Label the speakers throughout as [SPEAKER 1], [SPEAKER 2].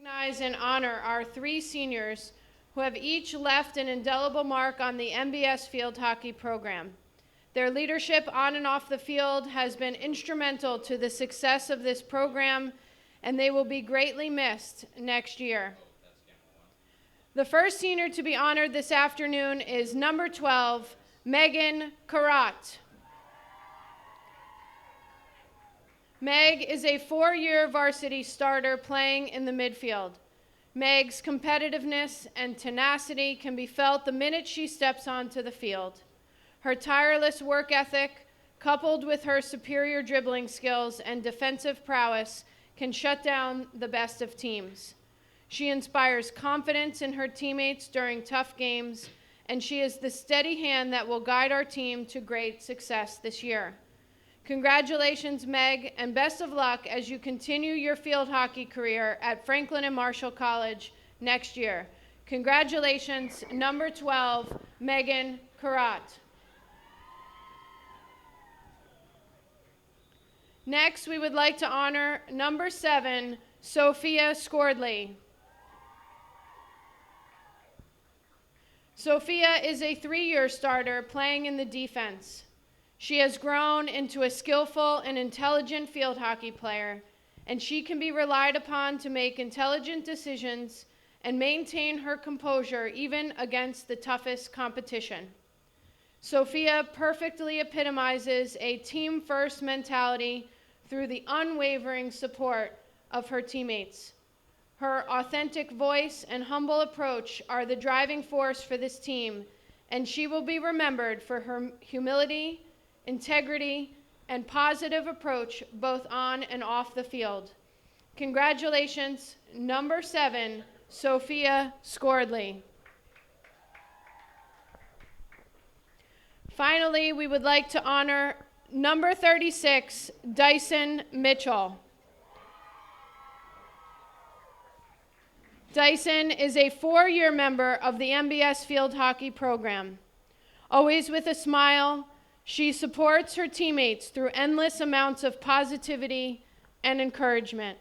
[SPEAKER 1] recognize and honor our three seniors who have each left an indelible mark on the MBS field hockey program. Their leadership on and off the field has been instrumental to the success of this program, and they will be greatly missed next year. The first senior to be honored this afternoon is number 12, Megan Karat. Meg is a 4-year varsity starter playing in the midfield. Meg's competitiveness and tenacity can be felt the minute she steps onto the field. Her tireless work ethic, coupled with her superior dribbling skills and defensive prowess, can shut down the best of teams. She inspires confidence in her teammates during tough games, and she is the steady hand that will guide our team to great success this year. Congratulations, Meg, and best of luck as you continue your field hockey career at Franklin and Marshall College next year. Congratulations, number 12, Megan Karat. Next, we would like to honor number 7, Sophia Scordley. Sophia is a 3-year starter playing in the defense. She has grown into a skillful and intelligent field hockey player, and she can be relied upon to make intelligent decisions and maintain her composure even against the toughest competition. Sophia perfectly epitomizes a team-first mentality through the unwavering support of her teammates. Her authentic voice and humble approach are the driving force for this team, and she will be remembered for her humility, integrity, and positive approach both on and off the field. Congratulations, number 7, Sophia Scordley. Finally, we would like to honor number 36, Dyson Mitchell. Dyson is a 4-year member of the MBS field hockey program. Always with a smile, she supports her teammates through endless amounts of positivity and encouragement.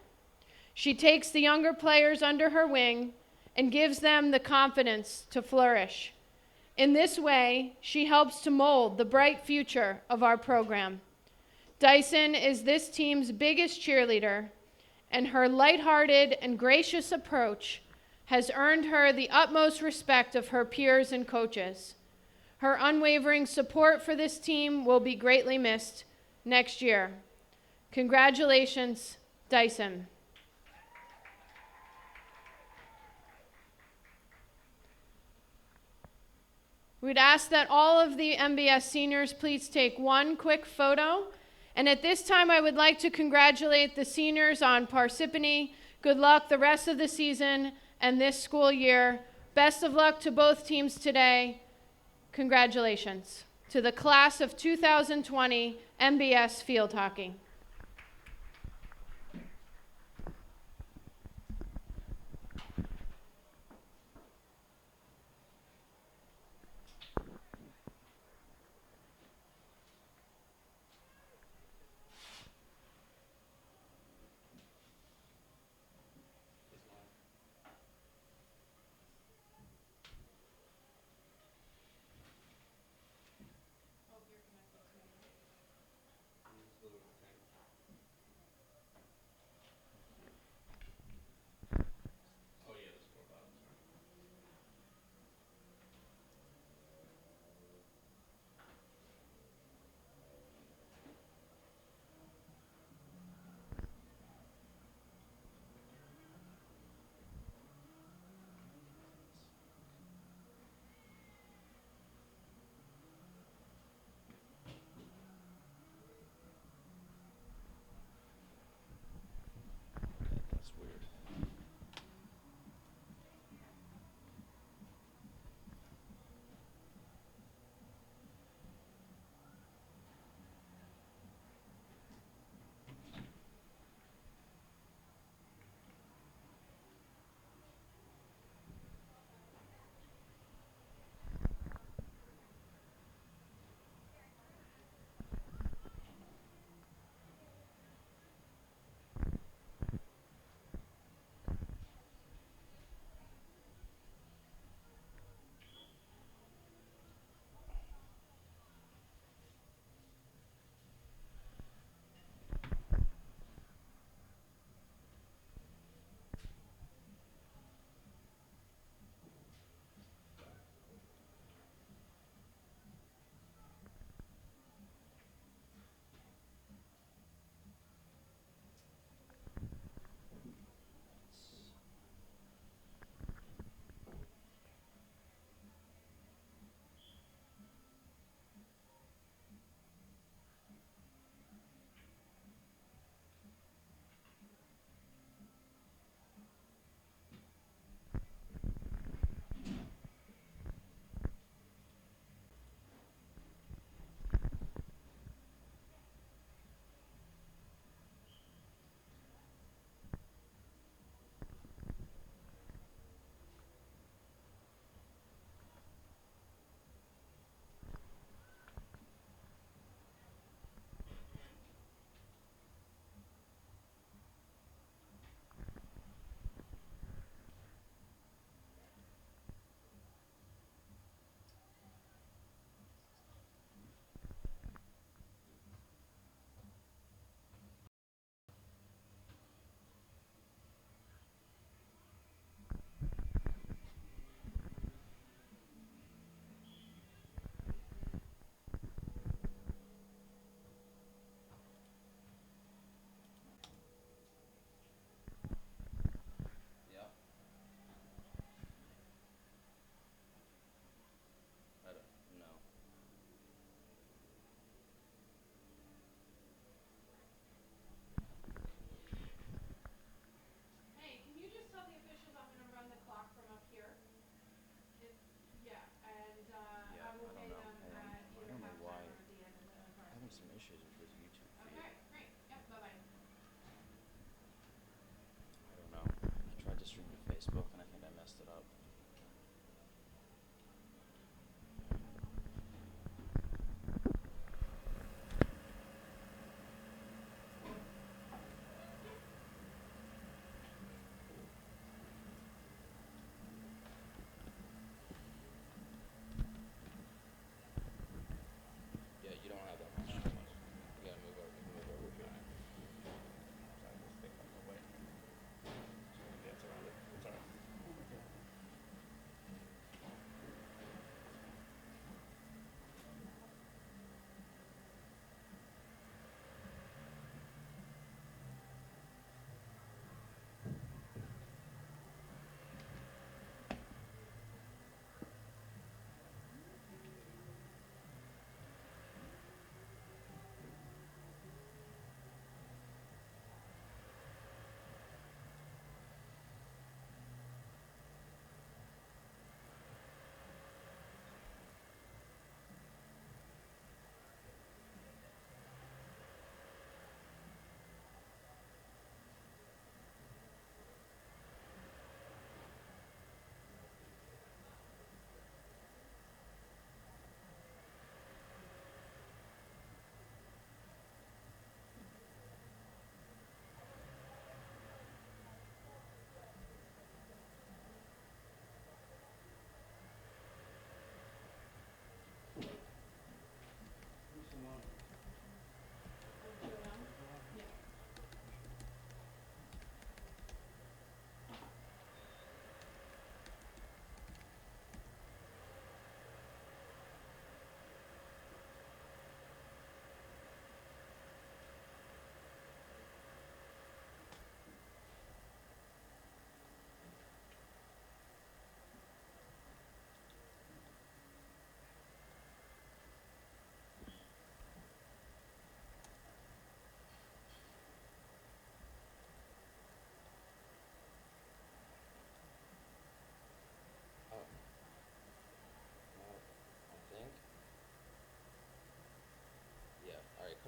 [SPEAKER 1] She takes the younger players under her wing and gives them the confidence to flourish. In this way, she helps to mold the bright future of our program. Dyson is this team's biggest cheerleader, and her lighthearted and gracious approach has earned her the utmost respect of her peers and coaches. Her unwavering support for this team will be greatly missed next year. Congratulations, Dyson. We'd ask that all of the MBS seniors please take one quick photo. And at this time, I would like to congratulate the seniors on Parsippany. Good luck the rest of the season and this school year. Best of luck to both teams today. Congratulations to the class of 2020 MBS field hockey.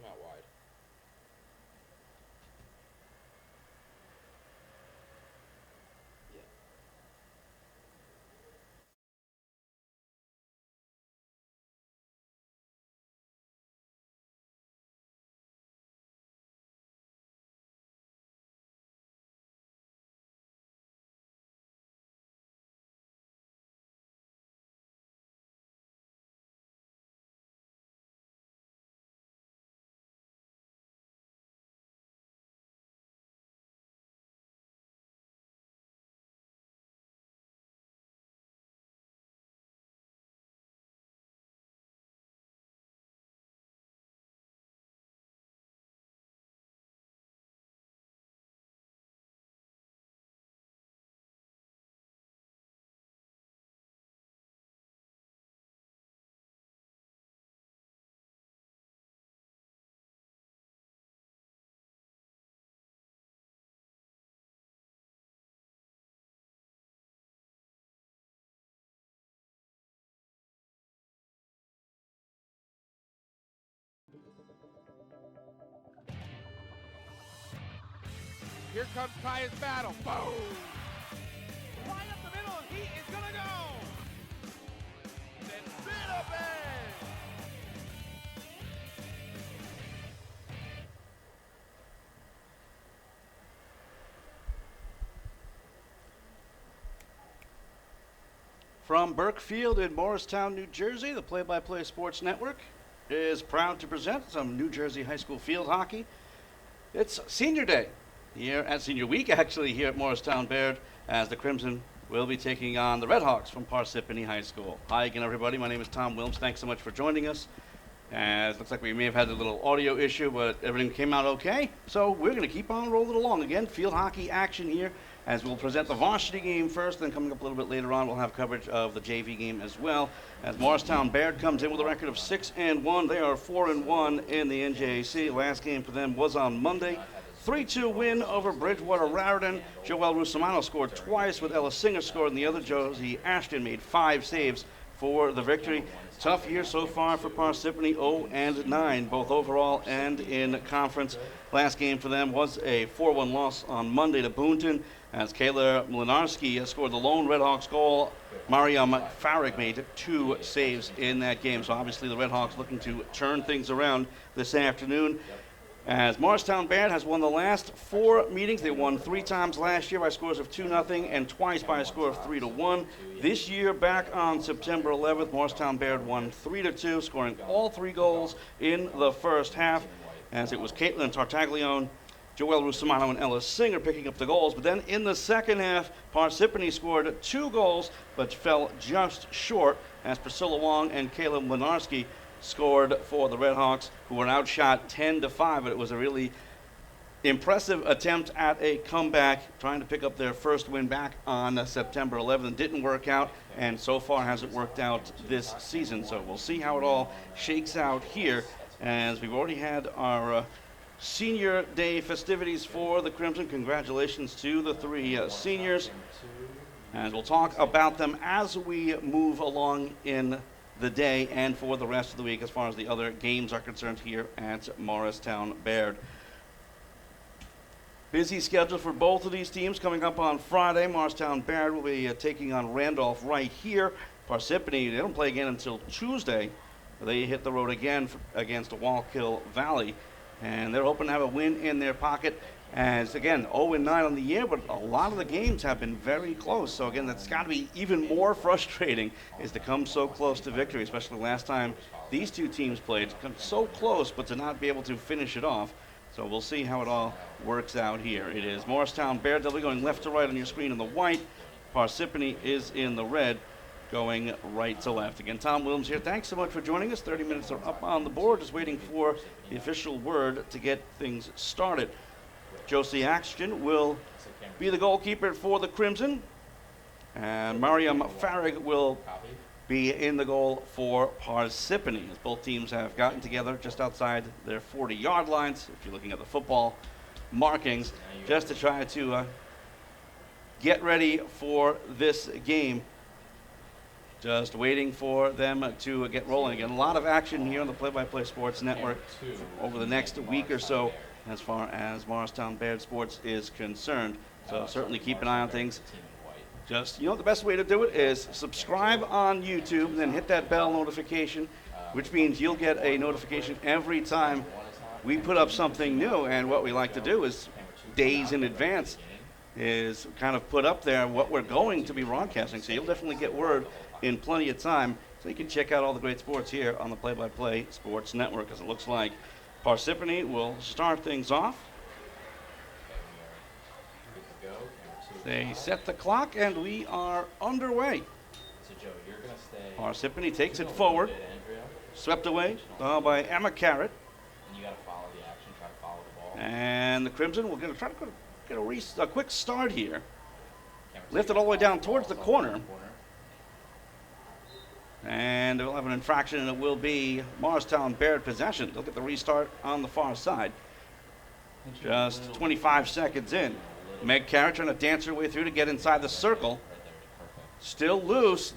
[SPEAKER 2] Come out wide. Yeah.
[SPEAKER 3] Here comes Ty's battle. Boom! Right up the middle, and he is gonna go! Then sit up in!
[SPEAKER 4] From Burke Field in Morristown, New Jersey, the Play-by-Play Sports Network is proud to present some New Jersey high school field hockey. It's Senior Day here at Senior Week, actually, here at Morristown-Beard, as the Crimson will be taking on the Redhawks from Parsippany High School. Hi again, everybody. My name is Tom Wilms. Thanks so much for joining us. It looks like we may have had a little audio issue, but everything came out okay. So we're going to keep on rolling along again. Field hockey action here, as we'll present the varsity game first. Then coming up a little bit later on, we'll have coverage of the JV game as well. As Morristown-Beard comes in with a record of 6-1. They are 4-1 in the NJAC. Last game for them was on Monday. 3-2 win over Bridgewater Raritan. Joel Rusomano scored twice, with Ella Singer scored, and the other Josie Ashton made 5 saves for the victory. Tough year so far for Parsippany, 0-9, both overall and in conference. Last game for them was a 4-1 loss on Monday to Boonton, as Kayla Mlinarski scored the lone Redhawks goal. Mariam Farag made 2 saves in that game. So obviously the Redhawks looking to turn things around this afternoon. As Morristown-Beard has won the last 4 meetings. They won 3 times last year by scores of 2-0 and twice by a score of 3-1. This year, back on September 11th, Morristown-Beard won 3-2, scoring all 3 goals in the first half, as it was Caitlin Tartaglione, Joelle Rusomano, and Ella Singer picking up the goals. But then in the second half, Parsippany scored 2 goals, but fell just short, as Priscilla Wong and Kayla Mlinarski scored for the Redhawks, who were outshot 10-5, but it was a really impressive attempt at a comeback, trying to pick up their first win back on September 11th. Didn't work out, and so far hasn't worked out this season. So we'll see how it all shakes out here, as we've already had our Senior Day festivities for the Crimson. Congratulations to the 3 seniors, and we'll talk about them as we move along in the day and for the rest of the week as far as the other games are concerned here at Morristown-Beard. Busy schedule for both of these teams coming up on Friday. Morristown-Beard will be taking on Randolph right here. Parsippany, they don't play again until Tuesday. They hit the road again against Wallkill Valley, and they're hoping to have a win in their pocket. As again, 0-9 on the year, but a lot of the games have been very close. So again, that's got to be even more frustrating, is to come so close to victory, especially last time these 2 teams played. To come so close, but to not be able to finish it off. So we'll see how it all works out here. It is Morristown-Beard. They'll be going left to right on your screen in the white. Parsippany is in the red, going right to left. Again, Tom Williams here. Thanks so much for joining us. 30 minutes are up on the board, just waiting for the official word to get things started. Josie Axton will be the goalkeeper for the Crimson, and Mariam Farag will be in the goal for Parsippany, as both teams have gotten together just outside their 40-yard lines, if you're looking at the football markings, just to try to get ready for this game. Just waiting for them to get rolling again. A lot of action here on the Play-by-Play Sports Network over the next week or so as far as Morristown-Beard sports is concerned. So certainly keep an eye on things. Just, the best way to do it is subscribe on YouTube, then hit that bell notification, which means you'll get a notification every time we put up something new. And what we like to do is days in advance is kind of put up there what we're going to be broadcasting. So you'll definitely get word in plenty of time so you can check out all the great sports here on the Play-by-Play Sports Network. As it looks like Parsippany will start things off. They set the clock and we are underway. Parsippany takes it forward. Swept away by Emma Carrot. And the Crimson will try to get a quick start here. Lift it all the way down towards the corner. And they'll have an infraction, and it will be Morristown-Beard possession. They'll get the restart on the far side. Just 25 seconds in. Meg Carrot trying to dance her way through to get inside the circle. Still loose.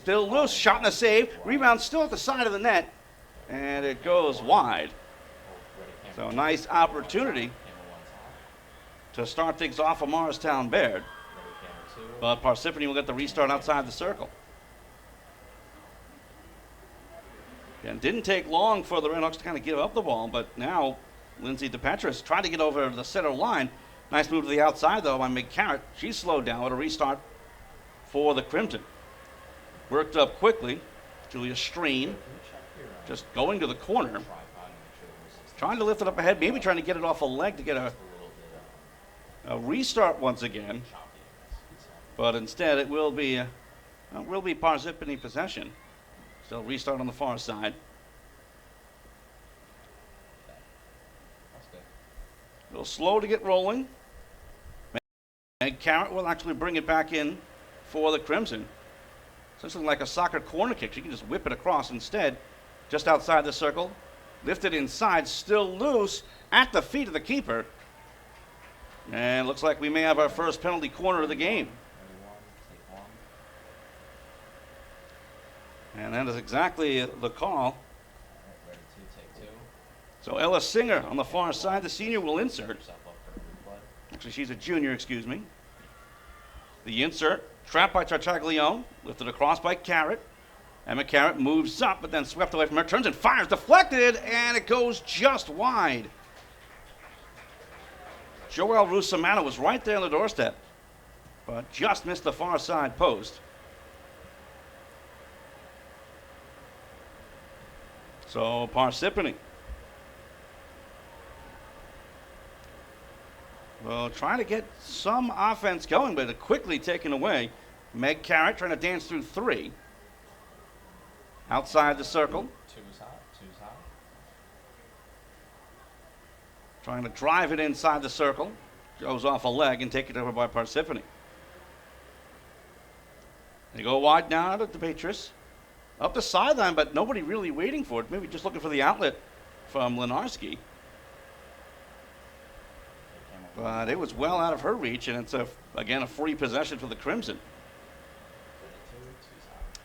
[SPEAKER 4] Shot and a save. Rebound still at the side of the net. And it goes wide. So a nice opportunity to start things off for Morristown-Beard. But Parsippany will get the restart outside the circle. And didn't take long for the Redhawks to kind of give up the ball, but now Lindsay DePetris tried to get over the center line. Nice move to the outside, though, by McCarrot. She's slowed down with a restart for the Crimson. Worked up quickly. Julia Streen just going to the corner. Trying to lift it up ahead, maybe trying to get it off a leg to get a restart once again. But instead, it will be Parsippany possession. Still restart on the far side. A little slow to get rolling. Meg Carrot will actually bring it back in for the Crimson. Something like a soccer corner kick. She can just whip it across instead. Just outside the circle. Lifted inside, still loose at the feet of the keeper. And looks like we may have our first penalty corner of the game. And that is exactly the call. So Ella Singer on the far side, the senior will insert. Actually, she's a junior, excuse me. The insert, trapped by Tartaglione, lifted across by Carrot. Emma Carrot moves up, but then swept away from her, turns and fires, deflected, and it goes just wide. Joelle Rusamano was right there on the doorstep, but just missed the far side post. So Parsippany will try to get some offense going, but quickly taken away. Meg Carrot trying to dance through three. Outside the circle.
[SPEAKER 2] Two's hot.
[SPEAKER 4] Trying to drive it inside the circle. Goes off a leg and take it over by Parsippany. They go wide now to DePetris. Up the sideline, but nobody really waiting for it. Maybe just looking for the outlet from Lenarski. But it was well out of her reach, and it's, again, a free possession for the Crimson.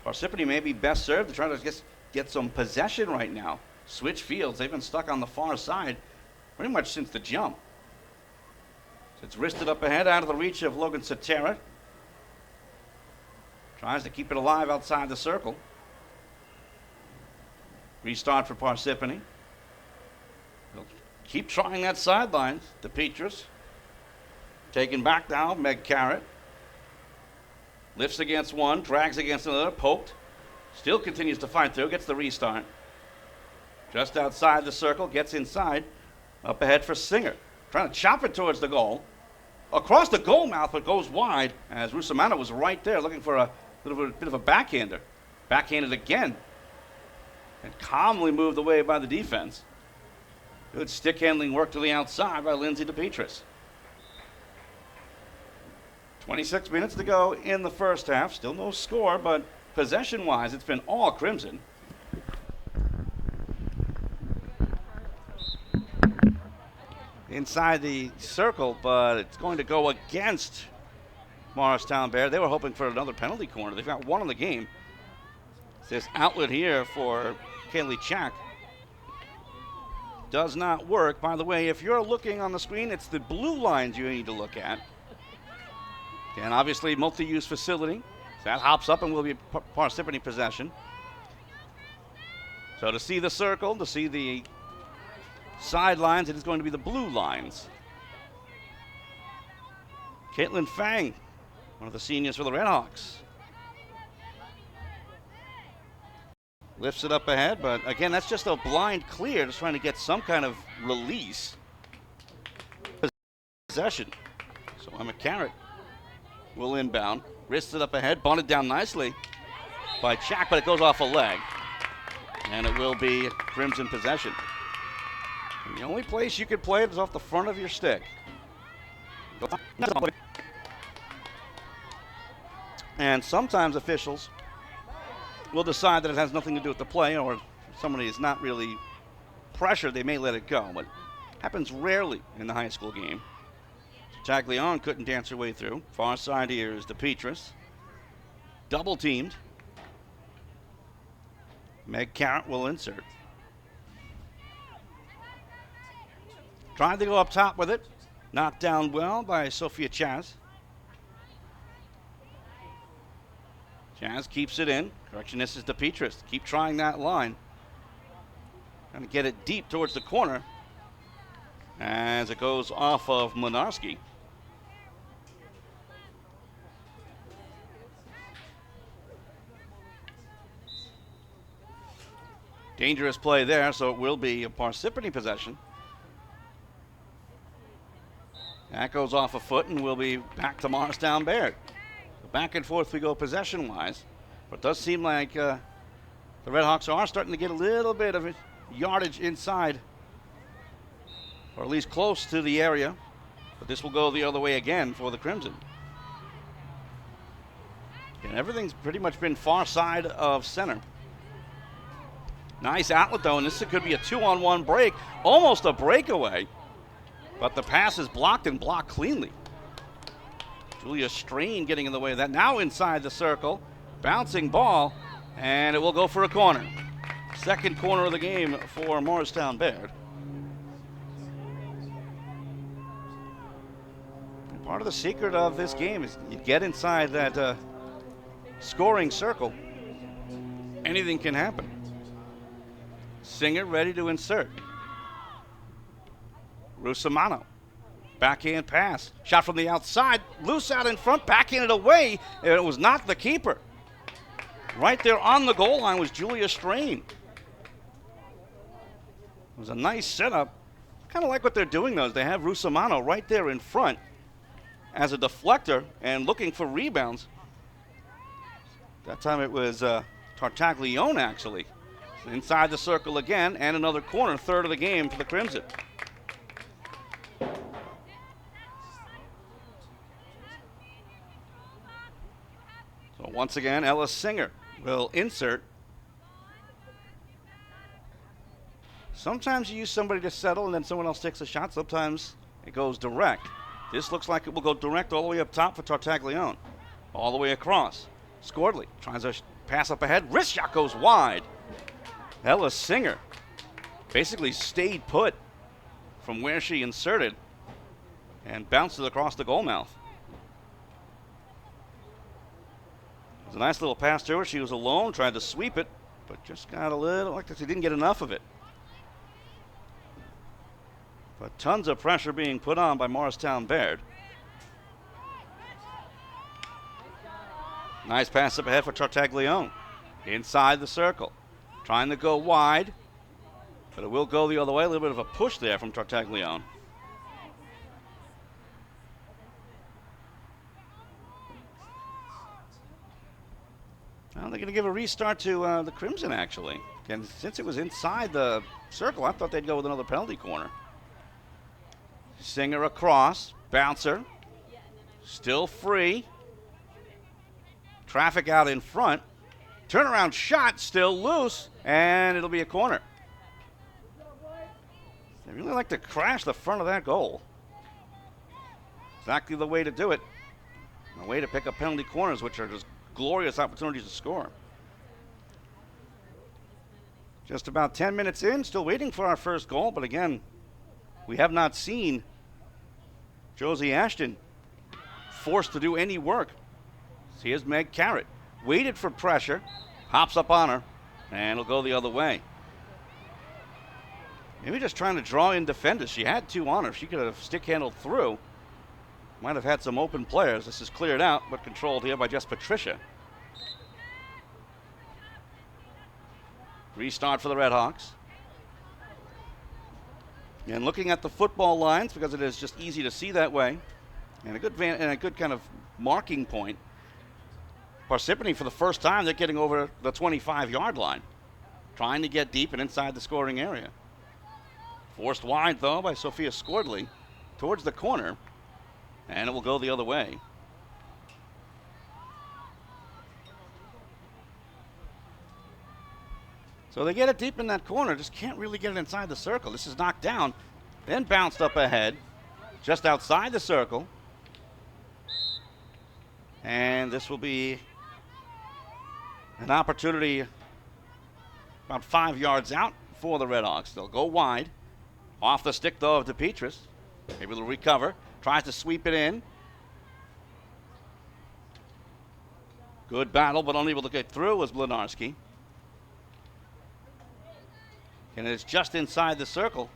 [SPEAKER 4] Parsippany may be best served to try to get some possession right now. Switch fields. They've been stuck on the far side pretty much since the jump. So it's wristed up ahead out of the reach of Logan Satera. Tries to keep it alive outside the circle. Restart for Parsippany. They'll keep trying that sideline. DePetris. Taken back now, Meg Carrot. Lifts against one, drags against another, poked. Still continues to fight through, gets the restart. Just outside the circle, gets inside. Up ahead for Singer. Trying to chop it towards the goal. Across the goal mouth, but goes wide as Rusamano was right there looking for a little bit of a backhander. Backhanded again. And calmly moved away by the defense. Good stick handling work to the outside by Lindsay DePetris. 26 minutes to go in the first half. Still no score, but possession-wise, it's been all Crimson. Inside the circle, but it's going to go against Morristown-Beard. They were hoping for another penalty corner. They've got one in the game. This outlet here for Kaylee Chack does not work. By the way, if you're looking on the screen, it's the blue lines you need to look at. And obviously, multi-use facility. So that hops up and will be Parsippany possession. So to see the circle, to see the sidelines, it is going to be the blue lines. Caitlin Fang, one of the seniors for the Redhawks. Lifts it up ahead, but again, that's just a blind clear, just trying to get some kind of release. Possession. So Emma Carrot will inbound. Wrists it up ahead, bunted down nicely by Chack, but it goes off a leg. And it will be Crimson possession. And the only place you could play it is off the front of your stick. And sometimes officials will decide that it has nothing to do with the play, or if somebody is not really pressured, they may let it go. But it happens rarely in the high school game. Taglione couldn't dance her way through. Far side here is DePetris. Double teamed. Meg Carrot will insert. Tried to go up top with it. Knocked down well by Sophia Chaz. Chaz keeps it in. Correction, this is DePetris. Keep trying that line. Trying to get it deep towards the corner as it goes off of Mlinarski. Dangerous play there, so it will be a Parsippany possession. That goes off a foot and will be back to Morristown-Beard. Back and forth we go possession-wise. But it does seem like the Redhawks are starting to get a little bit of yardage inside, or at least close to the area. But this will go the other way again for the Crimson. And everything's pretty much been far side of center. Nice outlet, though, and this could be a 2-on-1 break. Almost a breakaway. But the pass is blocked and blocked cleanly. Julia Strain getting in the way of that. Now inside the circle. Bouncing ball, and it will go for a corner. Second corner of the game for Morristown-Beard. And part of the secret of this game is you get inside that scoring circle, anything can happen. Singer ready to insert. Rusamano. Backhand pass. Shot from the outside. Loose out in front. Backhanded away. And it was not the keeper. Right there on the goal line was Julia Strain. It was a nice setup. Kind of like what they're doing, though. They have Rusamano right there in front as a deflector and looking for rebounds. That time it was Tartaglione, actually. Inside the circle again, and another corner, third of the game for the Crimson. So once again, Ella Singer will insert. Sometimes you use somebody to settle and then someone else takes a shot. Sometimes it goes direct. This looks like it will go direct all the way up top for Tartaglione. All the way across. Scordley tries to pass up ahead. Wrist shot goes wide. Ella Singer basically stayed put from where she inserted and bounced it across the goal mouth. It was a nice little pass to her. She was alone, tried to sweep it, but just got a little, like she didn't get enough of it. But tons of pressure being put on by Morristown-Beard. Nice pass up ahead for Tartaglione. Inside the circle. Trying to go wide, but it will go the other way. A little bit of a push there from Tartaglione. Well, they're going to give a restart to the Crimson, actually. And since it was inside the circle, I thought they'd go with another penalty corner. Singer across, bouncer, still free. Traffic out in front. Turnaround shot, still loose, and it'll be a corner. They really like to crash the front of that goal. Exactly the way to do it. A way to pick up penalty corners, which are just glorious opportunities to score. Just about 10 minutes in, still waiting for our first goal, but again, we have not seen Josie Ashton forced to do any work. So here's Meg Carrot. Waited for pressure, hops up on her, and it'll go the other way. Maybe just trying to draw in defenders. She had 2 on her. She could have stick handled through. Might have had some open players. This is cleared out, but controlled here by just Patricia. Restart for the Redhawks. And looking at the football lines, because it is just easy to see that way, and a good kind of marking point. Parsippany, for the first time, they're getting over the 25-yard line, trying to get deep and inside the scoring area. Forced wide, though, by Sophia Scordley towards the corner, and it will go the other way. So they get it deep in that corner, just can't really get it inside the circle. This is knocked down, then bounced up ahead, just outside the circle. And this will be an opportunity about 5 yards out for the Redhawks. They'll go wide. Off the stick, though, of DePetris. Maybe they'll recover. Tries to sweep it in. Good battle, but unable to get through was Blinarski. And it's just inside the circle.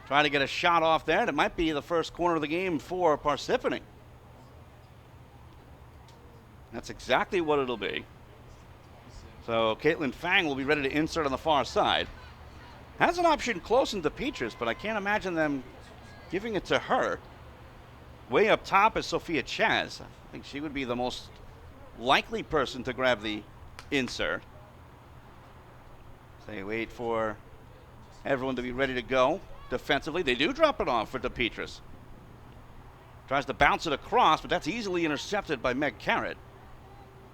[SPEAKER 4] Trying to get a shot off there, and it might be the first corner of the game for Parsippany. That's exactly what it'll be. So Caitlin Fang will be ready to insert on the far side. Has an option close in DePetris, but I can't imagine them giving it to her. Way up top is Sophia Chaz. I think she would be the most likely person to grab the insert. They wait for everyone to be ready to go defensively. They do drop it off for DePetris. Tries to bounce it across, but that's easily intercepted by Meg Carrot.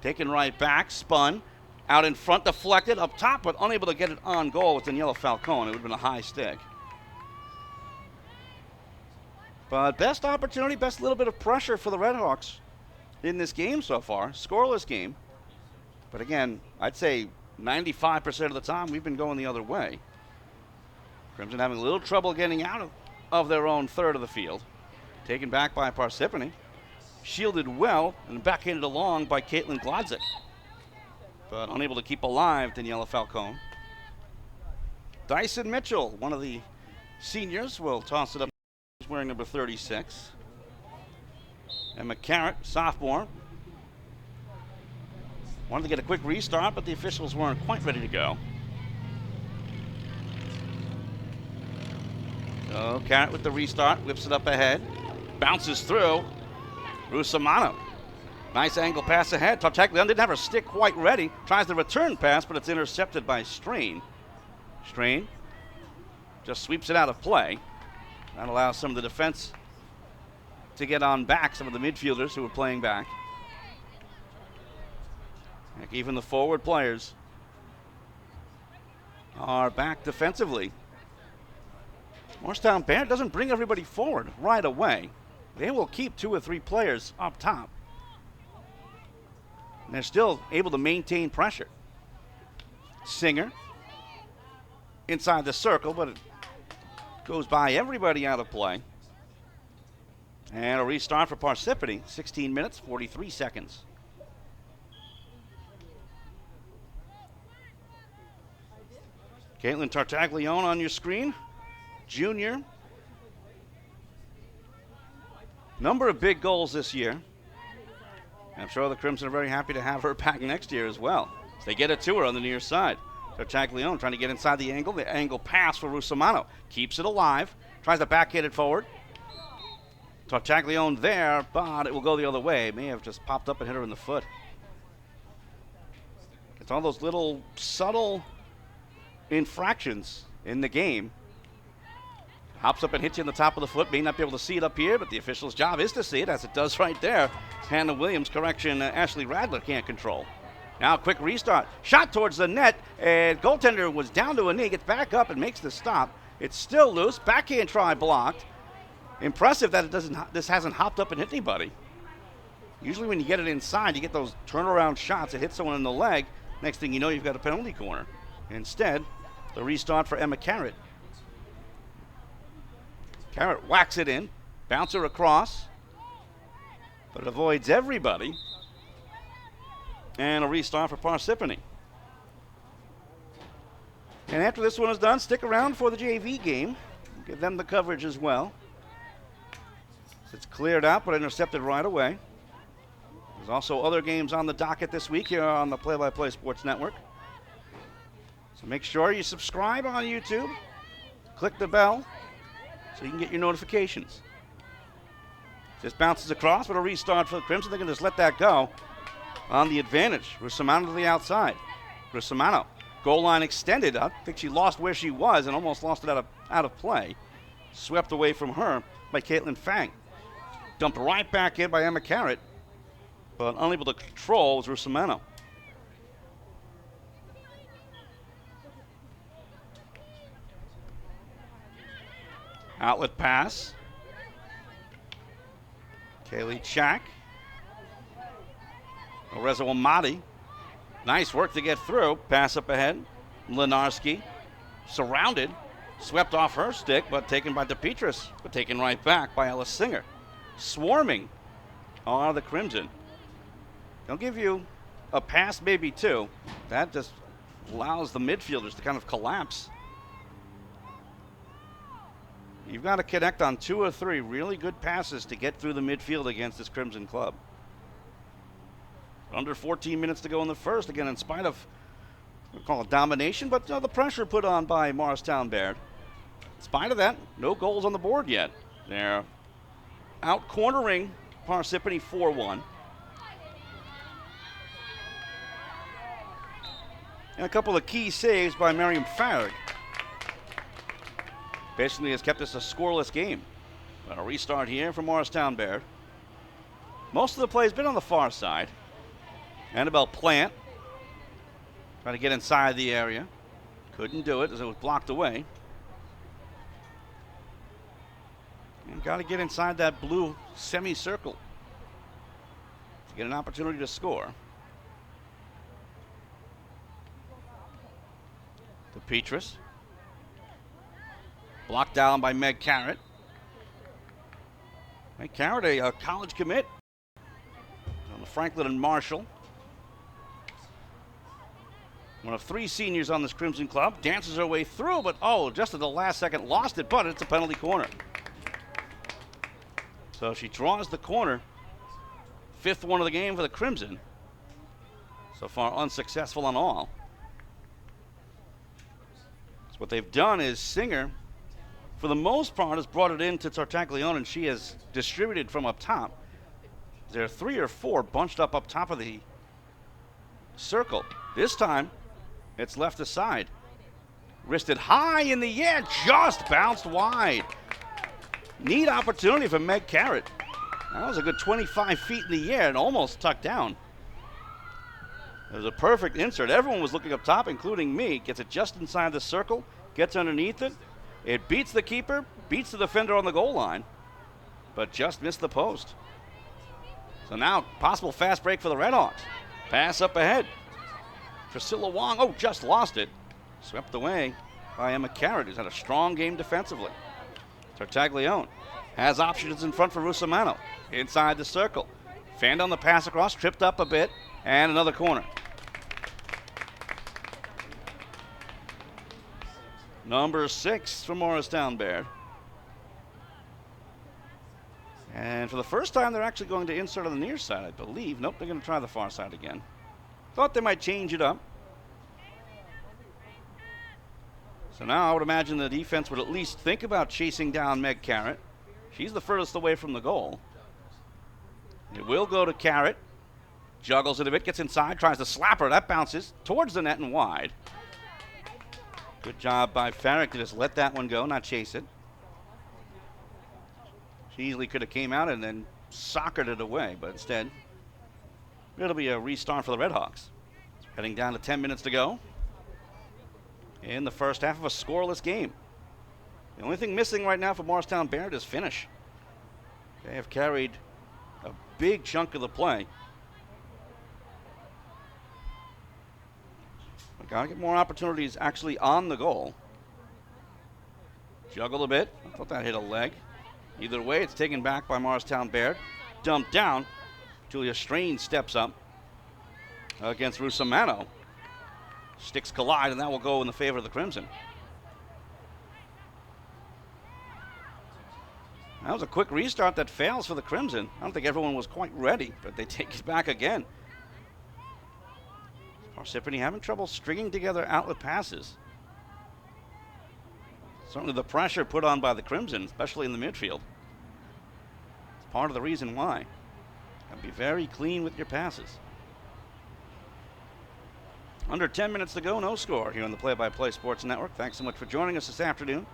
[SPEAKER 4] Taken right back, spun, out in front, deflected, up top, but unable to get it on goal with Daniela Falcone. It would have been a high stick. But best opportunity, best little bit of pressure for the Redhawks in this game so far. Scoreless game. But again, I'd say 95% of the time we've been going the other way. Crimson having a little trouble getting out of their own third of the field. Taken back by Parsippany. Shielded well and backhanded along by Caitlin Glodzik. But unable to keep alive Daniela Falcone. Dyson Mitchell, one of the seniors, will toss it up. He's wearing number 36. Emma Carrot, sophomore. Wanted to get a quick restart, but the officials weren't quite ready to go. So Carrot with the restart, whips it up ahead. Bounces through. Rusamano. Nice angle pass ahead. Tartaglia didn't have her stick quite ready. Tries the return pass, but it's intercepted by Strain. Strain just sweeps it out of play. That allows some of the defense to get on back, some of the midfielders who were playing back. Heck, even the forward players are back defensively. Morristown-Beard doesn't bring everybody forward right away. They will keep 2 or 3 players up top. And they're still able to maintain pressure. Singer inside the circle, but it goes by everybody out of play. And a restart for Parsippany, 16 minutes, 43 seconds. Caitlin Tartaglione on your screen, junior. Number of big goals this year. I'm sure the Crimson are very happy to have her back next year as well. So they get it to her on the near side. Tartaglione trying to get inside the angle pass for Rusamano. Keeps it alive, tries to backhand it forward. Tartaglione there, but it will go the other way. May have just popped up and hit her in the foot. It's all those little subtle infractions in the game. Hops up and hits you in the top of the foot. May not be able to see it up here, but the official's job is to see it, as it does right there. Hannah Williams, correction, Ashley Radler can't control. Now quick restart. Shot towards the net, and goaltender was down to a knee. Gets back up and makes the stop. It's still loose. Backhand try blocked. Impressive that this hasn't hopped up and hit anybody. Usually when you get it inside, you get those turnaround shots. It hits someone in the leg. Next thing you know, you've got a penalty corner. Instead, the restart for Emma Carrot. Carrot whacks it in, bouncer across, but it avoids everybody. And a restart for Parsippany. And after this one is done, stick around for the JV game. Give them the coverage as well. It's cleared out, but intercepted right away. There's also other games on the docket this week here on the Play-by-Play Sports Network. So make sure you subscribe on YouTube. Click the bell so you can get your notifications. Just bounces across with a restart for the Crimson. They can just let that go on the advantage. Russamano to the outside. Russamano, goal line extended. I think she lost where she was and almost lost it out of play. Swept away from her by Caitlin Fang. Dumped right back in by Emma Carrot, but unable to control was Russamano. Outlet pass. Kaylee Chak. Oreza Amati. Nice work to get through. Pass up ahead. Lenarski. Surrounded. Swept off her stick, but taken by DePetris. But taken right back by Ellis Singer. Swarming are the Crimson. They'll give you a pass, maybe two. That just allows the midfielders to kind of collapse. You've got to connect on 2 or 3 really good passes to get through the midfield against this Crimson club. Under 14 minutes to go in the first, again, in spite of, we'll call it domination, but the pressure put on by Morristown-Beard. In spite of that, no goals on the board yet. They're out cornering Parsippany 4-1. And a couple of key saves by Miriam Farag. Basically has kept this a scoreless game. But a restart here for Morristown-Beard. Most of the play has been on the far side. Annabelle Plant trying to get inside the area. Couldn't do it as it was blocked away. And got to get inside that blue semicircle to get an opportunity to score. DePetris. Blocked down by Meg Carrot. Meg Carrot, a college commit on the Franklin and Marshall. One of 3 seniors on this Crimson club. Dances her way through, but just at the last second lost it, but it's a penalty corner. So she draws the corner. 5th one of the game for the Crimson. So far unsuccessful on all. So what they've done is Singer, for the most part, has brought it into Tartaglione, and she has distributed from up top. There are 3 or 4 bunched up top of the circle. This time, it's left aside. Wristed high in the air, just bounced wide. Neat opportunity for Meg Carrot. That was a good 25 feet in the air and almost tucked down. It was a perfect insert. Everyone was looking up top, including me. Gets it just inside the circle, gets underneath it. It beats the keeper, beats the defender on the goal line, but just missed the post. So now, possible fast break for the Redhawks. Pass up ahead. Priscilla Wong, just lost it. Swept away by Emma Carrot, who's had a strong game defensively. Tartaglione has options in front for Russamano. Inside the circle. Fanned on the pass across, tripped up a bit, and another corner. Number 6 for Morristown-Beard. And for the first time, they're actually going to insert on the near side, I believe. Nope, they're going to try the far side again. Thought they might change it up. So now I would imagine the defense would at least think about chasing down Meg Carrot. She's the furthest away from the goal. It will go to Carrot. Juggles it a bit, gets inside, tries to slap her. That bounces towards the net and wide. Good job by Farag to just let that one go, not chase it. She easily could have came out and then soccered it away, but instead, it'll be a restart for the Redhawks. Heading down to 10 minutes to go in the first half of a scoreless game. The only thing missing right now for Morristown-Beard is finish. They have carried a big chunk of the play. Got to get more opportunities actually on the goal. Juggled a bit. I thought that hit a leg. Either way, it's taken back by Morristown-Beard. Dumped down. Julia Strain steps up against Rusamano. Sticks collide, and that will go in the favor of the Crimson. That was a quick restart that fails for the Crimson. I don't think everyone was quite ready, but they take it back again. Parsippany having trouble stringing together outlet passes. Certainly the pressure put on by the Crimson, especially in the midfield. It's part of the reason why. Got to be very clean with your passes. Under 10 minutes to go, no score here on the Play-by-Play Sports Network. Thanks so much for joining us this afternoon.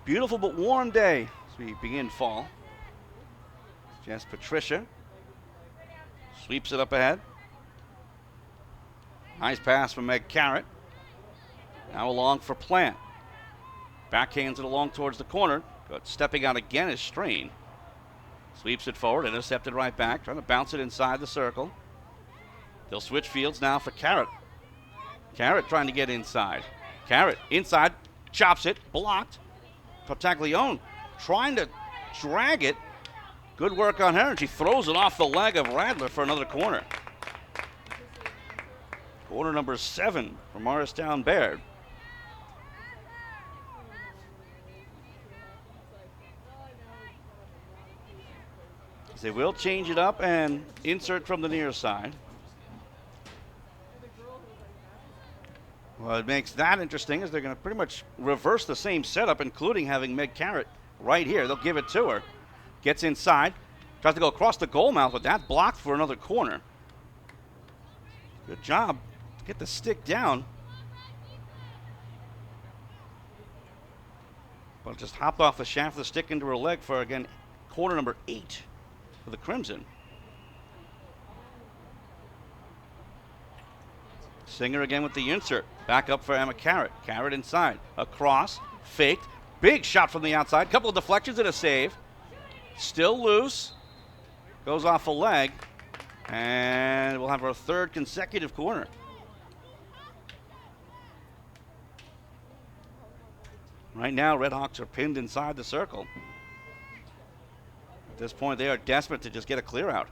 [SPEAKER 4] Beautiful but warm day as we begin fall. Jess Patricia sweeps it up ahead. Nice pass from Meg Carrot. Now along for Plant. Backhands it along towards the corner, but stepping out again is Strain. Sweeps it forward, intercepted right back, trying to bounce it inside the circle. They'll switch fields now for Carrot. Carrot trying to get inside. Carrot inside, chops it, blocked. Tartaglione trying to drag it. Good work on her, and she throws it off the leg of Radler for another corner. Corner number 7 for Morristown-Beard. They will change it up and insert from the near side. Well, it makes that interesting as they're going to pretty much reverse the same setup, including having Meg Carrot right here. They'll give it to her. Gets inside. Tries to go across the goal mouth, but that's blocked for another corner. Good job. Get the stick down. But it just hopped off the shaft of the stick into her leg for, again, corner number 8 for the Crimson. Singer again with the insert. Back up for Emma Carrot. Carrot inside. Across. Faked. Big shot from the outside. Couple of deflections and a save. Still loose. Goes off a leg. And we'll have our 3rd consecutive corner. Right now, Redhawks are pinned inside the circle. At this point, they are desperate to just get a clear out.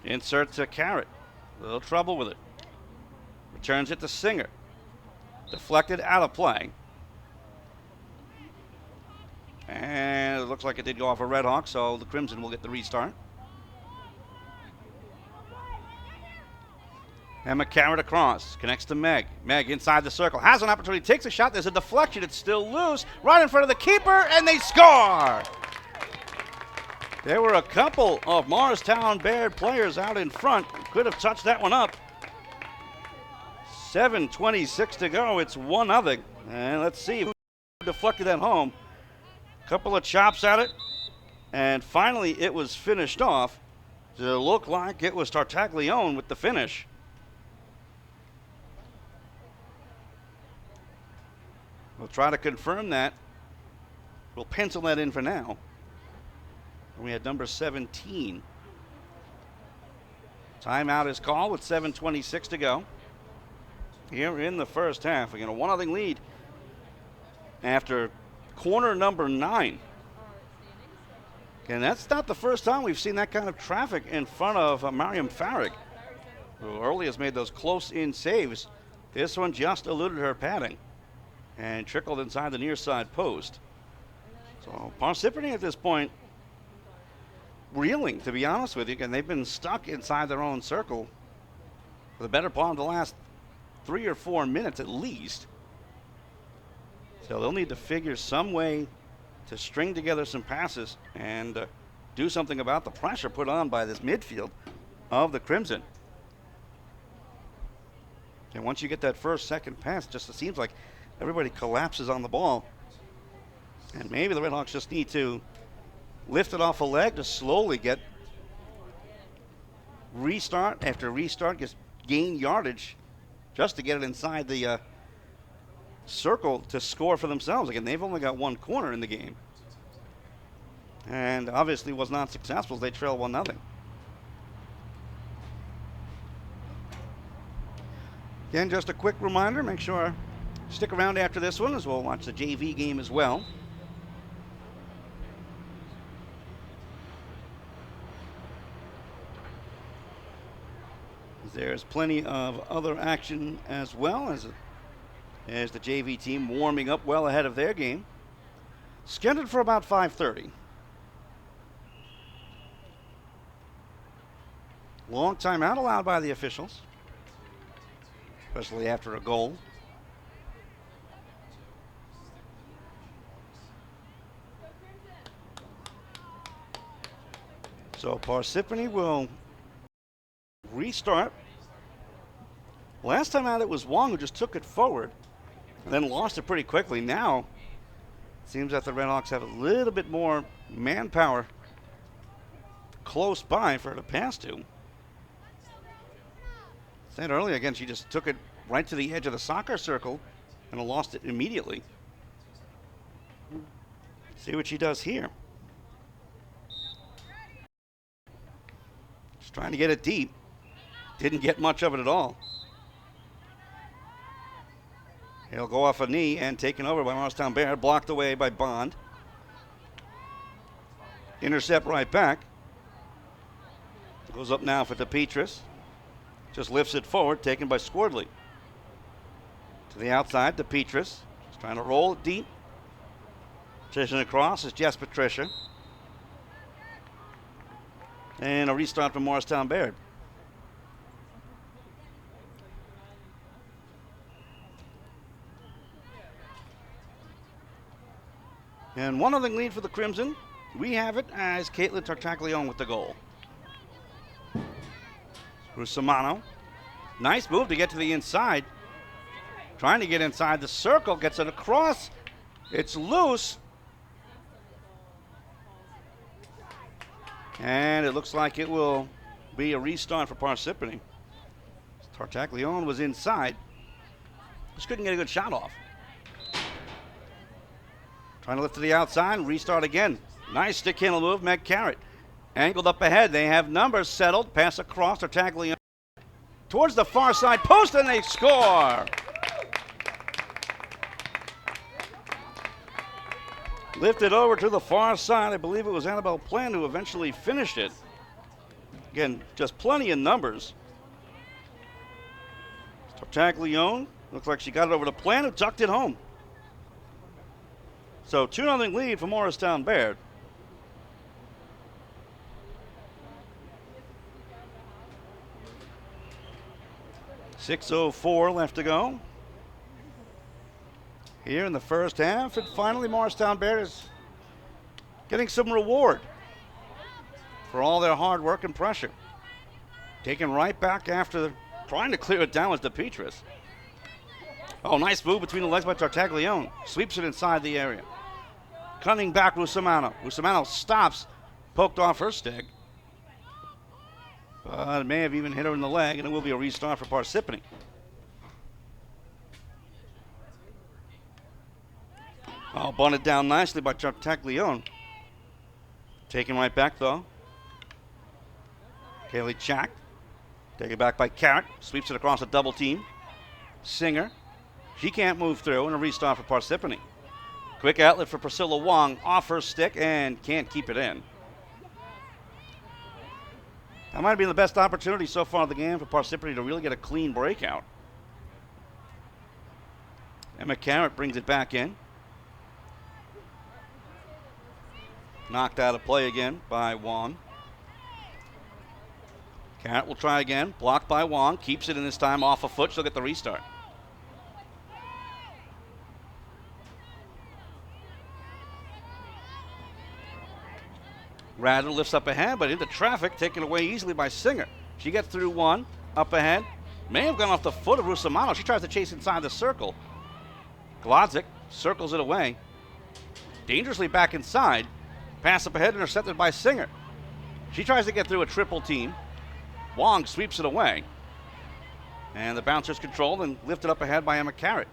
[SPEAKER 4] Insert to Carrot. A little trouble with it. Returns it to Singer. Deflected out of play. And it looks like it did go off a Redhawk, so the Crimson will get the restart. Emma Carrot across. Connects to Meg. Meg inside the circle. Has an opportunity. Takes a shot. There's a deflection. It's still loose. Right in front of the keeper, and they score! There were a couple of Morristown-Beard players out in front who could have touched that one up. 7:26 to go. It's 1-0. And let's see who deflected that home. Couple of chops at it. And finally, it was finished off. It looked like it was Tartaglione with the finish. We'll try to confirm that. We'll pencil that in for now. We had number 17. Timeout is called with 7:26 to go. Here in the first half, again, a 1-0 lead after corner number 9. And that's not the first time we've seen that kind of traffic in front of Mariam Farrig, who early has made those close-in saves. This one just eluded her padding and trickled inside the near side post. So Parsippany at this point reeling, to be honest with you, and they've been stuck inside their own circle for the better part of the last 3 or 4 minutes at least. So they'll need to figure some way to string together some passes and do something about the pressure put on by this midfield of the Crimson. And once you get that first, second pass, just it seems like everybody collapses on the ball. And maybe the Redhawks just need to lift it off a leg to slowly get restart after restart, just gain yardage just to get it inside the circle to score for themselves. Again, they've only got one corner in the game. And obviously was not successful as they trail 1-0. Again, just a quick reminder, make sure stick around after this one as we'll watch the JV game as well. There's plenty of other action as well as the JV team warming up well ahead of their game. Scheduled for about 5:30. Long timeout allowed by the officials, especially after a goal. So Parsippany will restart. Last time out it was Wong who just took it forward and then lost it pretty quickly. Now it seems that the Redhawks have a little bit more manpower close by for her to pass to. Said earlier, again, she just took it right to the edge of the soccer circle and lost it immediately. See what she does here. Just trying to get it deep. Didn't get much of it at all. He'll go off a knee and taken over by Morristown-Beard, blocked away by Bond. Intercept right back. Goes up now for DePetris. Just lifts it forward, taken by Squardley. To the outside, DePetris. Just trying to roll it deep. Chasing across is Jess Patricia. And a restart from Morristown-Beard. And 1-0 lead for the Crimson. We have it as Caitlin Tartaglione with the goal. Rusamano. Nice move to get to the inside. Trying to get inside the circle. Gets it across. It's loose. And it looks like it will be a restart for Parsippany. Tartaglione was inside. Just couldn't get a good shot off. Trying to lift to the outside and restart again. Nice stick handle move, Meg Carrot. Angled up ahead. They have numbers settled. Pass across Tartaglione towards the far side post, and they score. Lifted over to the far side. I believe it was Annabelle Plan who eventually finished it. Again, just plenty of numbers. Tartaglione looks like she got it over to Plan, who tucked it home. So 2-0 lead for Morristown-Beard. .6:04 left to go. Here in the first half, and finally Morristown-Beard is getting some reward for all their hard work and pressure. Taken right back after trying to clear it down was DePetris. Oh, nice move between the legs by Tartaglione. Sweeps it inside the area. Cutting back Rusamano. Rusamano stops, poked off her stick. But it may have even hit her in the leg, and it will be a restart for Parsippany. Oh, bunted down nicely by Tartaglione. Taken right back, though. Kaylee Chack. Taken back by Carrot. Sweeps it across a double team. Singer. She can't move through, and a restart for Parsippany. Quick outlet for Priscilla Wong off her stick and can't keep it in. That might have been the best opportunity so far in the game for Parsippany to really get a clean breakout. Emma Carrot brings it back in. Knocked out of play again by Wong. Carrot will try again. Blocked by Wong. Keeps it in this time off a foot. She'll get the restart. Radler lifts up ahead, but into traffic, taken away easily by Singer. She gets through one, up ahead. May have gone off the foot of Rusamano. She tries to chase inside the circle. Glodzik circles it away. Dangerously back inside. Pass up ahead, intercepted by Singer. She tries to get through a triple team. Wong sweeps it away. And the bouncer's controlled and lifted up ahead by Emma Carrot.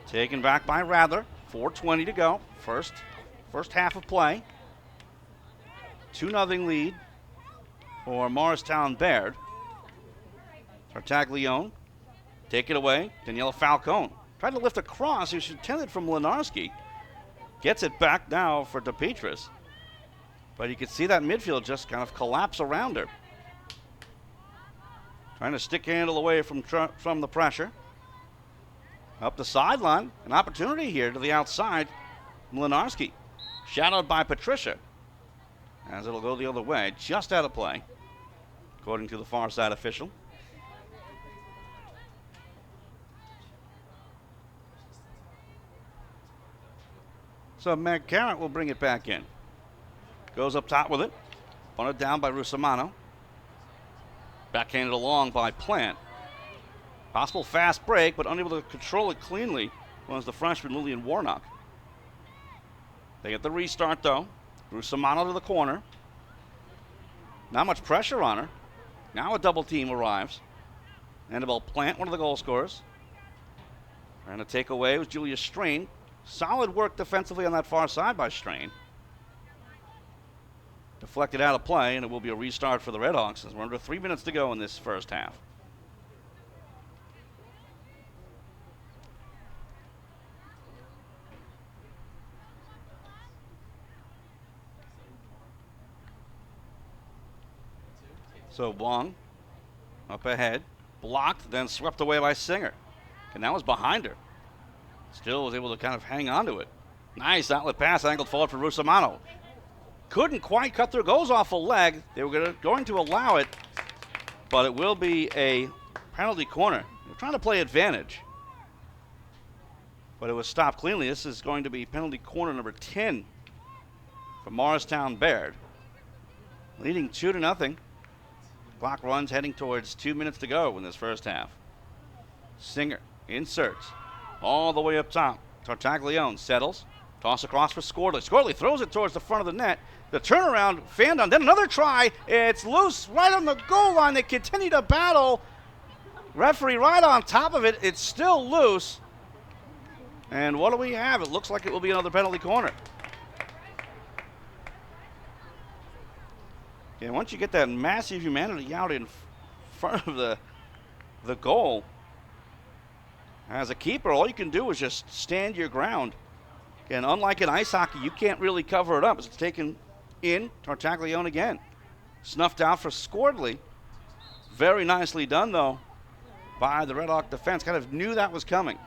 [SPEAKER 4] Taken back by Radler. 4:20 to go. First half of play. 2-0 lead for Morristown-Beard. Tartaglione Take it away. Daniela Falcone. Tried to lift across. She was intended from Lenarski. Gets it back now for DePetris. But you can see that midfield just kind of collapse around her. Trying to stick handle away from the pressure. Up the sideline. An opportunity here to the outside. Lenarski. Shadowed by Patricia. As it'll go the other way. Just out of play. According to the far side official. So Meg Carrot will bring it back in. Goes up top with it. Bunted down by Rusamano. Backhanded along by Plant. Possible fast break, but unable to control it cleanly was the freshman Lillian Warnock. They get the restart though. Rusamano to the corner. Not much pressure on her. Now a double team arrives. Annabelle Plant, one of the goal scorers. Trying to take away was Julia Strain. Solid work defensively on that far side by Strain. Deflected out of play, and it will be a restart for the Redhawks as we're under 3 minutes to go in this first half. So Wong up ahead, blocked, then swept away by Singer. And that was behind her. Still was able to kind of hang on to it. Nice outlet pass, angled forward for Rusamano. Couldn't quite cut their goals off a leg. They were going to allow it, but it will be a penalty corner. They're trying to play advantage, but it was stopped cleanly. This is going to be penalty corner number 10 for Morristown-Beard. Leading 2-0. Clock runs heading towards 2 minutes to go in this first half. Singer inserts all the way up top. Tartaglione settles. Toss across for Scorley. Scorley throws it towards the front of the net. The turnaround, Fandon, then another try. It's loose right on the goal line. They continue to battle. Referee right on top of it. It's still loose. And what do we have? It looks like it will be another penalty corner. Okay, once you get that massive humanity out in front of the goal, as a keeper, all you can do is just stand your ground. And unlike in ice hockey, you can't really cover it up. It's taken in. Tartaglione again. Snuffed out for Scordley. Very nicely done, though, by the Red Hawk defense. Kind of knew that was coming.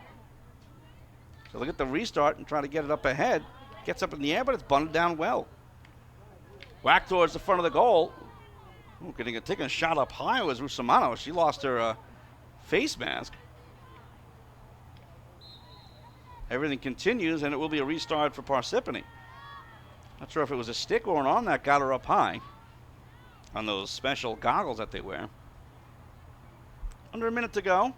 [SPEAKER 4] So look at the restart and try to get it up ahead. Gets up in the air, but it's bunted down well. Whack towards the front of the goal. Ooh, taking a shot up high was Rusamano. She lost her face mask. Everything continues, and it will be a restart for Parsippany. Not sure if it was a stick or an arm that got her up high on those special goggles that they wear. Under a minute to go.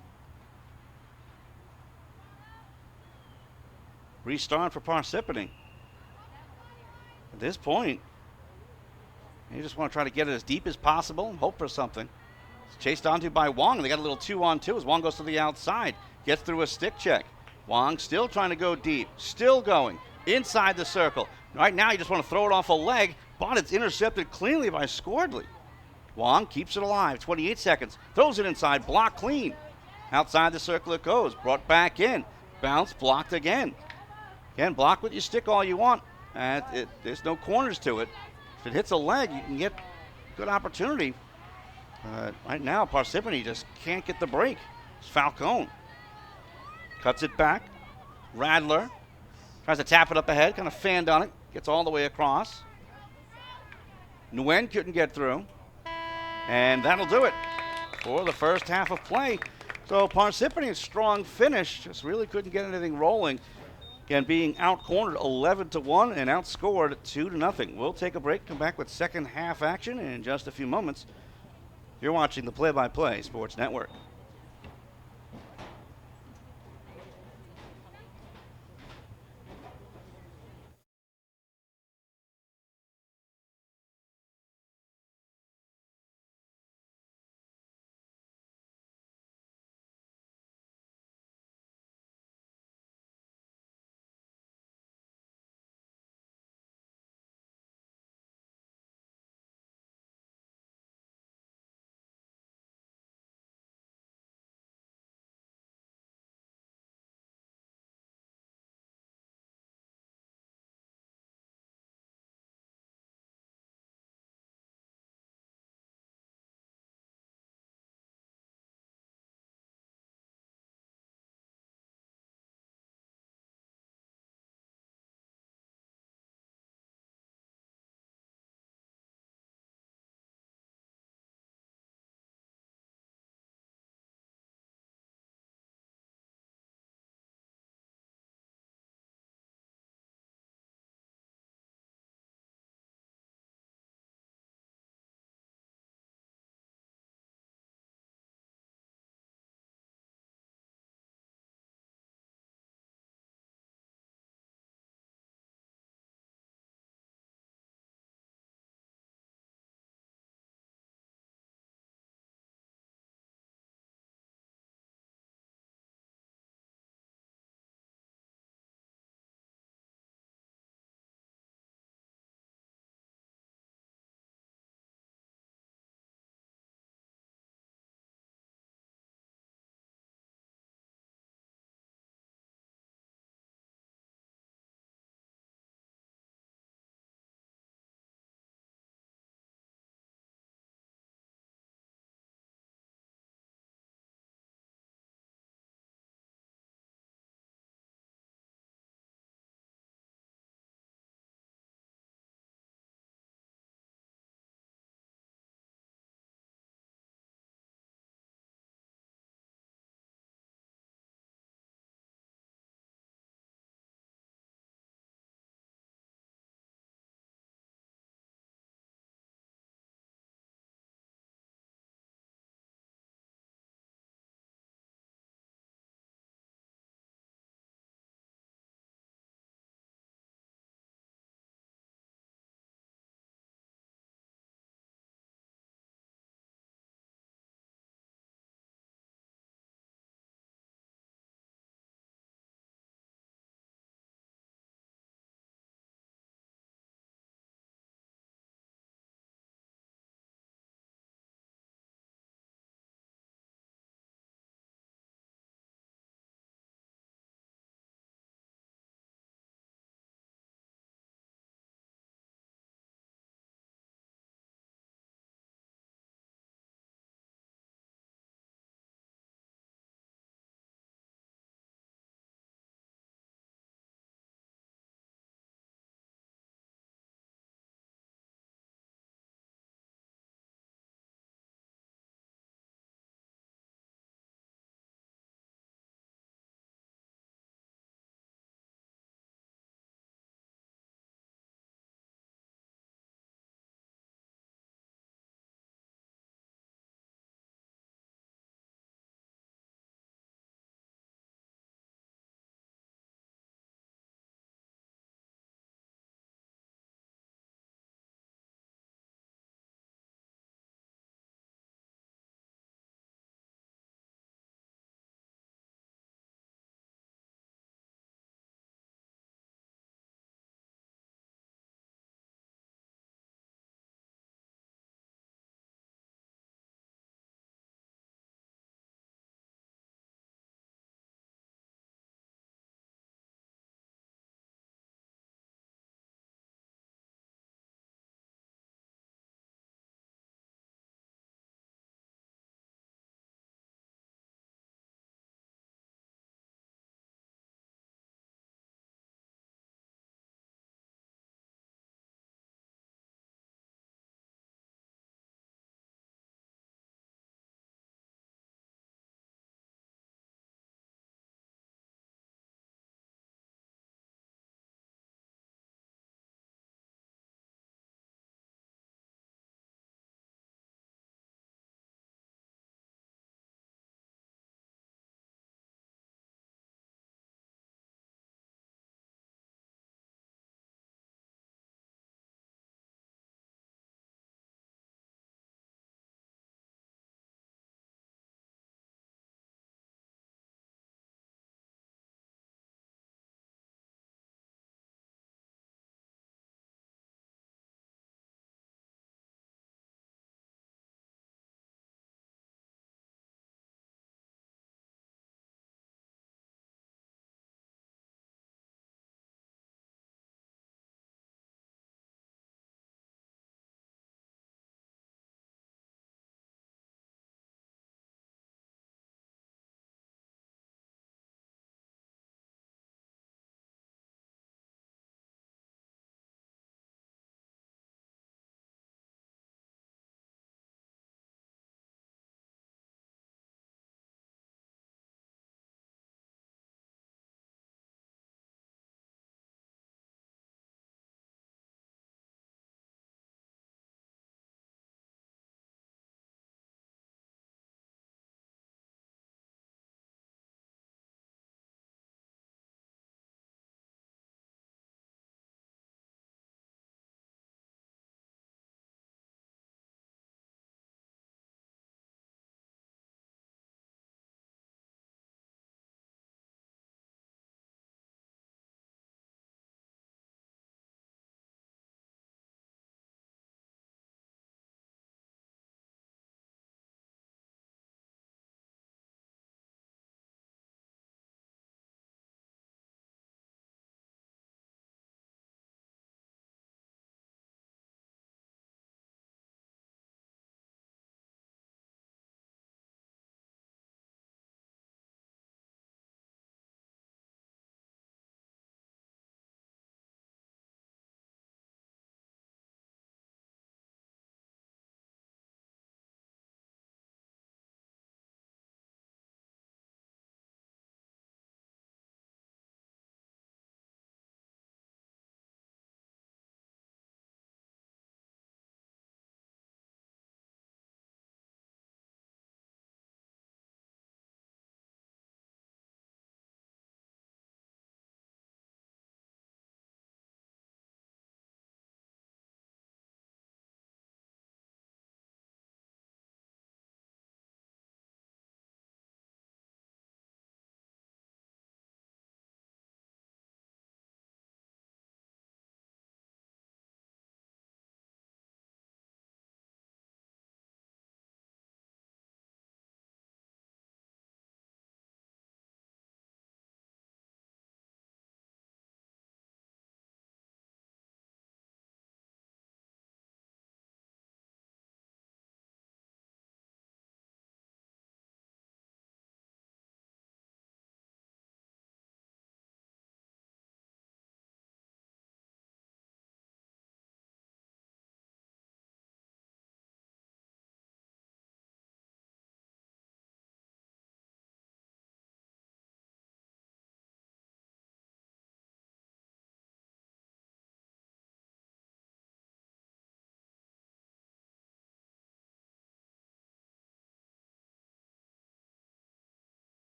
[SPEAKER 4] Restart for Parsippany. At this point, you just want to try to get it as deep as possible and hope for something. It's chased onto by Wong. They got a little 2-on-2 as Wong goes to the outside. Gets through a stick check. Wong still trying to go deep. Still going inside the circle. Right now you just want to throw it off a leg, but it's intercepted cleanly by Scordley. Wong keeps it alive. 28 seconds. Throws it inside. Blocked clean. Outside the circle it goes. Brought back in. Bounce. Blocked again. Again, block with your stick all you want. There's no corners to it. If it hits a leg, you can get good opportunity. Right now, Parsippany just can't get the break. It's Falcone. Cuts it back. Radler tries to tap it up ahead, kind of fanned on it. Gets all the way across. Nguyen couldn't get through. And that'll do it for the first half of play. So Parsippany, a strong finish, just really couldn't get anything rolling. Again, being out-cornered 11-1 and outscored 2-0. We'll take a break, come back with second half action in just a few moments. You're watching the Play-by-Play Sports Network.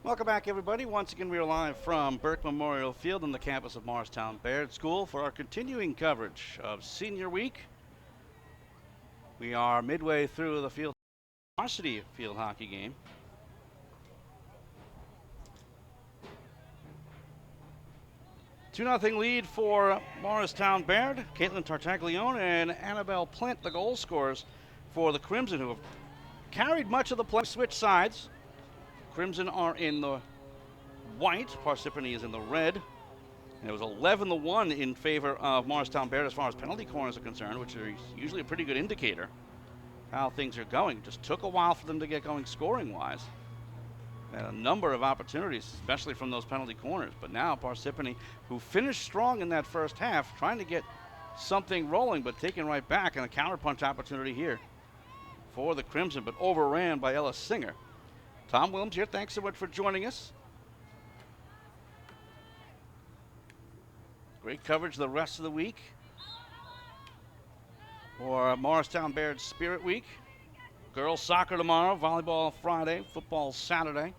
[SPEAKER 4] Welcome back, everybody. Once again, we are live from Burke Memorial Field on the campus of Morristown-Beard School for our continuing coverage of Senior Week. We are midway through the Varsity field hockey game. Two 2-0 lead for Morristown-Beard. Caitlin Tartaglione and Annabelle Plint, the goal scorers for the Crimson, who have carried much of the play. Switch sides. Crimson are in the white. Parsippany is in the red. And it was 11-1 in favor of Morristown-Beard as far as penalty corners are concerned, which are usually a pretty good indicator how things are going. Just took a while for them to get going scoring-wise. Had a number of opportunities, especially from those penalty corners. But now Parsippany, who finished strong in that first half, trying to get something rolling, but taken right back, and a counterpunch opportunity here for the Crimson, but overran by Ella Singer. Tom Williams here, thanks so much for joining us. Great coverage the rest of the week for Morristown-Beard Spirit Week. Girls soccer tomorrow, volleyball Friday, football Saturday.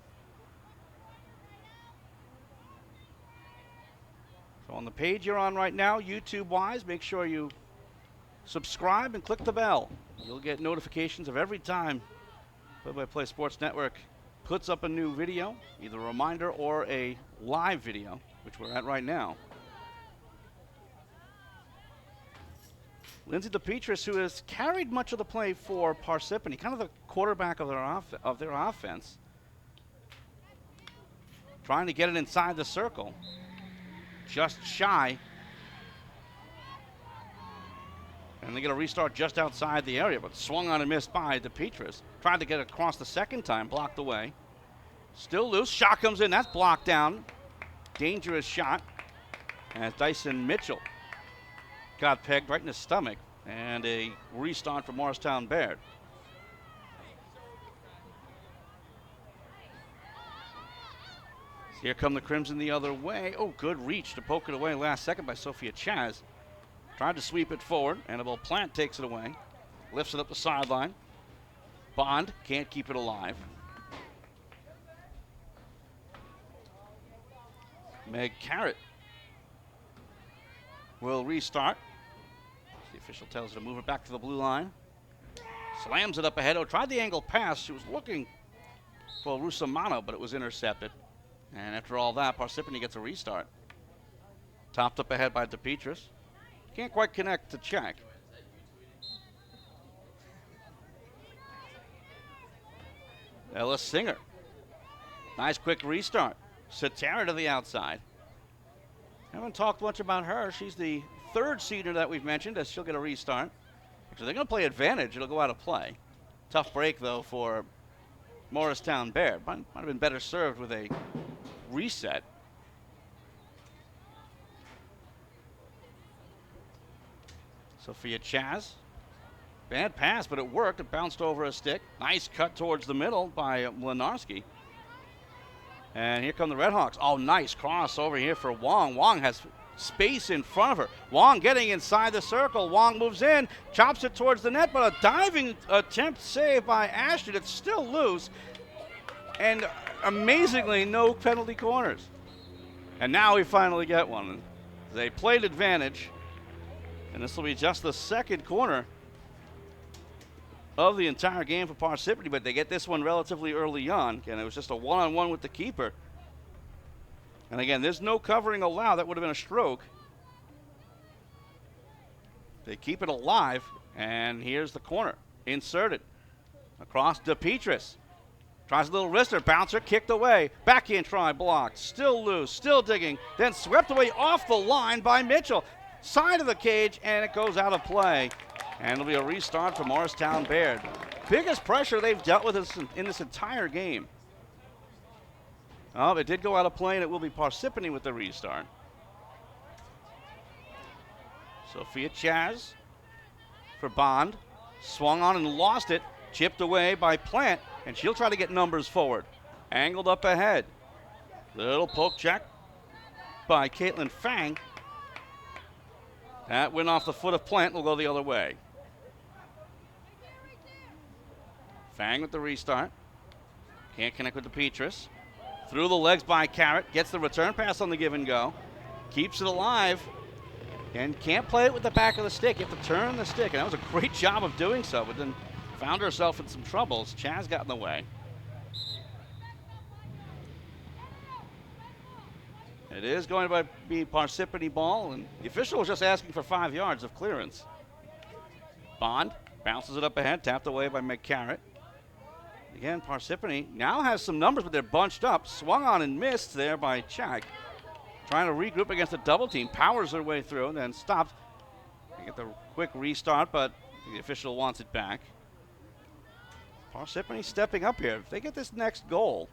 [SPEAKER 4] So on the page you're on right now, YouTube-wise, make sure you subscribe and click the bell. You'll get notifications of every time Play-by-Play Sports Network puts up a new video, either a reminder or a live video, which we're at right now. Lindsay DePetris, who has carried much of the play for Parsippany, kind of the quarterback of their offense. Trying to get it inside the circle. Just shy. And they get a restart just outside the area, but swung on and missed by DePetris. Tried to get across the second time, blocked away. Still loose, shot comes in, that's blocked down. Dangerous shot. As Dyson Mitchell got pegged right in the stomach, and a restart for Morristown-Beard. Here come the Crimson the other way. Oh, good reach to poke it away last second by Sophia Chaz. Tried to sweep it forward. Annabelle Plant takes it away. Lifts it up the sideline. Bond can't keep it alive. Meg Carrot will restart. The official tells her to move it back to the blue line. Slams it up ahead. Oh, tried the angle pass. She was looking for Rusamano, but it was intercepted. And after all that, Parsippany gets a restart. Topped up ahead by DePetris. Can't quite connect to check. Ella Singer. Nice quick restart. Satara to the outside. Haven't talked much about her. She's the third seeder that we've mentioned, as she'll get a restart. Actually, they're going to play advantage. It'll go out of play. Tough break, though, for Morristown-Beard. Might have been better served with a reset. Sophia Chaz. Bad pass, but it worked. It bounced over a stick. Nice cut towards the middle by Mlinarski. And here come the Redhawks. Oh, nice cross over here for Wong. Wong has space in front of her. Wong getting inside the circle. Wong moves in, chops it towards the net, but a diving attempt save by Ashton. It's still loose. And amazingly, no penalty corners. And now we finally get one. They played advantage. And this will be just the second corner of the entire game for Parsippany, but they get this one relatively early on. And it was just a one-on-one with the keeper. And again, there's no covering allowed. That would have been a stroke. They keep it alive, and here's the corner. Inserted. Across DePetris. Tries a little wrister, bouncer, kicked away. Backhand try, blocked. Still loose, still digging. Then swept away off the line by Mitchell. Side of the cage, and it goes out of play. And it'll be a restart for Morristown-Beard. Biggest pressure they've dealt with in this entire game. Oh, it did go out of play, and it will be Parsippany with the restart. Sophia Chaz for Bond. Swung on and lost it. Chipped away by Plant, and she'll try to get numbers forward. Angled up ahead. Little poke check by Caitlin Fang. That went off the foot of Plant, will go the other way. Fang with the restart. Can't connect with DePetris. Through the legs by Carrot, gets the return pass on the give and go, keeps it alive, and can't play it with the back of the stick. You have to turn the stick, and that was a great job of doing so, but then found herself in some troubles. Chaz got in the way. It is going to be Parsippany ball, and the official was just asking for 5 yards of clearance. Bond bounces it up ahead, tapped away by McCarrot. Again, Parsippany now has some numbers, but they're bunched up. Swung on and missed there by Chak. Trying to regroup against a double team. Powers their way through and then stops. They get the quick restart, but the official wants it back. Parsippany stepping up here. If they get this next goal,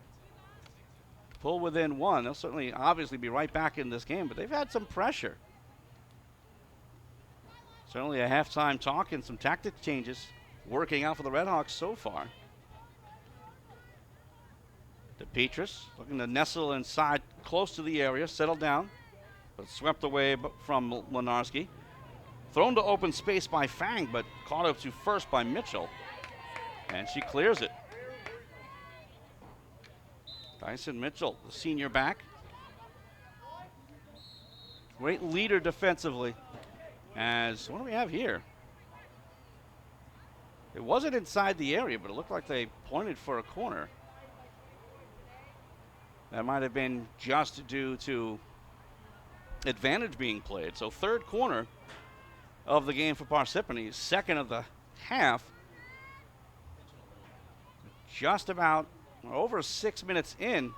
[SPEAKER 4] pull within 1, they'll certainly obviously be right back in this game, but they've had some pressure. Certainly a halftime talk and some tactic changes working out for the Redhawks so far. DePetris looking to nestle inside close to the area, settle down, but swept away from Lenarski. Thrown to open space by Fang, but caught up to first by Mitchell. And she clears it. Dyson Mitchell, the senior back. Great leader defensively. As, what do we have here? It wasn't inside the area, but it looked like they pointed for a corner. That might have been just due to advantage being played. So third corner of the game for Parsippany, second of the half. Just about over 6 minutes in.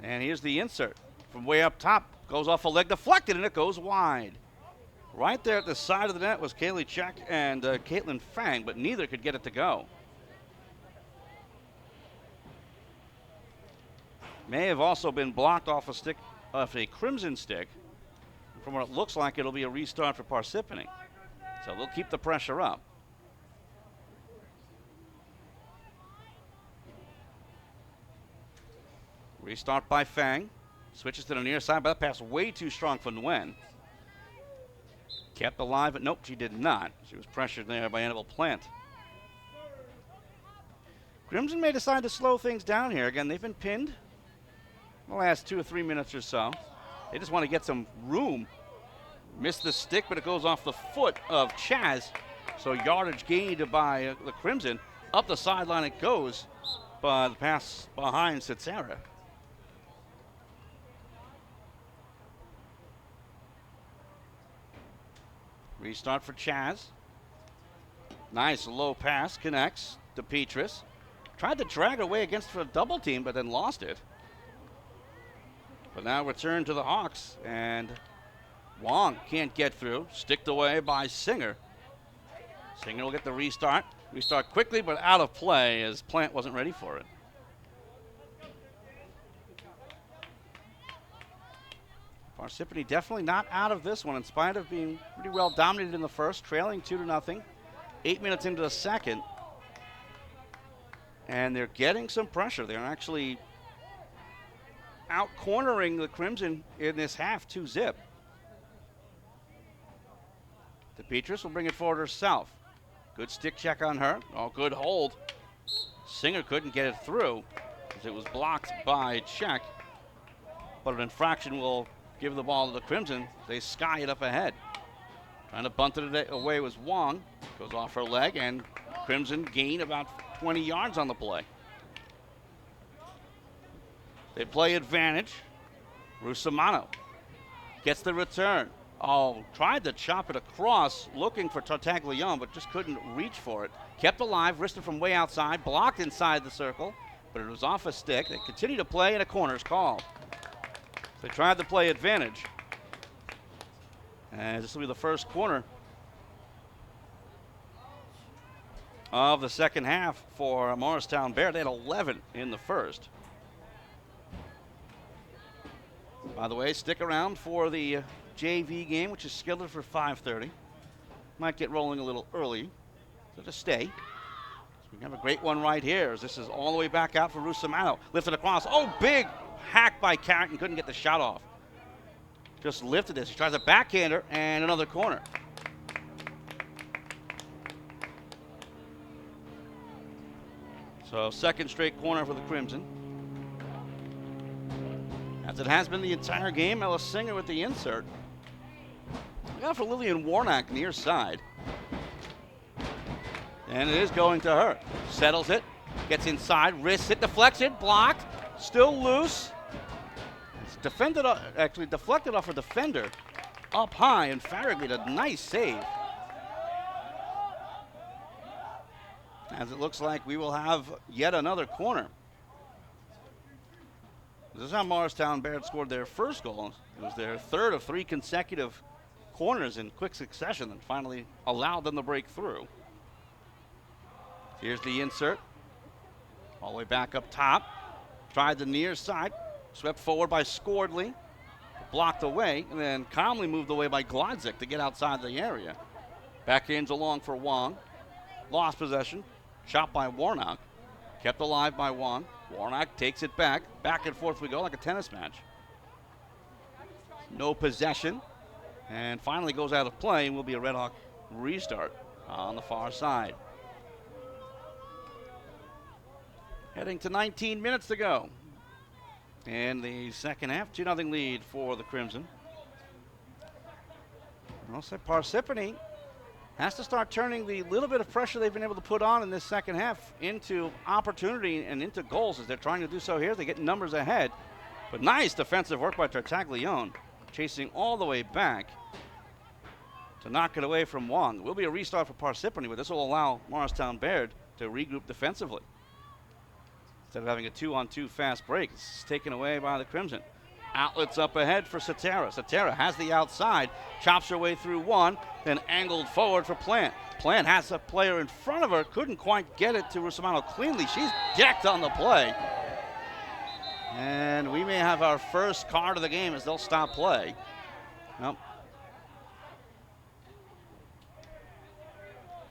[SPEAKER 4] And here's the insert from way up top. Goes off a leg, deflected, and it goes wide. Right there at the side of the net was Kaylee Check and Caitlin Fang, but neither could get it to go. May have also been blocked off a crimson stick. From what it looks like, it'll be a restart for Parsippany. So they'll keep the pressure up. Restart by Fang. Switches to the near side, but that pass way too strong for Nguyen. Kept alive, but nope, she did not. She was pressured there by Annabelle Plant. Crimson may decide to slow things down here. Again, they've been pinned in the last 2 or 3 minutes or so. They just want to get some room. Missed the stick, but it goes off the foot of Chaz. So yardage gained by the Crimson. Up the sideline it goes, but the pass behind Cicera. Restart for Chaz. Nice low pass, connects to Petras. Tried to drag it away against for a double team, but then lost it. But now return to the Hawks, and Wong can't get through. Sticked away by Singer. Singer will get the restart. Restart quickly, but out of play as Plant wasn't ready for it. Parsippany definitely not out of this one, in spite of being pretty well dominated in the first, trailing 2-0. 8 minutes into the second. And they're getting some pressure. They're actually out-cornering the Crimson in this half, 2-zip. DePetris will bring it forward herself. Good stick check on her. Oh, good hold. Singer couldn't get it through as it was blocked by Check. But an infraction will give the ball to the Crimson. They sky it up ahead. Trying to bunt it away was Wong. Goes off her leg, and Crimson gain about 20 yards on the play. They play advantage. Rusamano gets the return. Oh, tried to chop it across, looking for Tartaglione, but just couldn't reach for it. Kept alive, wristed from way outside, blocked inside the circle, but it was off a stick. They continue to play, and a corner's called. They tried to play advantage. And this will be the first corner of the second half for Morristown-Beard. They had 11 in the first. By the way, stick around for the JV game, which is scheduled for 5:30. Might get rolling a little early, so just stay. So we have a great one right here as this is all the way back out for Rusamano. Lifted across. Oh, big hack by Carrington. Couldn't get the shot off. Just lifted this. He tries a backhander and another corner. So second straight corner for the Crimson. as it has been the entire game. Ella Singer with the insert. Look out for Lillian Warnock near side. And it is going to her. Settles it, gets inside, wrists it, deflects it, blocked, still loose. It's defended, actually deflected off a defender up high, and Farag made a nice save. As it looks like we will have yet another corner. This is how Morristown-Beard scored their first goal. It was their third of 3 consecutive corners in quick succession that finally allowed them to break through. Here's the insert. All the way back up top. Tried the near side. Swept forward by Scordley. Blocked away, and then calmly moved away by Glodzik to get outside the area. Backhands along for Wong. Lost possession. Shot by Warnock. Kept alive by Wong. Warnock takes it back. Back and forth we go like a tennis match. No possession. And finally goes out of play and will be a Red Hawk restart on the far side. Heading to 19 minutes to go. And the second half, 2-0 lead for the Crimson. I'll say Parsippany has to start turning the little bit of pressure they've been able to put on in this second half into opportunity and into goals as they're trying to do so here. They get numbers ahead. But nice defensive work by Tartaglione, chasing all the way back to knock it away from Wong. It will be a restart for Parsippany, but this will allow Morristown-Beard to regroup defensively. Instead of having a 2-on-2 fast break, it's taken away by the Crimson. Outlets up ahead for Satara. Satara has the outside, chops her way through one, then angled forward for Plant. Plant has a player in front of her, couldn't quite get it to Rustamano cleanly. She's decked on the play. And we may have our first card of the game as they'll stop play. Nope.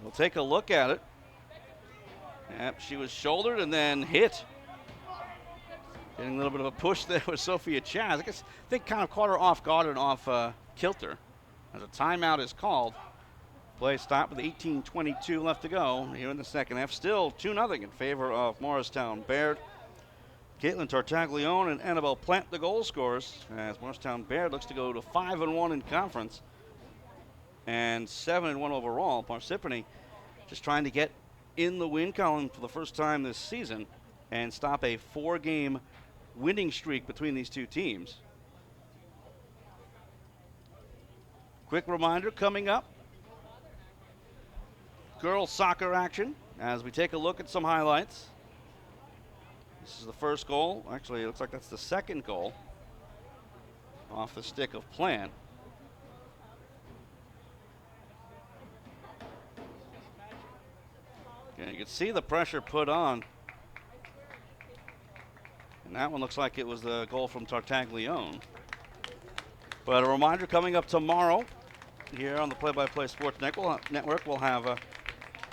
[SPEAKER 4] We'll take a look at it. Yep, she was shouldered and then hit. Getting a little bit of a push there with Sophia Chaz. I think kind of caught her off guard and off kilter. As a timeout is called. Play stopped with 18:22 left to go here in the second half. Still 2-0 in favor of Morristown-Beard. Caitlin Tartaglione and Annabelle Plant the goal scorers as Morristown-Beard looks to go to 5-1 in conference and 7-1 overall. Parsippany just trying to get in the win column for the first time this season and stop a 4-game winning streak between these two teams. Quick reminder coming up. Girls soccer action as we take a look at some highlights. This is the first goal. Actually, it looks like that's the second goal off the stick of Plant. Okay, you can see the pressure put on. And that one looks like it was the goal from Tartaglione. But a reminder coming up tomorrow here on the Play-by-Play Sports Network, we'll have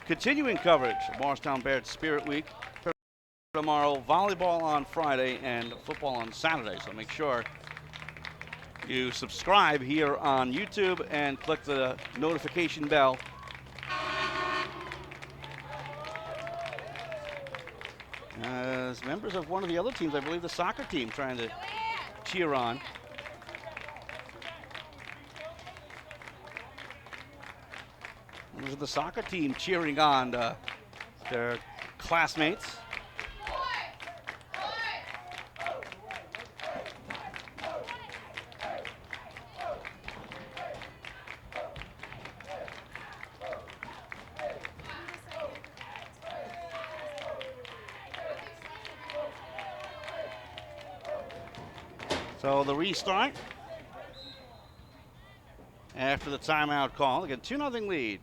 [SPEAKER 4] continuing coverage of Morristown-Beard Spirit Week. Tomorrow, volleyball on Friday and football on Saturday. So make sure you subscribe here on YouTube and click the notification bell. As members of one of the other teams, I believe the soccer team, trying to cheer on. This is the soccer team cheering on their classmates. So the restart after the timeout call. Again, 2-0 lead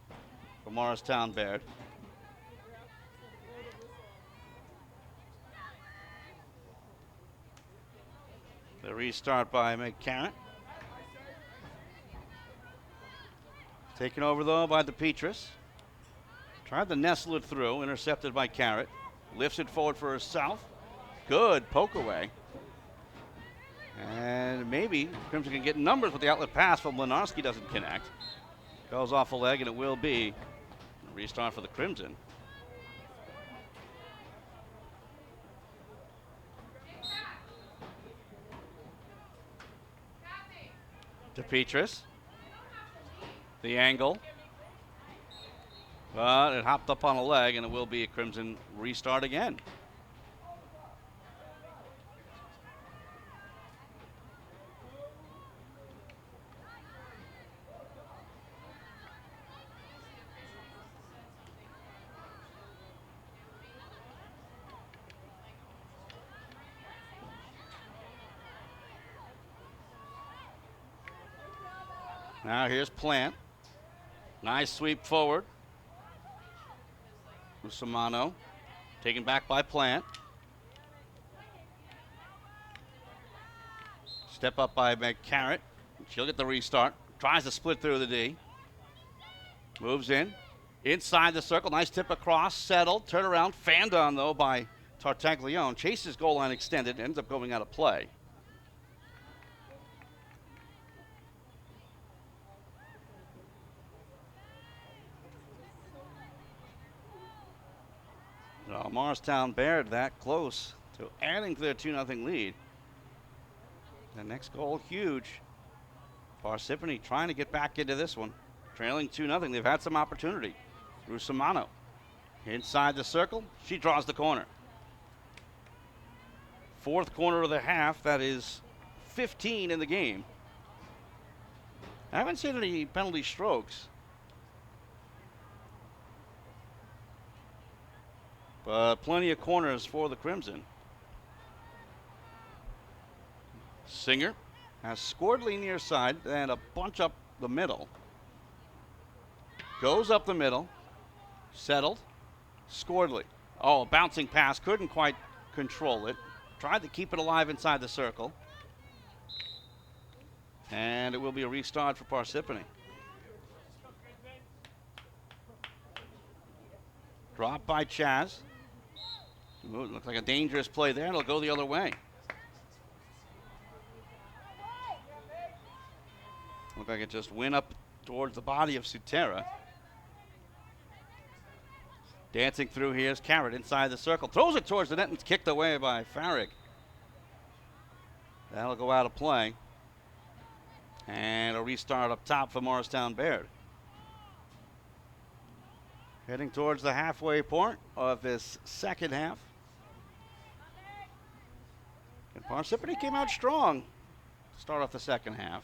[SPEAKER 4] for Morristown-Beard. The restart by McCarran. Taken over though by DePetris. Tried to nestle it through, intercepted by Carrot. Lifts it forward for herself. Good poke away. And maybe Crimson can get numbers with the outlet pass, but Mlinarski doesn't connect. Goes off a leg, and it will be a restart for the Crimson. DePetris. The angle. But it hopped up on a leg, and it will be a Crimson restart again. Now here's Plant. Nice sweep forward. Usamano taken back by Plant. Step up by McCarrett. She'll get the restart. Tries to split through the D. Moves in. Inside the circle. Nice tip across. Settled. Turn around. Fanned on, though, by Tartaglione. Chases goal line extended. Ends up going out of play. So Morristown-Beard that close to adding to their 2-0 lead. The next goal, huge. Parsippany trying to get back into this one. Trailing 2-0. They've had some opportunity. Rusamano inside the circle. She draws the corner. Fourth corner of the half. That is 15 in the game. I haven't seen any penalty strokes. But plenty of corners for the Crimson. Singer has Scordley near side and a bunch up the middle. Goes up the middle. Settled. Scordley. Oh, a bouncing pass. Couldn't quite control it. Tried to keep it alive inside the circle. And it will be a restart for Parsippany. Drop by Chaz. Looks like a dangerous play there. It'll go the other way. Look like it just went up towards the body of Sutera. Dancing through here is Carrot inside the circle. Throws it towards the net and it's kicked away by Farrig. That'll go out of play. And a restart up top for Morristown-Beard. Heading towards the halfway point of this second half. And Parsippany came out strong to start off the second half.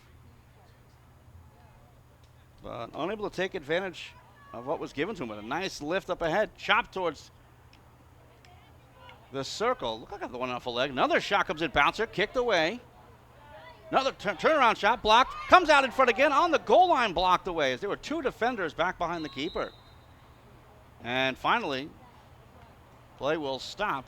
[SPEAKER 4] But unable to take advantage of what was given to him. With a nice lift up ahead. Chop towards the circle. Look like the one off a leg. Another shot comes in. Bouncer. Kicked away. Another turnaround shot. Blocked. Comes out in front again. On the goal line, blocked away. As there were two defenders back behind the keeper. And finally, play will stop.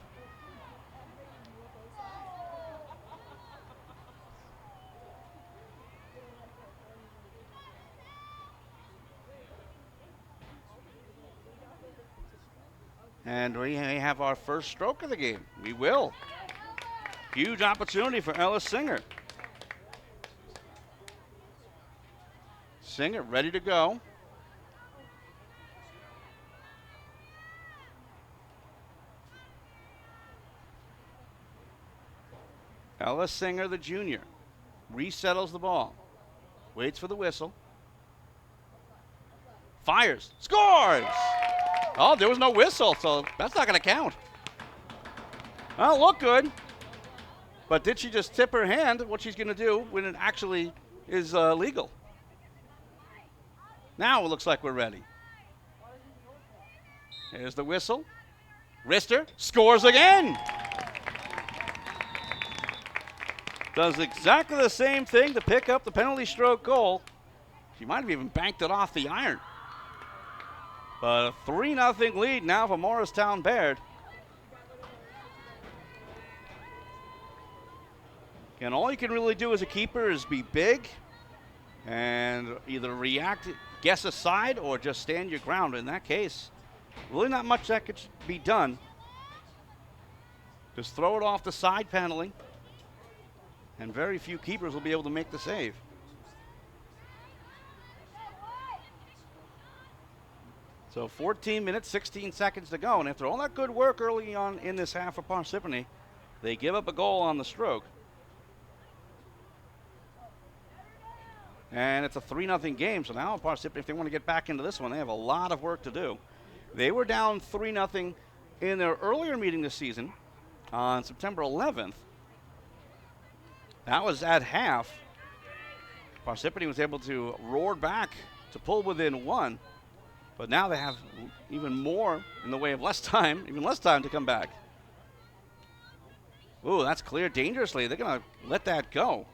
[SPEAKER 4] And we may have our first stroke of the game. We will. Huge opportunity for Ellis Singer. Singer ready to go. Ellis Singer, the junior, resettles the ball. Waits for the whistle. Fires. Scores! Oh, there was no whistle, so that's not going to count. Well, look good. But did she just tip her hand what she's going to do when it actually is legal? Now it looks like we're ready. Here's the whistle. Wrister scores again. Does exactly the same thing to pick up the penalty stroke goal. She might have even banked it off the iron. But a 3-0 lead now for Morristown-Beard. And all you can really do as a keeper is be big and either react, guess a side, or just stand your ground. In that case, really not much that could be done. Just throw it off the side paneling, and very few keepers will be able to make the save. So 14 minutes, 16 seconds to go. And after all that good work early on in this half of Parsippany, they give up a goal on the stroke. And it's a 3-0 game. So now Parsippany, if they want to get back into this one, they have a lot of work to do. They were down 3-0 in their earlier meeting this season on September 11th. That was at half. Parsippany was able to roar back to pull within 1. But now they have even more in the way of even less time to come back. Ooh, that's cleared dangerously. They're going to let that go.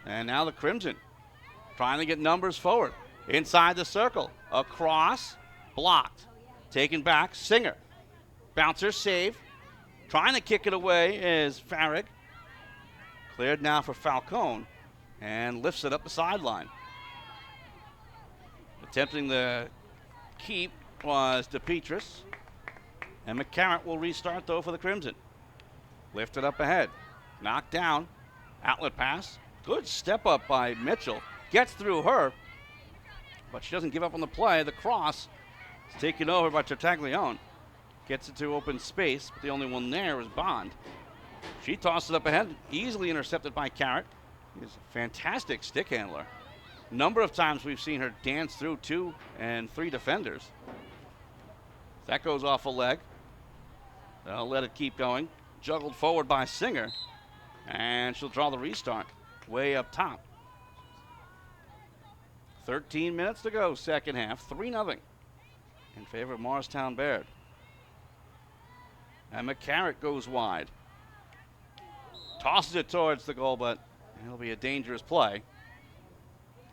[SPEAKER 4] And now the Crimson trying to get numbers forward. Inside the circle. Across. Blocked. Taken back. Singer. Bouncer save. Trying to kick it away is Farrig. Cleared now for Falcone. And lifts it up the sideline. Attempting the keep was DePetris. And McCarrett will restart, though, for the Crimson. Lifted up ahead. Knocked down. Outlet pass. Good step up by Mitchell. Gets through her. But she doesn't give up on the play. The cross is taken over by Tartaglione. Gets it to open space, but the only one there is Bond. She tossed it up ahead. Easily intercepted by Carrot. He's a fantastic stick handler. Number of times we've seen her dance through 2 and 3 defenders. That goes off a leg. They'll let it keep going. Juggled forward by Singer. And she'll draw the restart. Way up top. 13 minutes to go, second half. 3-0 in favor of Morristown-Beard. And McCarrett goes wide. Tosses it towards the goal, but it'll be a dangerous play.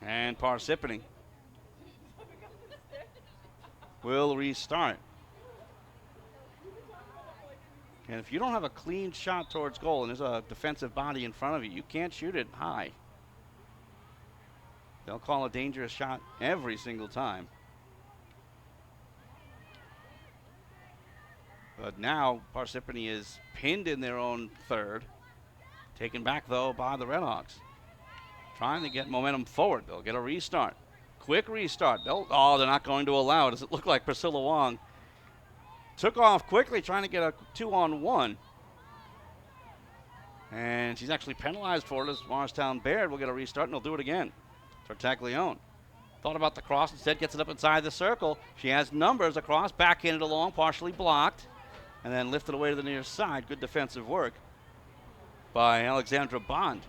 [SPEAKER 4] And Parsippany will restart. And if you don't have a clean shot towards goal and there's a defensive body in front of you, you can't shoot it high. They'll call a dangerous shot every single time. But now Parsippany is pinned in their own third. Taken back, though, by the Redhawks. Trying to get momentum forward. They'll get a restart. Quick restart. They're not going to allow it. Does it look like Priscilla Wong took off quickly, trying to get a 2-on-1. And she's actually penalized for it as Morristown-Beard will get a restart, and they'll do it again. Tartaglione thought about the cross, instead gets it up inside the circle. She has numbers across, backhanded along, partially blocked, and then lifted away to the near side. Good defensive work by Alexandra Bond,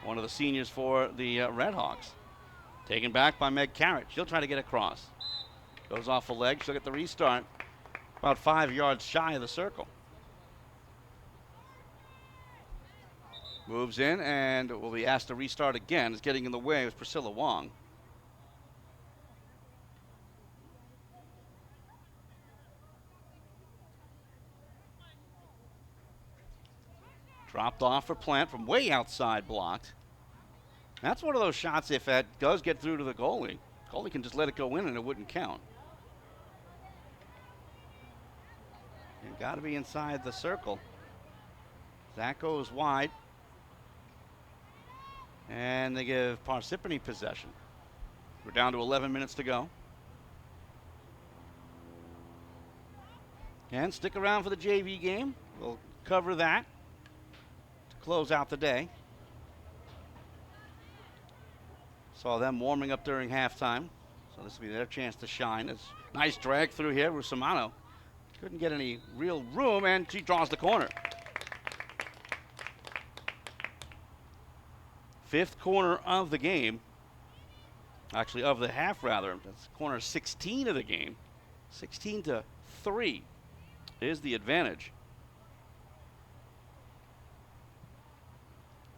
[SPEAKER 4] one of the seniors for the Redhawks. Taken back by Meg Carrot. She'll try to get across. Goes off a leg. She'll get the restart about 5 yards shy of the circle. Moves in and will be asked to restart again. Is getting in the way was Priscilla Wong. Dropped off for Plant from way outside, blocked. That's one of those shots, if that does get through to the goalie can just let it go in and it wouldn't count. You've got to be inside the circle. That goes wide. And they give Parsippany possession. We're down to 11 minutes to go. And stick around for the JV game. We'll cover that to close out the day. Saw them warming up during halftime. So this will be their chance to shine. It's nice drag through here. Rusumano couldn't get any real room, and she draws the corner. Fifth corner of the game. Actually, of the half, rather. That's corner 16 of the game. 16-3 is the advantage.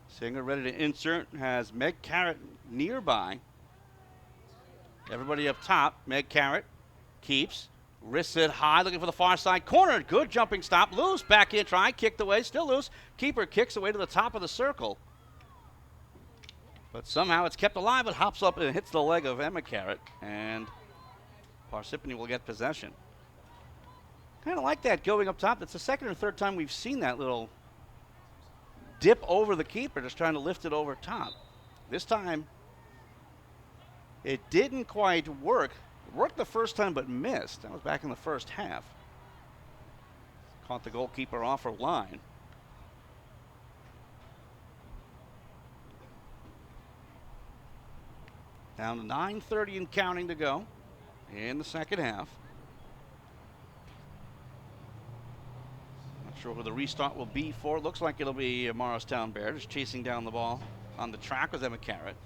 [SPEAKER 4] Singer ready to insert. Has Meg Carrot nearby. Everybody up top. Meg Carrot keeps. Wrists it high, looking for the far side corner. Good jumping stop. Loose. Back in. Try. Kicked away. Still loose. Keeper kicks away to the top of the circle. But somehow it's kept alive. It hops up and hits the leg of Emma Carrot. And Parsippany will get possession. Kind of like that going up top. It's the second or third time we've seen that little dip over the keeper, just trying to lift it over top. This time, it didn't quite work. It worked the first time, but missed. That was back in the first half. Caught the goalkeeper off her line. Down to 9:30 and counting to go in the second half. Not sure who the restart will be for. It looks like it'll be Morristown-Beard just chasing down the ball on the track with Emma Carrot.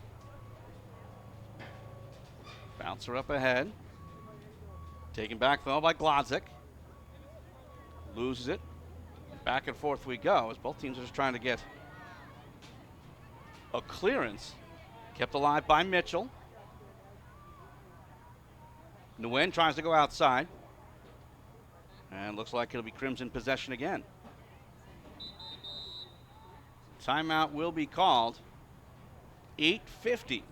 [SPEAKER 4] Bouncer up ahead. Taken back though by Glodzik. Loses it. Back and forth we go as both teams are just trying to get a clearance. Kept alive by Mitchell. Nguyen tries to go outside. And looks like it'll be Crimson possession again. Timeout will be called. 8:50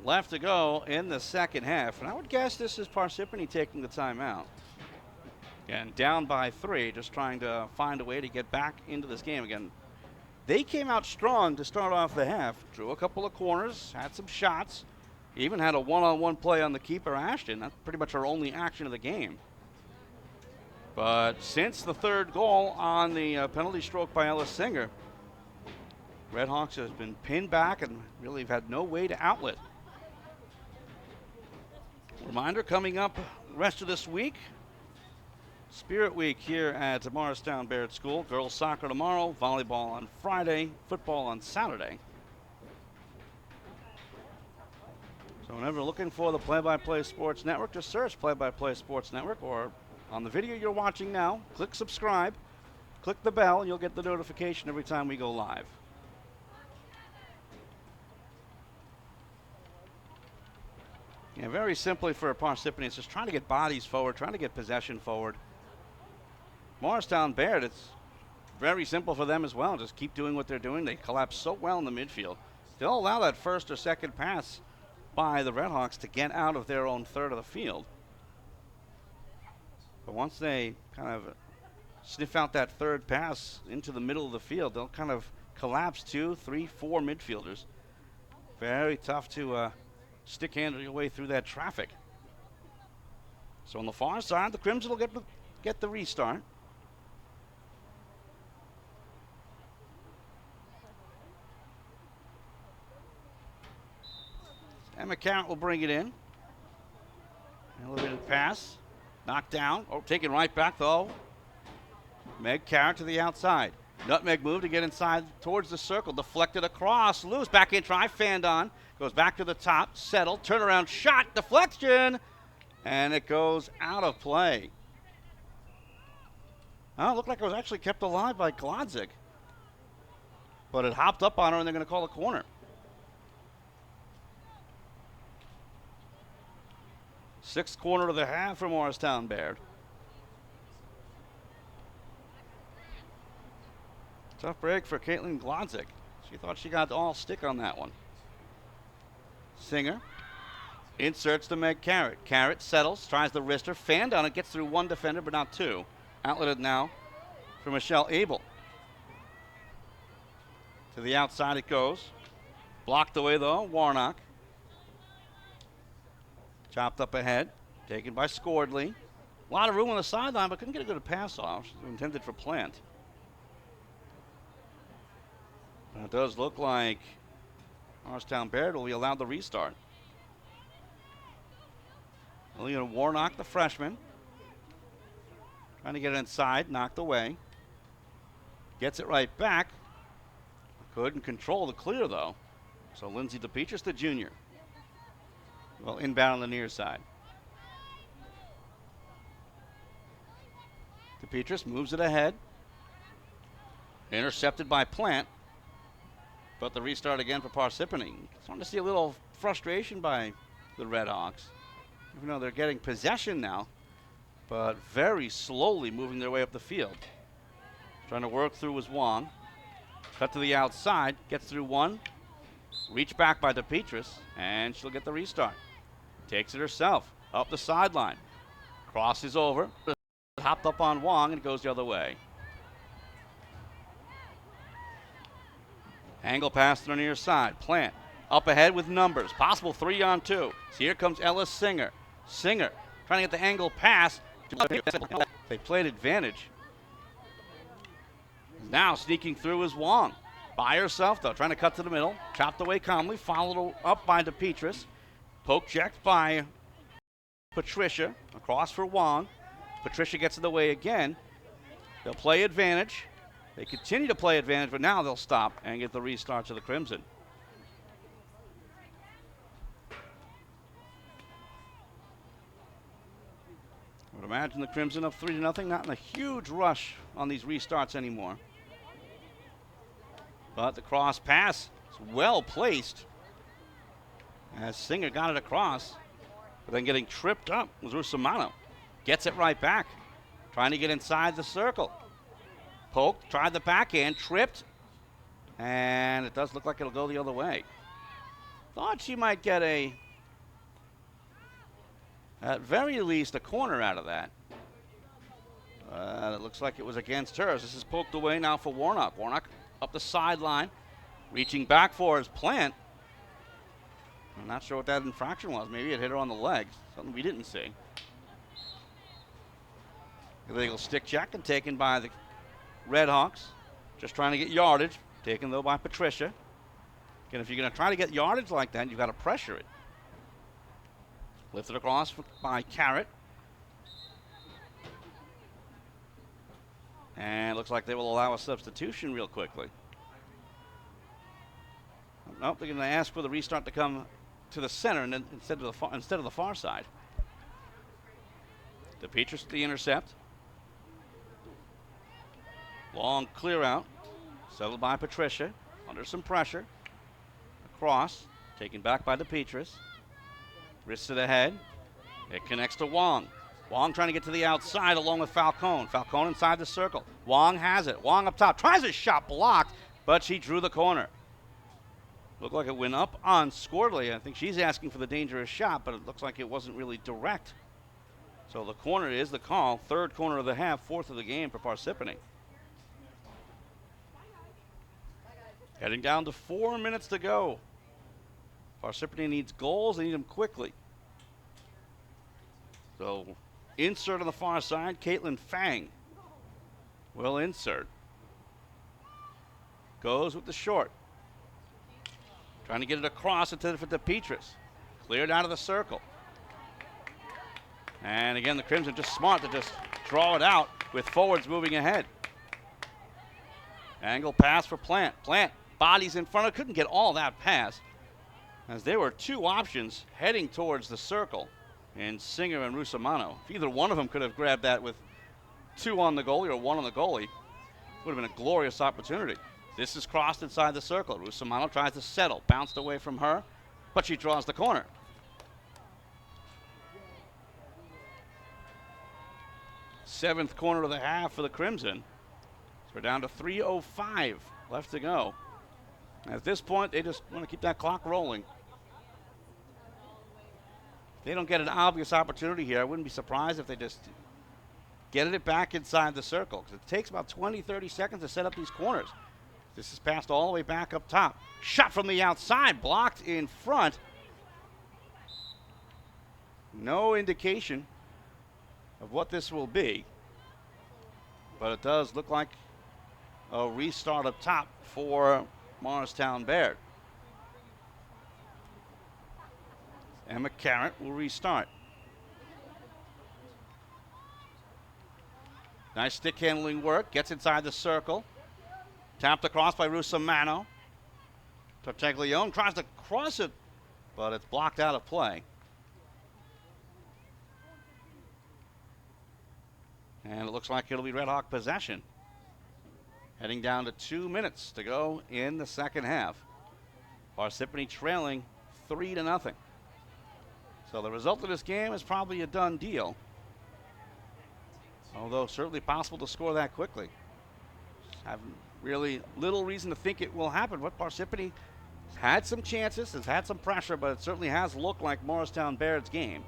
[SPEAKER 4] left to go in the second half. And I would guess this is Parsippany taking the timeout. Again, down by 3, just trying to find a way to get back into this game again. They came out strong to start off the half. Drew a couple of corners, had some shots. Even had a one-on-one play on the keeper, Ashton. That's pretty much our only action of the game. But since the third goal on the penalty stroke by Ellis Singer, Redhawks has been pinned back and really have had no way to outlet. Reminder coming up rest of this week. Spirit Week here at Morristown-Beard School. Girls soccer tomorrow, volleyball on Friday, football on Saturday. So whenever looking for the Play-by-Play Sports Network, just search Play-by-Play Sports Network, or on the video you're watching now, click subscribe, click the bell, and you'll get the notification every time we go live. Yeah, very simply for Parsippany, it's just trying to get bodies forward, trying to get possession forward. Morristown-Beard, it's very simple for them as well. Just keep doing what they're doing. They collapse so well in the midfield. They'll allow that first or second pass by the Redhawks to get out of their own third of the field. But once they kind of sniff out that third pass into the middle of the field, they'll kind of collapse 2, 3, 4 midfielders. Very tough to stick-handle your way through that traffic. So on the far side, the Crimson will get the restart. Emma Carrot will bring it in. Elevated pass. Knocked down. Oh, taken right back, though. Meg Carrot to the outside. Nutmeg move to get inside towards the circle. Deflected across. Loose. Back in try. Fanned on. Goes back to the top. Settled. Turnaround shot. Deflection. And it goes out of play. Oh, it looked like it was actually kept alive by Glodzik. But it hopped up on her, and they're going to call a corner. Sixth corner of the half for Morristown-Beard. Tough break for Caitlin Glodzik. She thought she got all stick on that one. Singer inserts to Meg Carrot. Carrot settles, tries the wrister, fanned on it, gets through one defender, but not two. Outletted now for Michelle Abel. To the outside it goes. Blocked away though, Warnock. Chopped up ahead, taken by Scordley. A lot of room on the sideline, but couldn't get a good pass off. Intended for Plant. And it does look like Morristown-Beard will be allowed the restart. Lillian Warnock, the freshman. Trying to get it inside, knocked away. Gets it right back. Couldn't control the clear, though. So Lindsay DePetris, the junior. Well, inbound on the near side. DePetris moves it ahead. Intercepted by Plant. But the restart again for Parsippany. Just wanted to see a little frustration by the Redhawks. Even though they're getting possession now, but very slowly moving their way up the field. Trying to work through was Wong. Cut to the outside, gets through one. Reach back by DePetris, and she'll get the restart. Takes it herself, up the sideline. Crosses over, hopped up on Wong, and goes the other way. Angle pass to the near side. Plant up ahead with numbers. Possible 3-on-2. So here comes Ellis Singer. Singer trying to get the angle pass. They played advantage. Now sneaking through is Wong. By herself, though, trying to cut to the middle. Chopped away calmly, followed up by DePetris. Poke checked by Patricia. Across for Wong. Patricia gets in the way again. They'll play advantage. They continue to play advantage, but now they'll stop and get the restart to the Crimson. I would imagine the Crimson up 3-0, not in a huge rush on these restarts anymore. But the cross pass is well placed as Singer got it across, but then getting tripped up was Rusumano. Gets it right back, trying to get inside the circle. Poke, tried the backhand, tripped, and it does look like it'll go the other way. Thought she might get at very least, a corner out of that. It looks like it was against hers. This is poked away now for Warnock. Warnock up the sideline, reaching back for his plant. I'm not sure what that infraction was. Maybe it hit her on the legs, something we didn't see. Illegal stick check and taken by the Redhawks. Just trying to get yardage. Taken, though, by Patricia. Again, if you're going to try to get yardage like that, you've got to pressure it. Lifted across by Carrot. And looks like they will allow a substitution real quickly. Nope, they're going to ask for the restart to come to the center and then instead of the far side. DePetris the intercept. Long clear out. Settled by Patricia. Under some pressure. Across. Taken back by DePetris. Wrist to the head. It connects to Wong. Wong trying to get to the outside along with Falcone. Falcone inside the circle. Wong has it. Wong up top. Tries a shot blocked, but she drew the corner. Looked like it went up unscoredly. I think she's asking for the dangerous shot, but it looks like it wasn't really direct. So the corner is the call. Third corner of the half, fourth of the game for Parsippany. Heading down to 4 minutes to go. Parsippany needs goals. They need them quickly. So insert on the far side. Caitlin Fang will insert. Goes with the short. Trying to get it across into the DePetris. Cleared out of the circle. And again, the Crimson just smart to just draw it out with forwards moving ahead. Angle pass for Plant. Plant bodies in front of, couldn't get all that pass, as there were two options heading towards the circle, and Singer and Rusumano. If either one of them could have grabbed that with two on the goalie or one on the goalie, would have been a glorious opportunity. This is crossed inside the circle. Rusumano tries to settle, bounced away from her, but she draws the corner. Seventh corner of the half for the Crimson. So we're down to 3:05 left to go. At this point, they just want to keep that clock rolling. If they don't get an obvious opportunity here, I wouldn't be surprised if they just get it back inside the circle, because it takes about 20, 30 seconds to set up these corners. This is passed all the way back up top. Shot from the outside, blocked in front. No indication of what this will be, but it does look like a restart up top for Morristown-Beard. Emma Carrot will restart. Nice stick handling work. Gets inside the circle. Tapped across by Rusumano. Tartaglione tries to cross it, but it's blocked out of play. And it looks like it'll be Red Hawk possession. Heading down to 2 minutes to go in the second half. Parsippany trailing 3-0. So the result of this game is probably a done deal, although certainly possible to score that quickly. Have really little reason to think it will happen, but Parsippany has had some chances, has had some pressure, but it certainly has looked like Morristown-Baird's game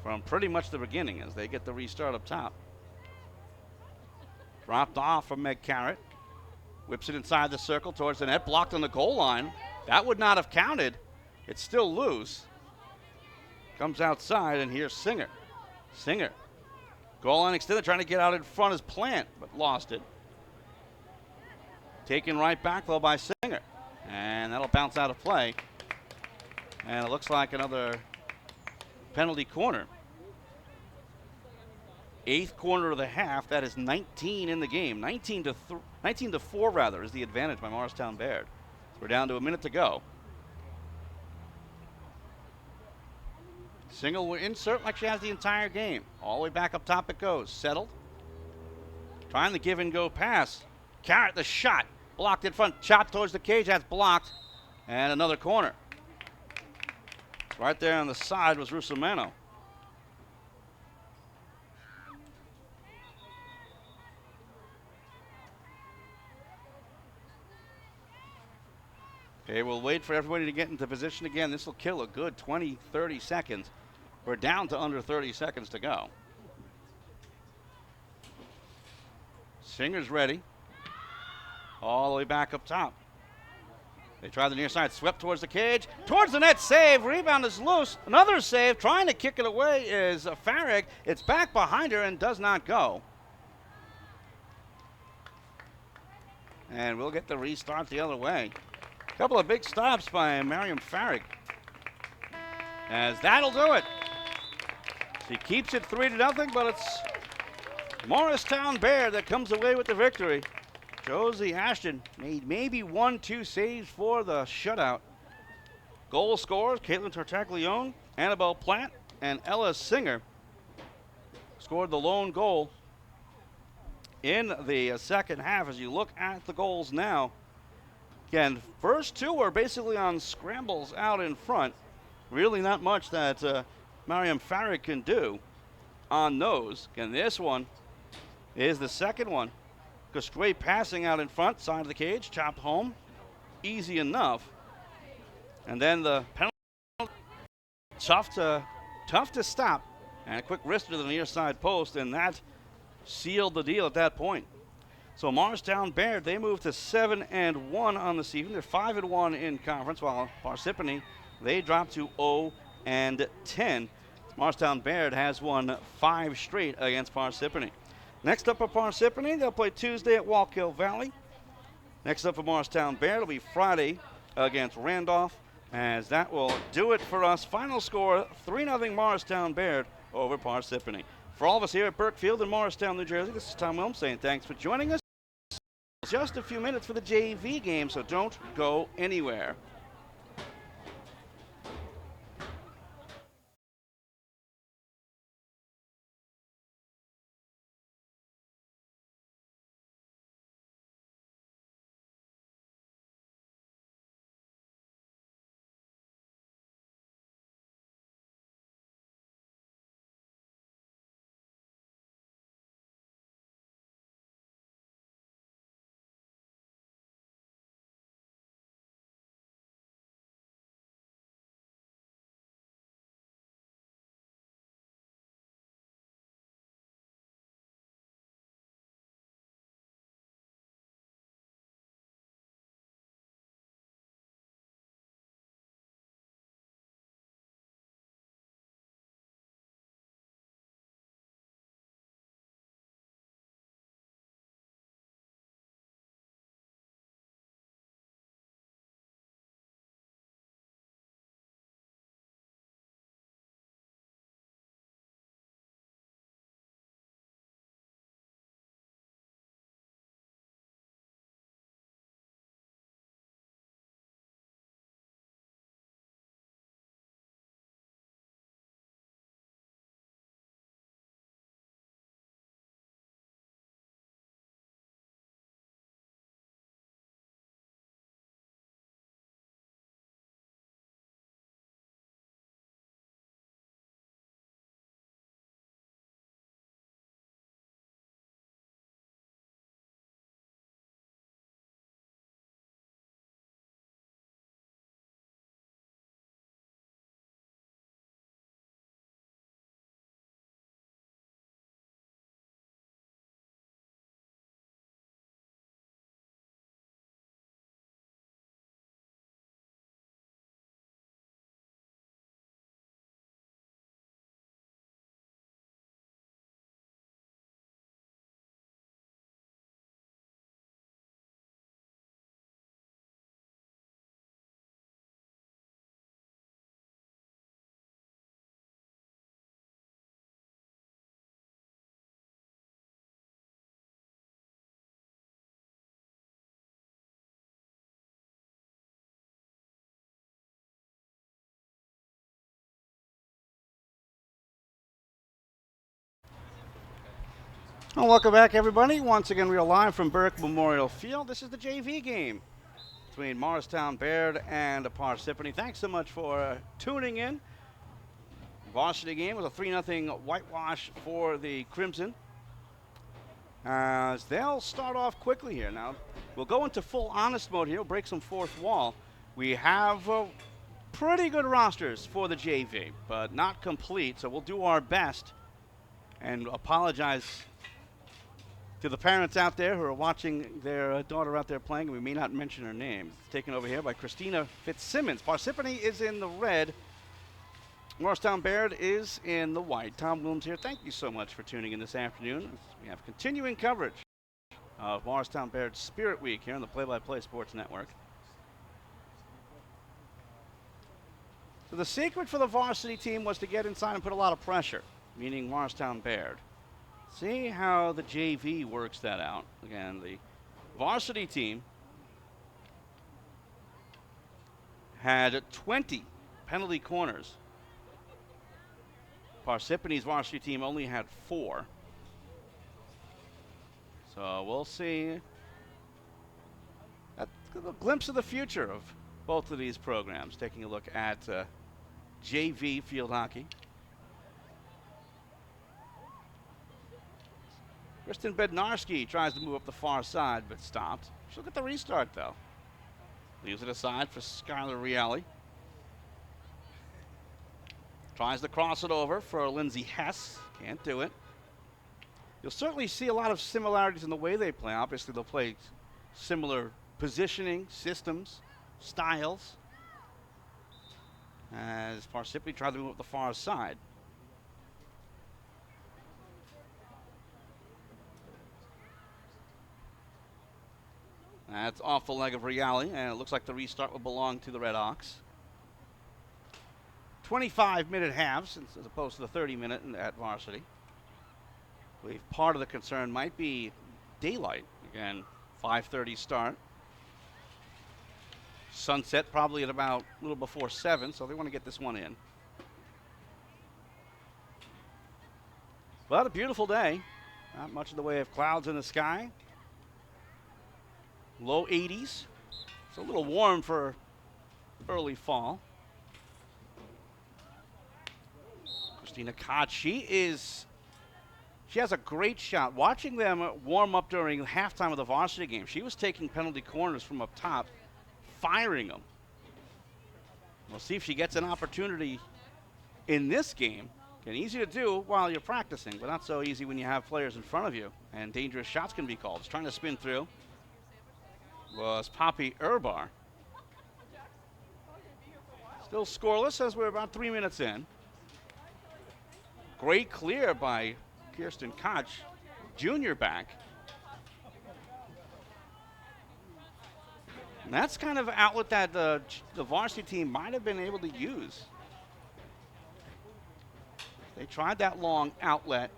[SPEAKER 4] from pretty much the beginning as they get the restart up top. Dropped off from Meg Carrot. Whips it inside the circle towards the net. Blocked on the goal line. That would not have counted. It's still loose. Comes outside, and here's Singer. Singer. Goal line extended, trying to get out in front as Plant, but lost it. Taken right back, though, by Singer. And that'll bounce out of play. And it looks like another penalty corner. 8th corner of the half. That is 19 in the game. 19 to 4 rather is the advantage by Morristown-Beard. So we're down to a minute to go. Single will insert like she has the entire game. All the way back up top it goes. Settled. Trying the give and go pass. Carrot the shot. Blocked in front. Shot towards the cage. That's blocked. And another corner. Right there on the side was Rusomano. Okay, we'll wait for everybody to get into position again. This will kill a good 20, 30 seconds. We're down to under 30 seconds to go. Singer's ready. All the way back up top. They try the near side, swept towards the cage, towards the net, save, rebound is loose. Another save, trying to kick it away is Farrig. It's back behind her and does not go. And we'll get the restart the other way. A couple of big stops by Miriam Farrig. As that'll do it. She keeps it 3-0, but it's Morristown-Beard that comes away with the victory. Josie Ashton made maybe 1-2 saves for the shutout. Goal scorers, Caitlin Tartaglione, Annabelle Platt, and Ella Singer scored the lone goal in the second half. As you look at the goals now, again, first two are basically on scrambles out in front. Really not much that Miriam Farrig can do on those. Again, this one is the second one. Straight passing out in front, side of the cage, chopped home. Easy enough. And then the penalty, tough to stop. And a quick wrist to the near side post, and that sealed the deal at that point. So Morristown-Beard, they move to 7-1 on the season. They're 5-1 in conference, while Parsippany, they drop to 0-10. Morristown-Beard has won 5 straight against Parsippany. Next up for Parsippany, they'll play Tuesday at Wallkill Valley. Next up for Morristown-Beard will be Friday against Randolph, as that will do it for us. Final score, 3-0 Morristown-Beard over Parsippany. For all of us here at Burkefield in Morristown, New Jersey, this is Tom Wilms saying thanks for joining us. Just a few minutes for the JV game, so don't go anywhere. Well, welcome back, everybody. Once again, we are live from Burke Memorial Field. This is the JV game between Morristown-Beard and Parsippany. Thanks so much for tuning in. Varsity game was a 3-0 whitewash for the Crimson. As they'll start off quickly here. Now, we'll go into full honest mode here. We'll break some fourth wall. We have pretty good rosters for the JV, but not complete, so we'll do our best and apologize to the parents out there who are watching their daughter out there playing. We may not mention her name. It's taken over here by Christina Fitzsimmons. Parsippany is in the red. Morristown-Beard is in the white. Tom Williams here. Thank you so much for tuning in this afternoon. We have continuing coverage of Morristown-Beard Spirit Week here on the Play-by-Play Sports Network. So the secret for the varsity team was to get inside and put a lot of pressure, meaning Morristown-Beard. See how the JV works that out. Again, the varsity team had 20 penalty corners. Parsippany's varsity team only had 4. So we'll see a glimpse of the future of both of these programs. Taking a look at JV field hockey. Kristen Bednarski tries to move up the far side, but stopped. She'll get the restart, though. Leaves it aside for Skylar Reale. Tries to cross it over for Lindsay Hess. Can't do it. You'll certainly see a lot of similarities in the way they play. Obviously, they'll play similar positioning, systems, styles, as Parsippany tried to move up the far side. That's off the leg of Reale, and it looks like the restart will belong to the Red Hawks. 25-minute halves as opposed to the 30-minute at Varsity. I believe part of the concern might be daylight. Again, 5:30 start. Sunset probably at about a little before 7, so they want to get this one in. But a beautiful day. Not much in the way of clouds in the sky. Low 80s. It's a little warm for early fall. Christina Koch, she has a great shot. Watching them warm up during halftime of the varsity game, she was taking penalty corners from up top, firing them. We'll see if she gets an opportunity in this game. Again, easy to do while you're practicing, but not so easy when you have players in front of you, and dangerous shots can be called. Just trying to spin through was Poppy Urbar. Still scoreless as we're about 3 minutes in. Great clear by Kirsten Koch, junior back. And that's kind of an outlet that the varsity team might have been able to use. They tried that long outlet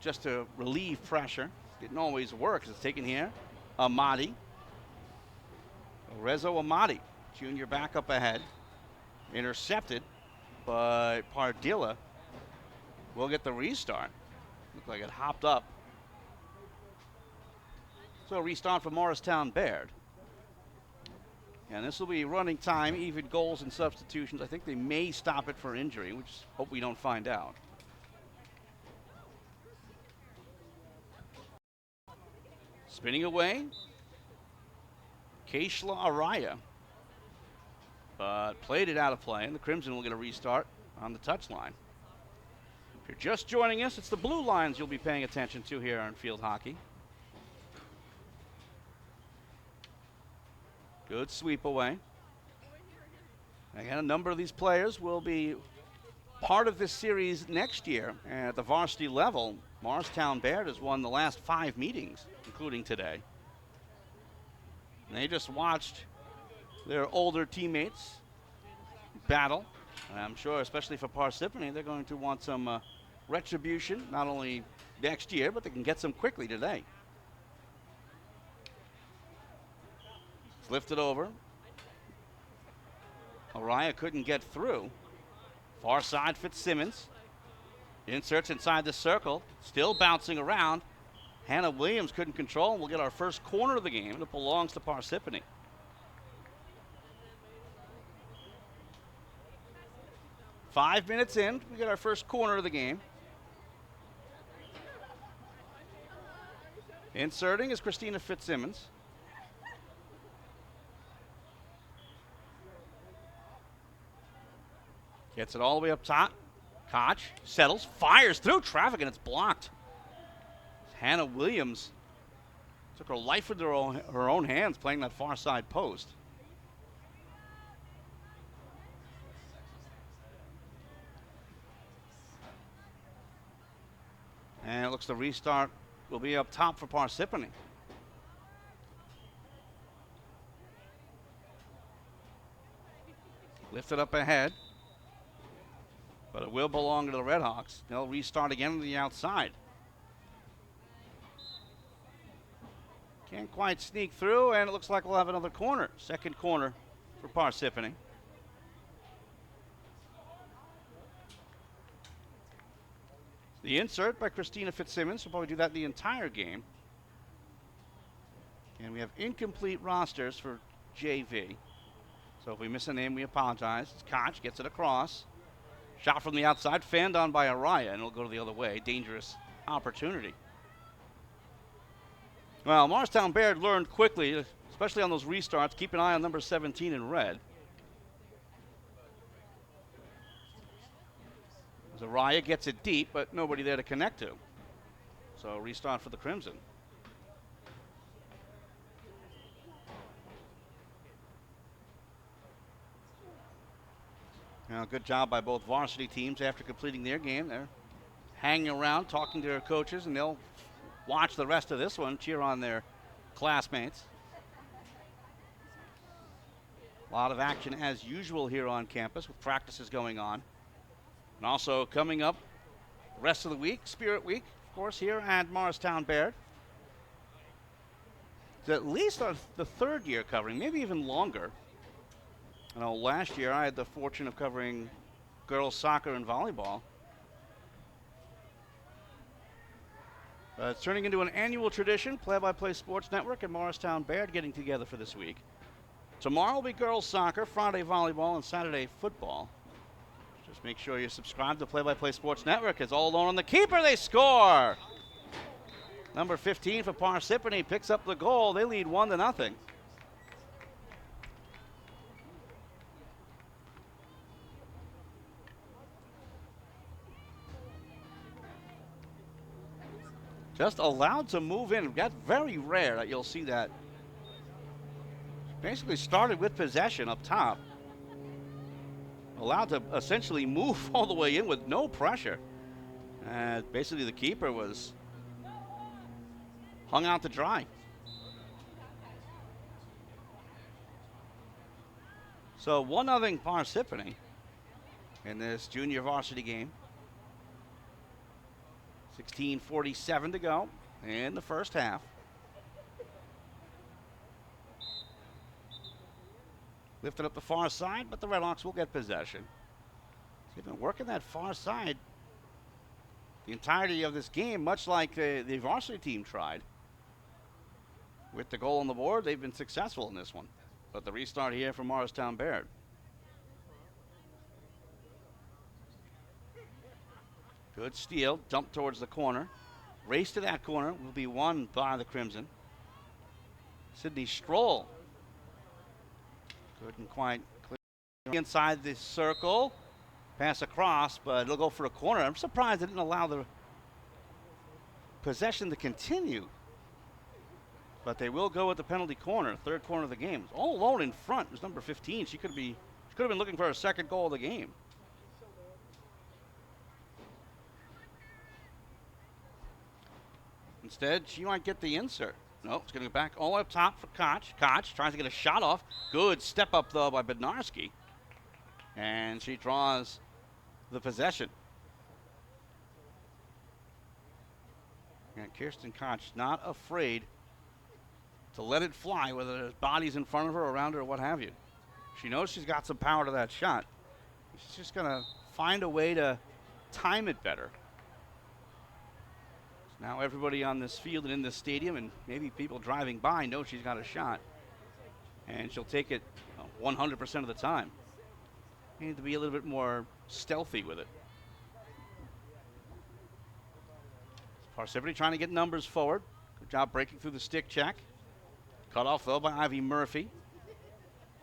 [SPEAKER 4] just to relieve pressure. Didn't always work. It's taken here. Amati. Rezo Amati, junior back up ahead. Intercepted, but Pardilla will get the restart. Looked like it hopped up. So restart for Morristown-Beard. And this will be running time, even goals and substitutions. I think they may stop it for injury, which hope we don't find out. Spinning away. Keishla Araya. But played it out of play, and the Crimson will get a restart on the touchline. If you're just joining us, it's the blue lines you'll be paying attention to here on field hockey. Good sweep away. Again, a number of these players will be part of this series next year. And at the varsity level, Morristown-Beard has won the last 5 meetings, including today. And they just watched their older teammates battle. And I'm sure, especially for Parsippany, they're going to want some retribution, not only next year, but they can get some quickly today. It's lifted over. Araya couldn't get through. Far side Fitzsimmons. Inserts inside the circle, still bouncing around. Hannah Williams couldn't control, and we'll get our first corner of the game. It belongs to Parsippany. Five minutes in, we get our first corner of the game. Inserting is Christina Fitzsimmons. Gets it all the way up top. Koch settles, fires through traffic, and it's blocked. Hannah Williams took her life into her own hands playing that far side post. And it looks the restart will be up top for Parsippany. Lifted up ahead. But it will belong to the Redhawks. They'll restart again on the outside. Can't quite sneak through, and it looks like we'll have another corner. Second corner for Parsippany. The insert by Christina Fitzsimmons. We'll probably do that the entire game. And we have incomplete rosters for JV. So if we miss a name, we apologize. It's Koch, gets it across. Shot from the outside, fanned on by Araya, and it'll go the other way. Dangerous opportunity. Well, Morristown-Beard learned quickly, especially on those restarts, keep an eye on number 17 in red. As Araya gets it deep, but nobody there to connect to. So restart for the Crimson. Now, good job by both varsity teams after completing their game. They're hanging around, talking to their coaches, and they'll watch the rest of this one, cheer on their classmates. A lot of action as usual here on campus with practices going on. And also coming up the rest of the week, Spirit Week, of course, here at Morristown-Beard. It's at least the third year covering, maybe even longer. I know last year I had the fortune of covering girls soccer and volleyball. It's turning into an annual tradition, Play-by-Play Sports Network and Morristown-Beard getting together for this week. Tomorrow will be girls soccer, Friday volleyball, and Saturday football. Just make sure you subscribe to Play-by-Play Sports Network. It's all alone on the keeper. They score! Number 15 for Parsippany picks up the goal. They lead 1-0. Just allowed to move in. That's very rare that you'll see that. Basically started with possession up top. Allowed to essentially move all the way in with no pressure. Basically the keeper was hung out to dry. So 1-0 Parsippany in this junior varsity game. 16:47 to go in the first half. Lifted up the far side, but the Redhawks will get possession. They've been working that far side the entirety of this game, much like the varsity team tried. With the goal on the board, they've been successful in this one. But the restart here for Morristown-Beard. Good steal, dump towards the corner. Race to that corner will be won by the Crimson. Sydney Stroll. Couldn't quite clear inside the circle. Pass across, but it'll go for a corner. I'm surprised they didn't allow the possession to continue. But they will go with the penalty corner, third corner of the game. All alone in front was number 15. She could have been looking for her second goal of the game. Instead, she might get the insert. No, it's going to go back all up top for Koch. Koch tries to get a shot off. Good step up, though, by Bednarski. And she draws the possession. And Kirsten Koch not afraid to let it fly, whether there's bodies in front of her, around her, or what have you. She knows she's got some power to that shot. She's just going to find a way to time it better. Now everybody on this field and in this stadium, and maybe people driving by, know she's got a shot. And she'll take it 100% of the time. You need to be a little bit more stealthy with it. Parsippany trying to get numbers forward. Good job breaking through the stick check. Cut off, though, by Ivy Murphy.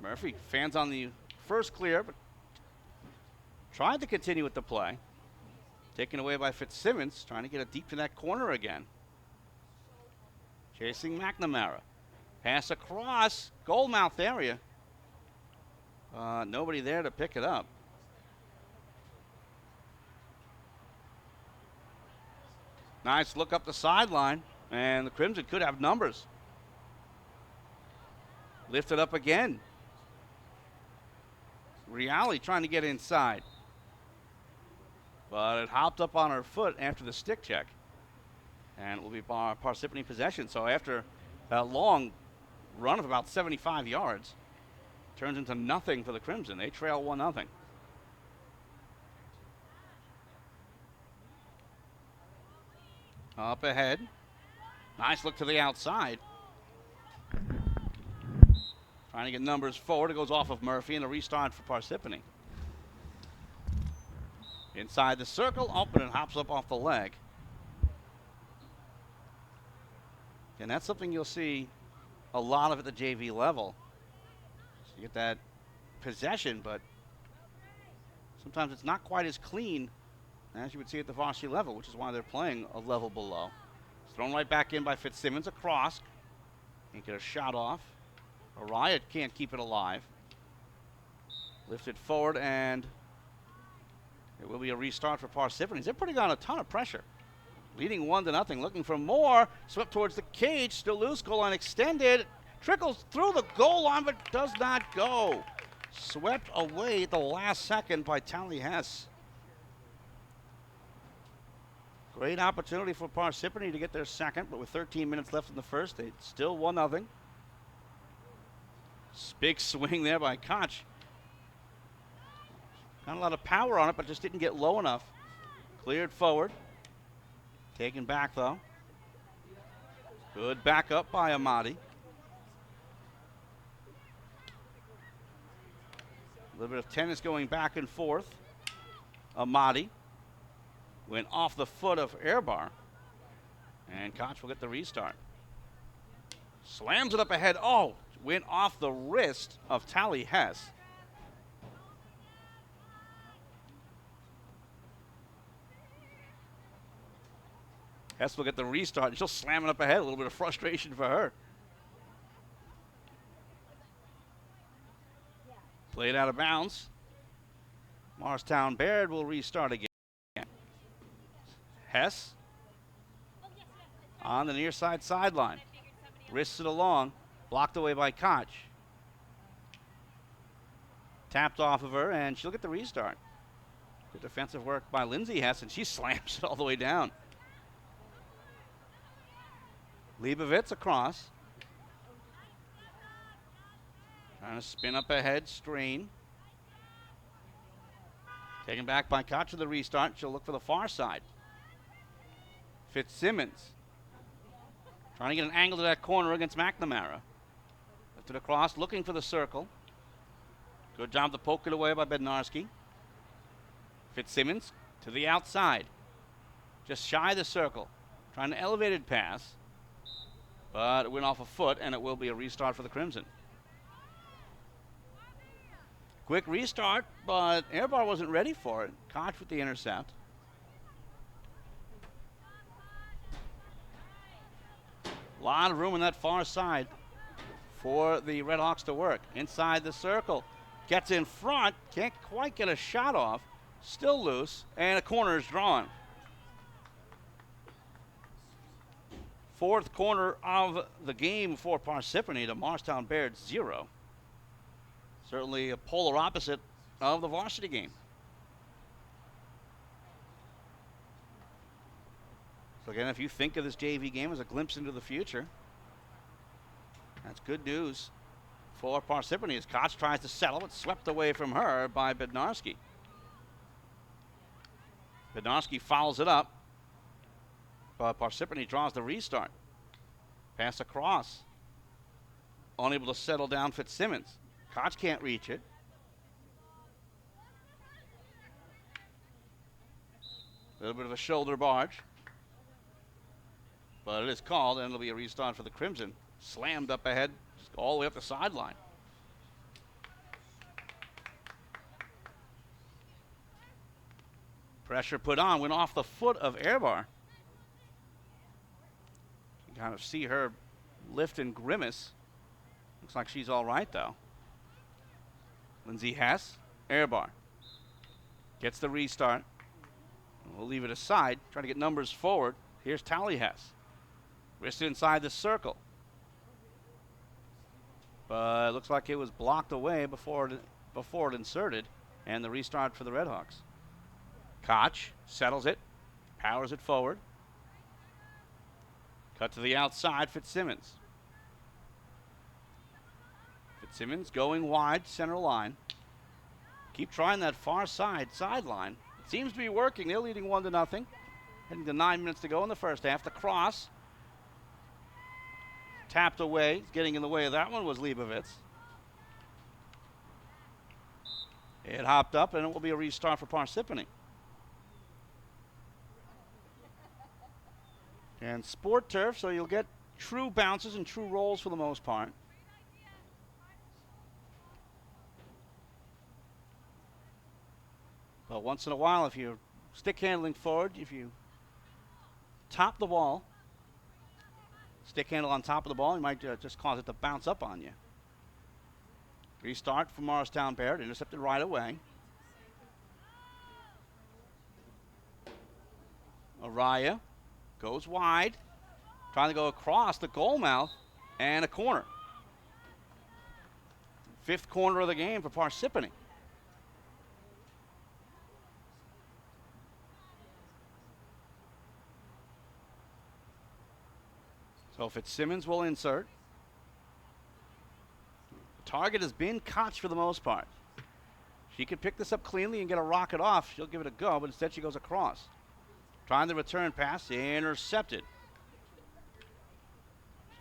[SPEAKER 4] Murphy fans on the first clear, but tried to continue with the play. Taken away by Fitzsimmons, trying to get it deep to that corner again. Chasing McNamara. Pass across, goal mouth area. Nobody there to pick it up. Nice look up the sideline, and the Crimson could have numbers. Lifted up again. Reale trying to get inside. But it hopped up on her foot after the stick check. And it will be Parsippany possession. So after a long run of about 75 yards, turns into nothing for the Crimson. They trail 1-0. Up ahead. Nice look to the outside. Trying to get numbers forward. It goes off of Murphy and a restart for Parsippany. Inside the circle, up and it hops up off the leg. And that's something you'll see a lot of at the JV level. So you get that possession, but sometimes it's not quite as clean as you would see at the varsity level, which is why they're playing a level below. It's thrown right back in by Fitzsimmons across. Can't get a shot off. Araya can't keep it alive. Lifted forward, and it will be a restart for Parsippany. They're putting on a ton of pressure. Leading 1-0, looking for more. Swept towards the cage, still loose, goal line extended. Trickles through the goal line, but does not go. Swept away at the last second by Tally Hess. Great opportunity for Parsippany to get their second, but with 13 minutes left in the first, they still 1-0. Big swing there by Koch. Got a lot of power on it, but just didn't get low enough. Cleared forward. Taken back, though. Good backup by Amadi. A little bit of tennis going back and forth. Amadi went off the foot of Airbar. And Koch will get the restart. Slams it up ahead. Oh, went off the wrist of Tally Hess. Hess will get the restart. She'll slam it up ahead. A little bit of frustration for her. Played out of bounds. Morristown-Beard will restart again. Hess on the near side sideline. Wrists it along. Blocked away by Koch. Tapped off of her, and she'll get the restart. Good defensive work by Lindsay Hess, and she slams it all the way down. Leibovitz across. Trying to spin up ahead, strain. Taken back by Koch to the restart. She'll look for the far side. Fitzsimmons. Trying to get an angle to that corner against McNamara. Lifted across, looking for the circle. Good job to poke it away by Bednarski. Fitzsimmons to the outside. Just shy of the circle. Trying an elevated pass. But it went off a foot, and it will be a restart for the Crimson. Quick restart, but Airbar wasn't ready for it. Koch with the intercept. A lot of room on that far side for the Redhawks to work. Inside the circle. Gets in front. Can't quite get a shot off. Still loose. And a corner is drawn. Fourth corner of the game for Parsippany to Morristown-Beard 0. Certainly a polar opposite of the varsity game. So again, if you think of this JV game as a glimpse into the future, that's good news for Parsippany as Koch tries to settle. It's swept away from her by Bednarski. Bednarski fouls it up. but Parsippany draws the restart. Pass across. Unable to settle down Fitzsimmons. Koch can't reach it. A little bit of a shoulder barge. But it is called, and it'll be a restart for the Crimson. Slammed up ahead, all the way up the sideline. Pressure put on, went off the foot of Airbar. You can kind of see her lift and grimace. Looks like she's all right, though. Lindsay Hess, Airbar. Gets the restart. We'll leave it aside, trying to get numbers forward. Here's Tally Hess. Wrist inside the circle. But it looks like it was blocked away before it inserted, and the restart for the Redhawks. Koch settles it, powers it forward. Cut to the outside, Fitzsimmons. Fitzsimmons going wide, center line. Keep trying that far sideline. It seems to be working. They're leading 1-0. Heading to 9 minutes to go in the first half. The cross. Tapped away. Getting in the way of that one was Leibovitz. It hopped up, and it will be a restart for Parsippany. And sport turf, so you'll get true bounces and true rolls for the most part. But once in a while, if you're stick handling forward, if you top the ball, stick handle on top of the ball, you might just cause it to bounce up on you. Restart for Morristown-Beard, intercepted right away. Araya goes wide, trying to go across the goal mouth, and a corner. Fifth corner of the game for Parsippany. So Fitzsimmons will insert. The target has been Koch for the most part. She could pick this up cleanly and get a rocket off. She'll give it a go, but instead she goes across. Trying the return pass, intercepted.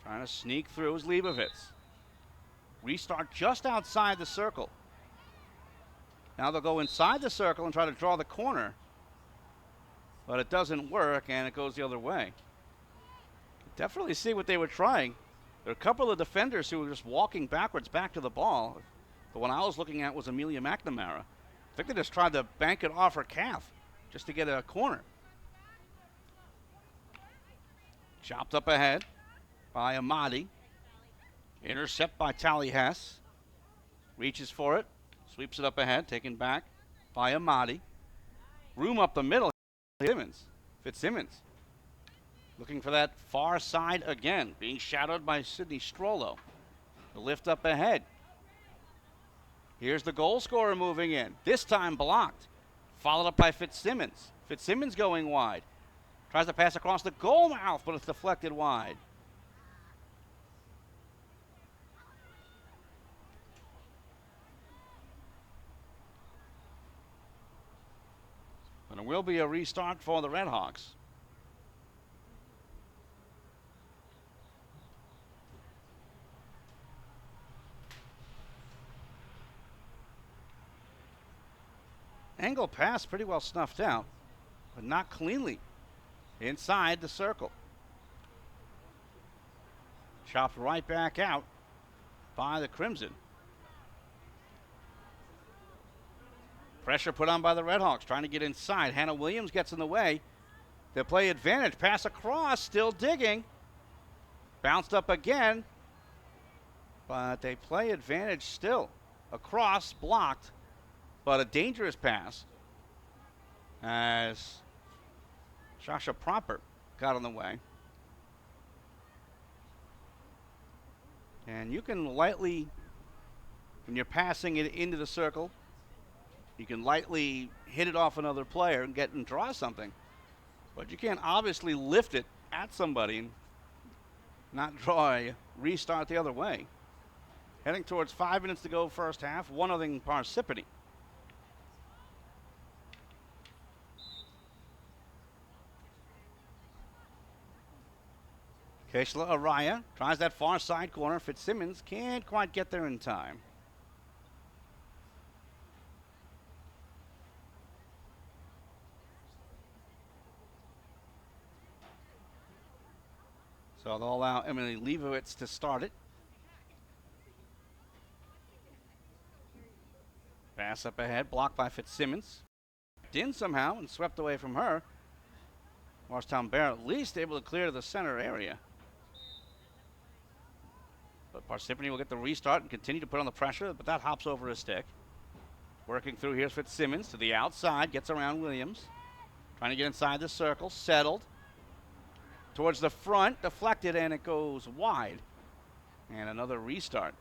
[SPEAKER 4] Trying to sneak through is Leibovitz. Restart just outside the circle. Now they'll go inside the circle and try to draw the corner. But it doesn't work, and it goes the other way. Definitely see what they were trying. There are a couple of defenders who were just walking backwards back to the ball. The one I was looking at was Amelia McNamara. I think they just tried to bank it off her calf just to get a corner. Chopped up ahead by Amadi. Intercept by Tally Hess. Reaches for it. Sweeps it up ahead. Taken back by Amadi. Room up the middle. Fitzsimmons. Looking for that far side again. Being shadowed by Sydney Strollo. The lift up ahead. Here's the goal scorer moving in. This time blocked. Followed up by Fitzsimmons. Fitzsimmons going wide. Tries to pass across the goal mouth, but it's deflected wide. And it will be a restart for the Redhawks. Angle pass pretty well snuffed out, but not cleanly. Inside the circle. Chopped right back out by the Crimson. Pressure put on by the Redhawks, trying to get inside. Hannah Williams gets in the way. They play advantage. Pass across, still digging. Bounced up again. But they play advantage still. Across, blocked. But a dangerous pass as Shasha Proper got in the way. And you can lightly, when you're passing it into the circle, you can lightly hit it off another player and get and draw something. But you can't obviously lift it at somebody and not draw a restart the other way. Heading towards 5 minutes to go first half, 1-0 Parsippany. Keshla Araya tries that far side corner. Fitzsimmons can't quite get there in time. So they'll allow Emily Leibowitz to start it. Pass up ahead, blocked by Fitzsimmons. In somehow and swept away from her. Morristown-Beard at least able to clear to the center area. But Parsippany will get the restart and continue to put on the pressure, but that hops over a stick. Working through, here's Fitzsimmons to the outside, gets around Williams. Trying to get inside the circle, settled. Towards the front, deflected, and it goes wide. And another restart.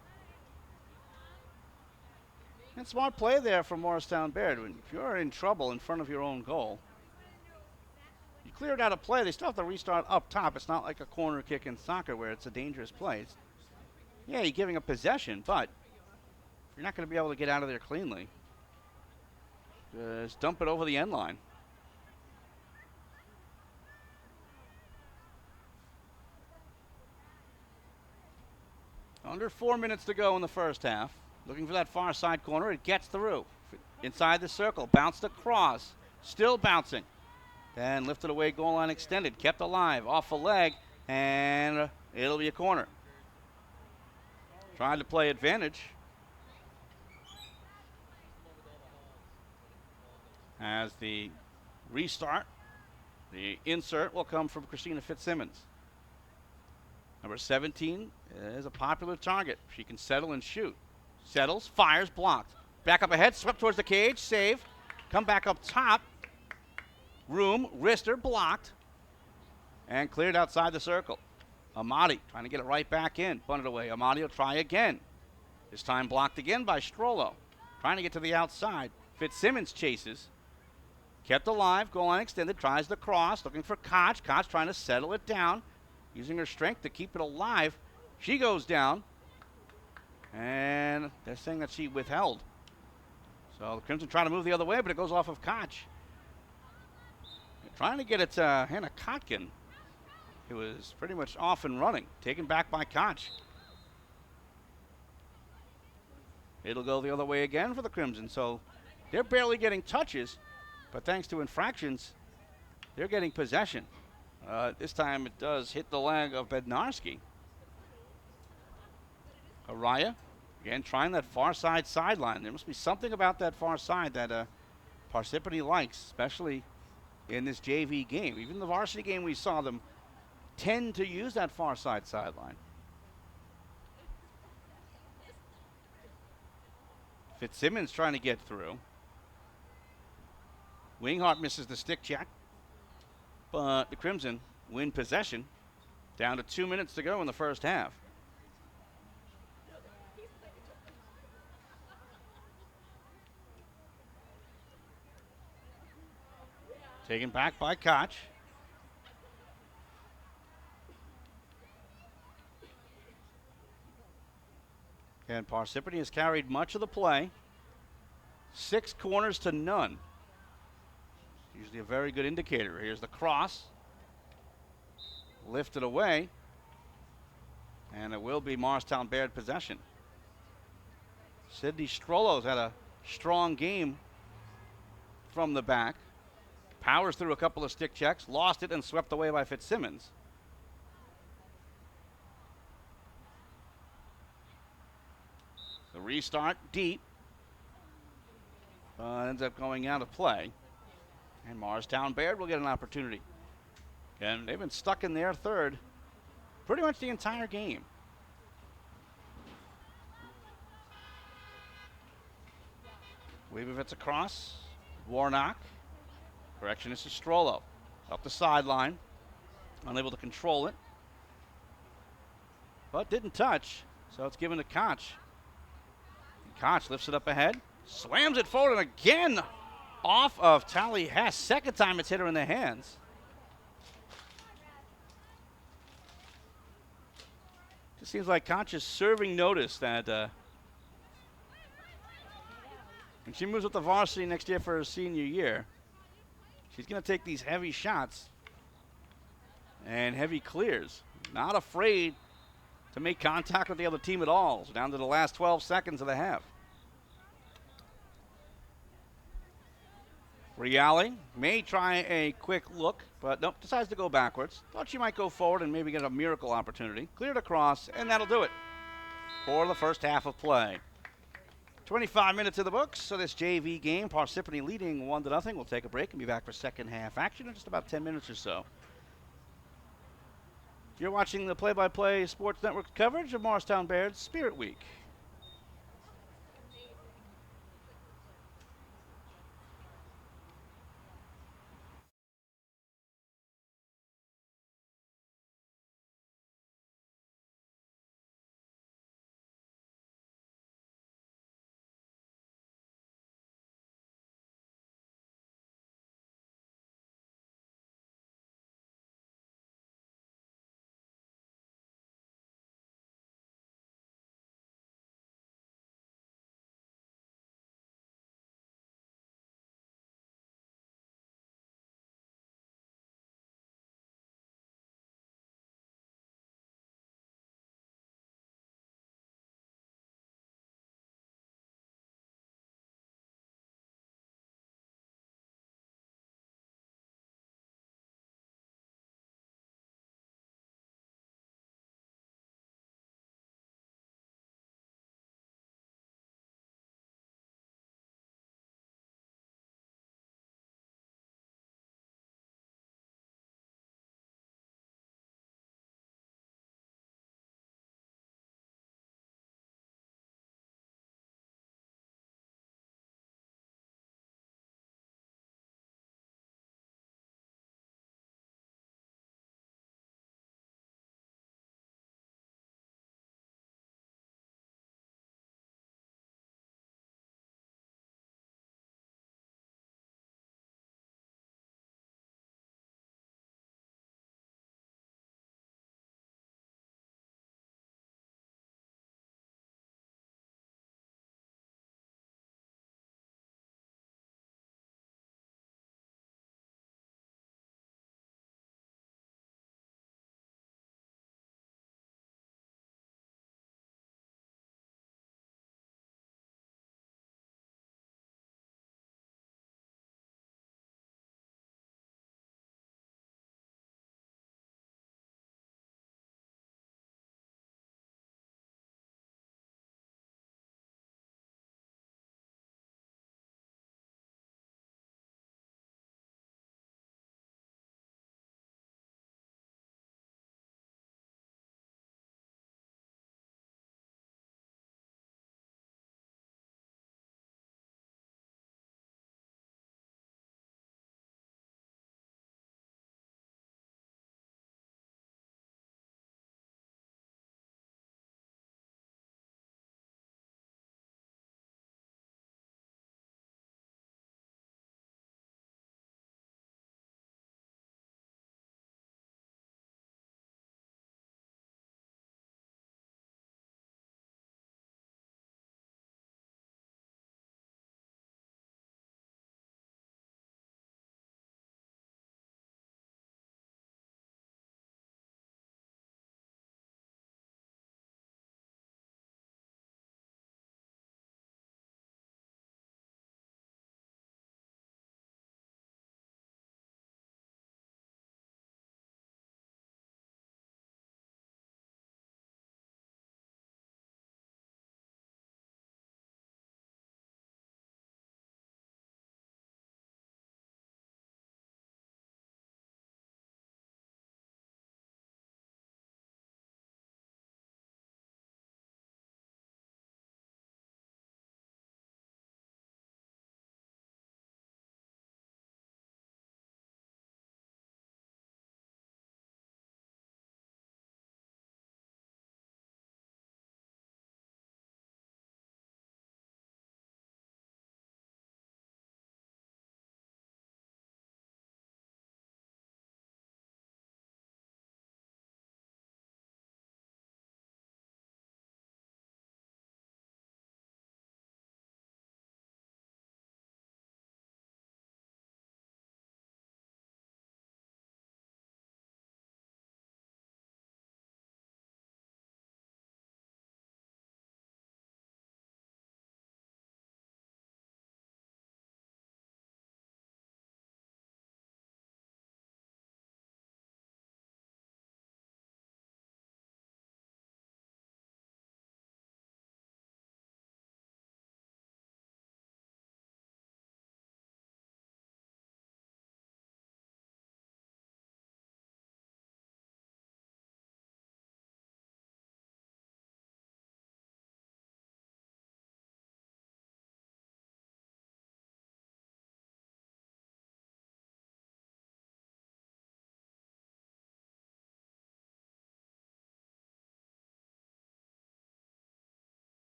[SPEAKER 4] And smart play there from Morristown-Beard. If you're in trouble in front of your own goal, you clear it out of play. They still have to restart up top. It's not like a corner kick in soccer where it's a dangerous play. Yeah, you're giving a possession, but you're not going to be able to get out of there cleanly. Just dump it over the end line. Under 4 minutes to go in the first half. Looking for that far side corner. It gets through. Inside the circle. Bounced across. Still bouncing. Then lifted away, goal line extended. Kept alive. Off a leg. And it'll be a corner. Trying to play advantage. As the restart, the insert will come from Christina Fitzsimmons. Number 17 is a popular target. She can settle and shoot. Settles, fires, blocked. Back up ahead, swept towards the cage, save. Come back up top. Room, wrister, blocked. And cleared outside the circle. Amati trying to get it right back in. Bunted away. Amati will try again. This time blocked again by Strollo. Trying to get to the outside. Fitzsimmons chases. Kept alive, goal line extended, tries the cross, looking for Koch. Koch trying to settle it down. Using her strength to keep it alive. She goes down. And they're saying that she withheld. So the Crimson trying to move the other way, but it goes off of Koch. They're trying to get it to Hannah Kotkin, who was pretty much off and running. Taken back by Koch. It'll go the other way again for the Crimson. So they're barely getting touches, but thanks to infractions, they're getting possession. This time it does hit the leg of Bednarski. Araya, again, trying that far side sideline. There must be something about that far side that Parsippany likes, especially in this JV game. Even the varsity game, we saw them tend to use that far side sideline. Fitzsimmons trying to get through. Winghart misses the stick check. But the Crimson win possession. Down to 2 minutes to go in the first half. Taken back by Koch. And Parsippany has carried much of the play. 6 corners to none. Usually a very good indicator. Here's the cross. Lifted away. And it will be Morristown-Beard possession. Sydney Strollo's had a strong game from the back. Powers through a couple of stick checks. Lost it and swept away by Fitzsimmons. The restart deep. Ends up going out of play. And Morristown-Beard will get an opportunity. And they've been stuck in their third pretty much the entire game. Leibovitz across. Warnock. Correction, this is Strollo. Up the sideline. Unable to control it. But didn't touch. So it's given to Koch. And Koch lifts it up ahead. Slams it forward and again off of Tally Hess. Second time it's hit her in the hands. Just seems like Koch is serving notice that when she moves up to varsity next year for her senior year, she's going to take these heavy shots and heavy clears. not afraid to make contact with the other team at all. So down to the last 12 seconds of the half. Riali may try a quick look, but nope, decides to go backwards. Thought she might go forward and maybe get a miracle opportunity. Cleared across, and that'll do it for the first half of play. 25 minutes in the books, so this JV game, Parsippany leading 1-0. We'll take a break and be back for second half action in just about 10 minutes or so. You're watching the Play-by-Play Sports Network coverage of Morristown-Beard's Spirit Week.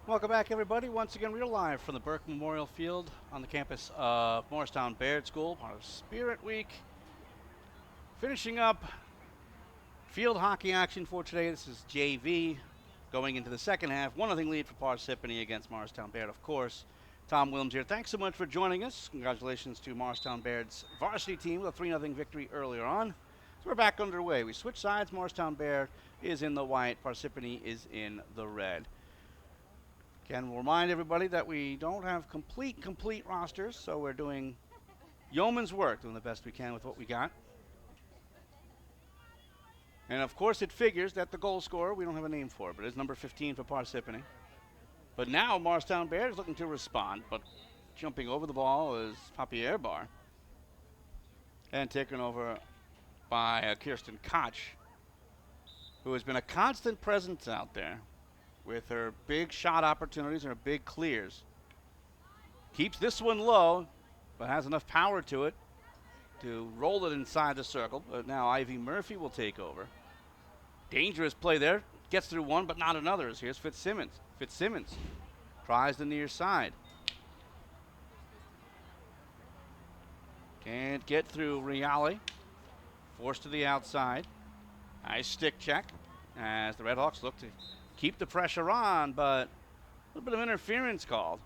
[SPEAKER 4] Welcome back, everybody. Once again, we're live from the Burke Memorial Field on the campus of Morristown-Beard School, part of Spirit Week. Finishing up field hockey action for today. This is JV going into the second half. 1-0 lead for Parsippany against Morristown-Beard, of course. Tom Williams here. Thanks so much for joining us. Congratulations to Morristown-Baird's varsity team with a 3-0 victory earlier on. So we're back underway. We switch sides. Morristown-Beard is in the white. Parsippany is in the red. Again, we'll remind everybody that we don't have complete rosters, so we're doing yeoman's work, doing the best we can with what we got. And of course, it figures that the goal scorer, we don't have a name for it, but it's number 15 for Parsippany. But now Morristown-Beard is looking to respond, but jumping over the ball is Papier Bar. And taken over by Kirsten Koch, who has been a constant presence out there with her big shot opportunities and her big clears. Keeps this one low, but has enough power to it to roll it inside the circle. But now Ivy Murphy will take over. Dangerous play there. Gets through one, but not another. Here's Fitzsimmons. Fitzsimmons tries the near side. Can't get through Reale. Forced to the outside. Nice stick check as the Redhawks look to keep the pressure on, but a little bit of interference called.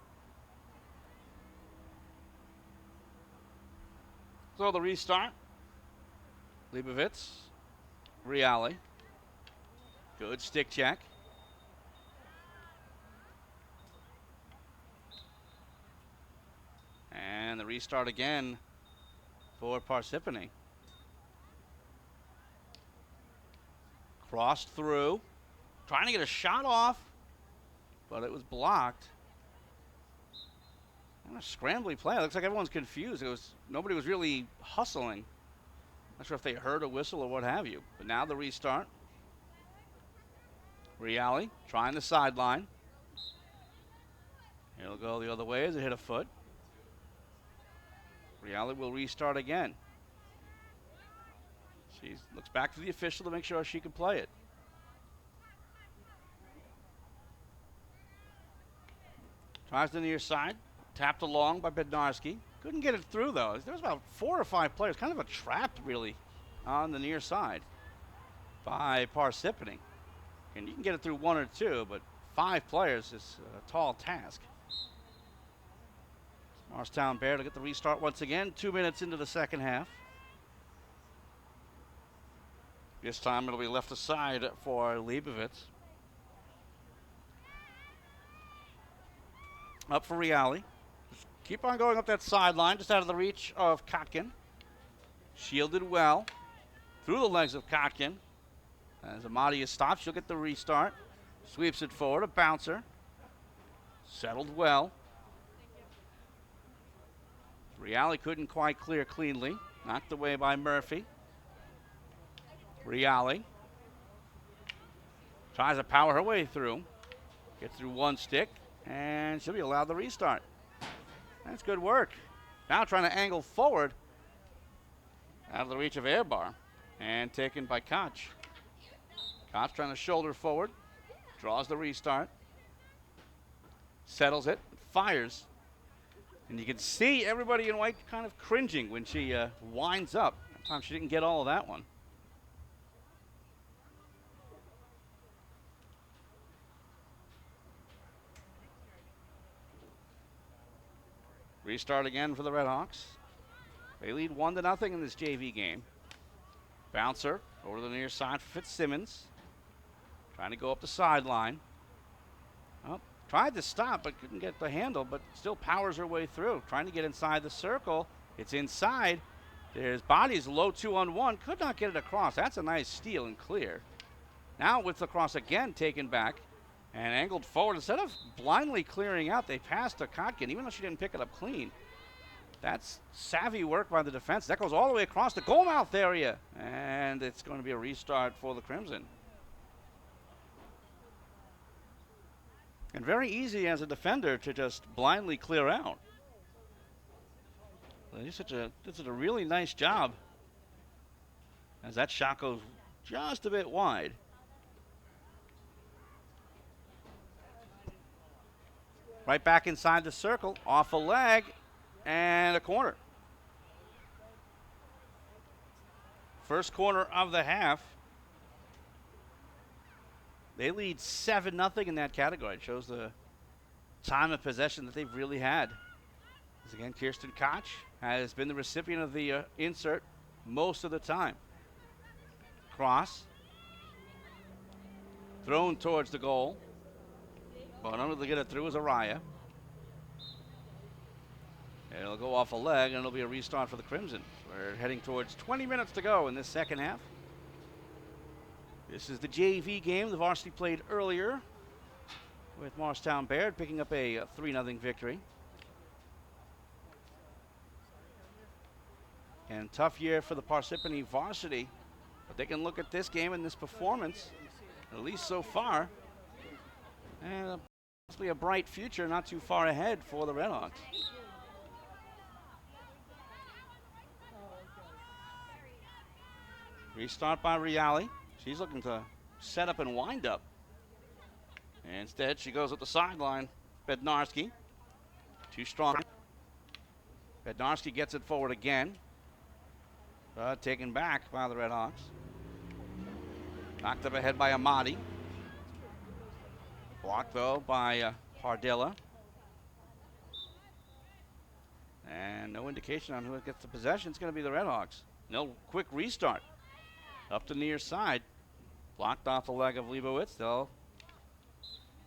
[SPEAKER 4] So the restart. Leibovitz. Reale. Good stick check. And the restart again for Parsippany. Crossed through. Trying to get a shot off, but it was blocked. And a scrambly play. It looks like everyone's confused. Nobody was really hustling. Not sure if they heard a whistle or what have you. But now the restart. Reale trying the sideline. He'll go the other way as it hit a foot. Reale will restart again. She looks back to the official to make sure she can play it. Tries the near side. Tapped along by Bednarski. Couldn't get it through, though. There was about 4 or 5 players. Kind of a trap, really, on the near side by Parsippany. And you can get it through 1 or 2, but 5 players is a tall task. Morristown-Beard will get the restart once again. 2 minutes into the second half. This time it'll be left aside for Leibovitz. Up for Reale. Keep on going up that sideline, just out of the reach of Kotkin. Shielded well. Through the legs of Kotkin. As Amadia stops, she'll get the restart. Sweeps it forward, a bouncer. Settled well. Reale couldn't quite clear cleanly. Knocked away by Murphy. Reale tries to power her way through. Gets through one stick. And she'll be allowed the restart. That's good work. Now trying to angle forward. Out of the reach of Airbar. And taken by Koch. Koch trying to shoulder forward. Draws the restart. Settles it. Fires. And you can see everybody in white kind of cringing when she winds up. That time she didn't get all of that one. Restart again for the Redhawks. They lead 1-0 in this JV game. Bouncer over the near side for Fitzsimmons. Trying to go up the sideline. Oh, tried to stop, but couldn't get the handle, but still powers her way through. Trying to get inside the circle. It's inside. There's bodies low 2-on-1. Could not get it across. That's a nice steal and clear. Now with the cross again taken back. And angled forward. Instead of blindly clearing out, they passed to Kotkin, even though she didn't pick it up clean. That's savvy work by the defense. That goes all the way across the goal mouth area. And it's going to be a restart for the Crimson. And very easy as a defender to just blindly clear out. This is a really nice job. As that shot goes just a bit wide. Right back inside the circle, off a leg, and a corner. First corner of the half. They lead 7-0 in that category. It shows the time of possession that they've really had. As again, Kirsten Koch has been the recipient of the insert most of the time. Cross. Thrown towards the goal. But unable to get it through is Araya. And it'll go off a leg, and it'll be a restart for the Crimson. We're heading towards 20 minutes to go in this second half. This is the JV game. The Varsity played earlier with Morristown-Beard, picking up a 3-0 victory. And tough year for the Parsippany Varsity. But they can look at this game and this performance, at least so far, and possibly a bright future not too far ahead for the Redhawks. Restart by Riali. She's looking to set up and wind up. And instead, she goes up the sideline. Bednarski. Too strong. Bednarski gets it forward again. Taken back by the Redhawks. Knocked up ahead by Amati. Blocked, though, by Pardilla. And no indication on who gets the possession. It's going to be the Redhawks. No quick restart. Up the near side. Blocked off the leg of Leibowitz. They'll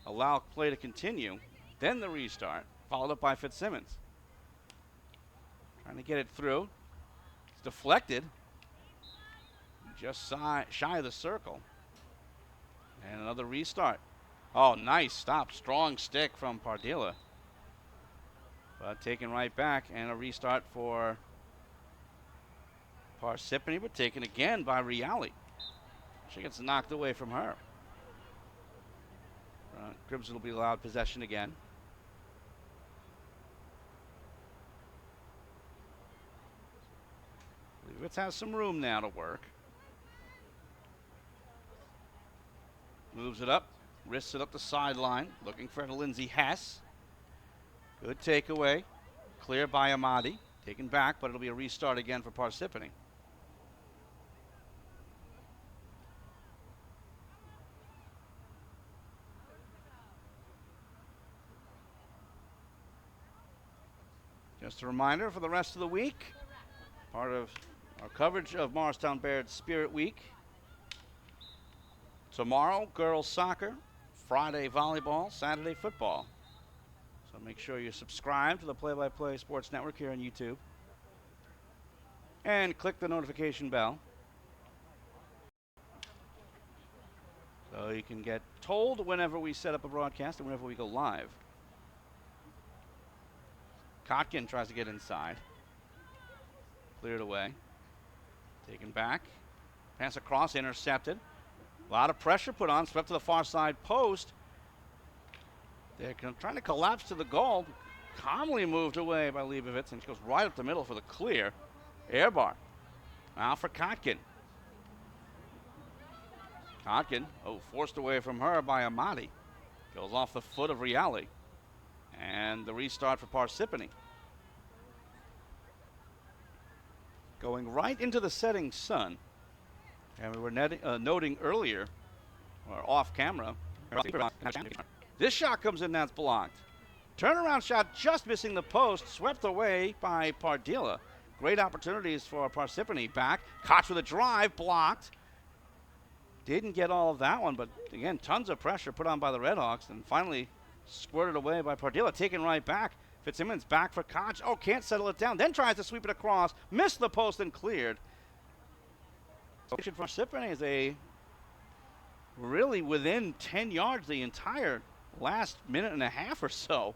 [SPEAKER 4] allow play to continue. Then the restart, followed up by Fitzsimmons. Trying to get it through. It's deflected. Just shy of the circle. And another restart. Oh, nice stop. Strong stick from Pardilla. But taken right back, and a restart for Parsippany, but taken again by Riali. She gets knocked away from her. Crimson will be allowed possession again. Leibowitz has some room now to work. Moves it up, wrists it up the sideline, looking for Lindsay Hess. Good takeaway. Clear by Amati. Taken back, but it'll be a restart again for Parsippany. Just a reminder for the rest of the week, part of our coverage of Morristown-Beard Spirit Week. Tomorrow, girls soccer, Friday volleyball, Saturday football. So make sure you subscribe to the Play-by-Play Sports Network here on YouTube. And click the notification bell, so you can get told whenever we set up a broadcast and whenever we go live. Kotkin tries to get inside. Cleared away. Taken back. Pass across, intercepted. A lot of pressure put on, swept to the far side post. They're trying to collapse to the goal. Calmly moved away by Leibowitz, and she goes right up the middle for the clear. Air bar. Now for Kotkin. Kotkin, forced away from her by Amati. Goes off the foot of Riali. And the restart for Parsippany. Going right into the setting sun. And we were noting earlier, or off camera, this shot comes in, that's blocked. Turnaround shot just missing the post, swept away by Pardilla. Great opportunities for Parsippany. Back, Koch with a drive, blocked. Didn't get all of that one, but again, tons of pressure put on by the Redhawks, and finally squirted away by Pardilla, taken right back. Fitzsimmons back for Koch. Oh, can't settle it down. Then tries to sweep it across. Missed the post and cleared. Parsippany is really within 10 yards the entire last minute and a half or so.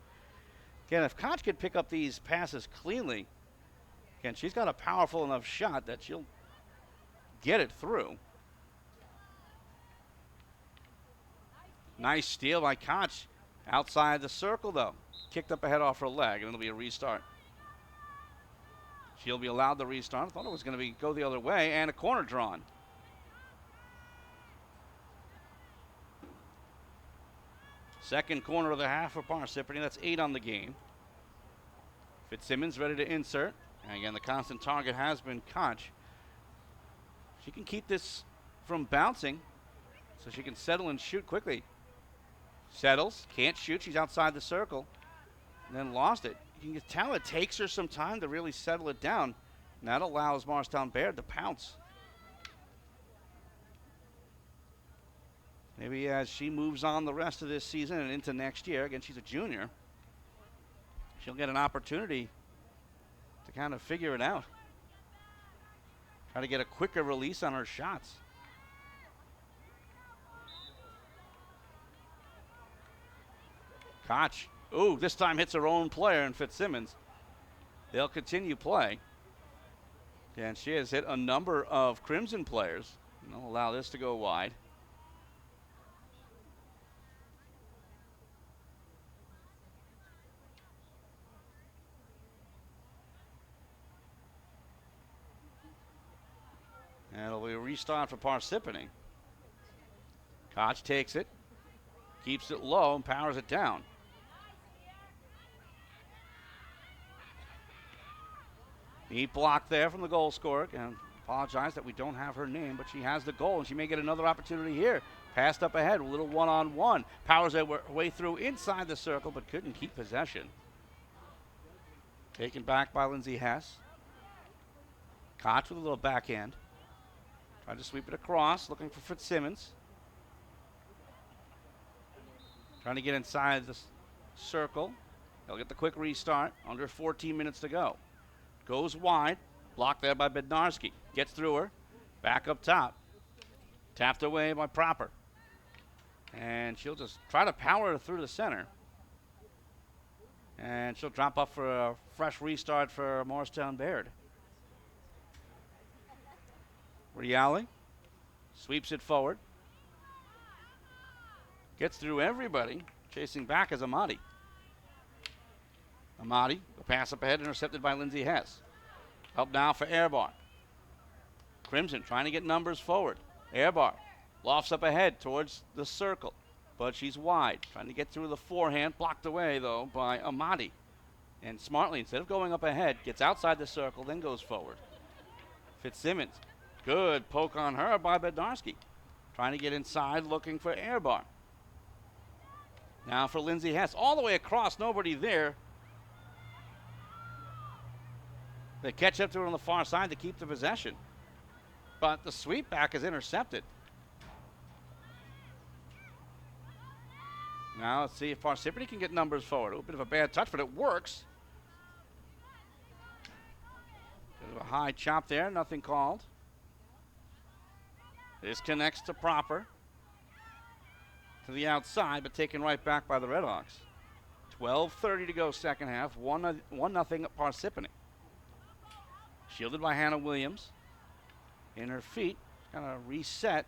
[SPEAKER 4] Again, if Koch could pick up these passes cleanly, again, she's got a powerful enough shot that she'll get it through. Nice steal by Koch. Outside the circle, though. Kicked up ahead off her leg, and it'll be a restart. She'll be allowed the restart. I thought it was going to go the other way, and a corner drawn. Second corner of the half for Parsippany. That's 8 on the game. Fitzsimmons ready to insert. And again, the constant target has been Koch. She can keep this from bouncing so she can settle and shoot quickly. Settles, can't shoot. She's outside the circle. And then lost it. You can tell it takes her some time to really settle it down. And that allows Morristown-Beard to pounce. Maybe as she moves on the rest of this season and into next year, again, she's a junior, she'll get an opportunity to kind of figure it out. Try to get a quicker release on her shots. Koch, ooh, this time hits her own player in Fitzsimmons. They'll continue play. And she has hit a number of Crimson players. And they'll allow this to go wide. And it'll be a restart for Parsippany. Koch takes it, keeps it low, and powers it down. Neat block there from the goal scorer. And apologize that we don't have her name, but she has the goal, and she may get another opportunity here. Passed up ahead, a little one-on-one. Powers her way through inside the circle, but couldn't keep possession. Taken back by Lindsay Hess. Koch with a little backhand. Tried to sweep it across, looking for Fitzsimmons. Trying to get inside the circle. They'll get the quick restart. Under 14 minutes to go. Goes wide. Blocked there by Bednarski. Gets through her. Back up top. Tapped away by Proper. And she'll just try to power her through the center. And she'll drop up for a fresh restart for Morristown-Beard. Reale sweeps it forward. Gets through everybody. Chasing back is Amati. Amati, the pass up ahead, intercepted by Lindsay Hess. Up now for Airbar. Crimson trying to get numbers forward. Airbar lofts up ahead towards the circle, but she's wide. Trying to get through the forehand. Blocked away, though, by Amati. And smartly, instead of going up ahead, gets outside the circle, then goes forward. Fitzsimmons. Good poke on her by Bednarski. Trying to get inside, looking for Airbar. Now for Lindsay Hess. All the way across, nobody there. They catch up to her on the far side to keep the possession. But the sweep back is intercepted. Now let's see if Parsippany can get numbers forward. A bit of a bad touch, but it works. Bit of a high chop there, nothing called. This connects to Proper. To the outside, but taken right back by the Redhawks. 12:30 to go second half. 1-0 Parsippany. Shielded by Hannah Williams. In her feet. Kind of reset.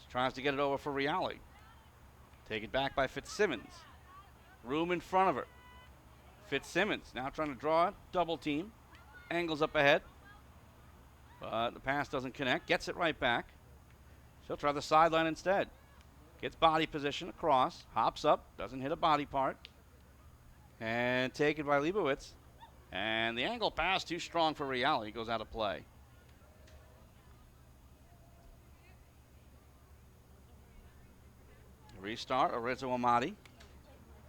[SPEAKER 4] She tries to get it over for Reale. Taken back by Fitzsimmons. Room in front of her. Fitzsimmons now trying to draw it. Double team. Angles up ahead. But the pass doesn't connect. Gets it right back. She'll try the sideline instead. Gets body position across. Hops up. Doesn't hit a body part. And taken by Leibowitz. And the angle pass too strong for Reale. He goes out of play. Restart. Arizo Amati.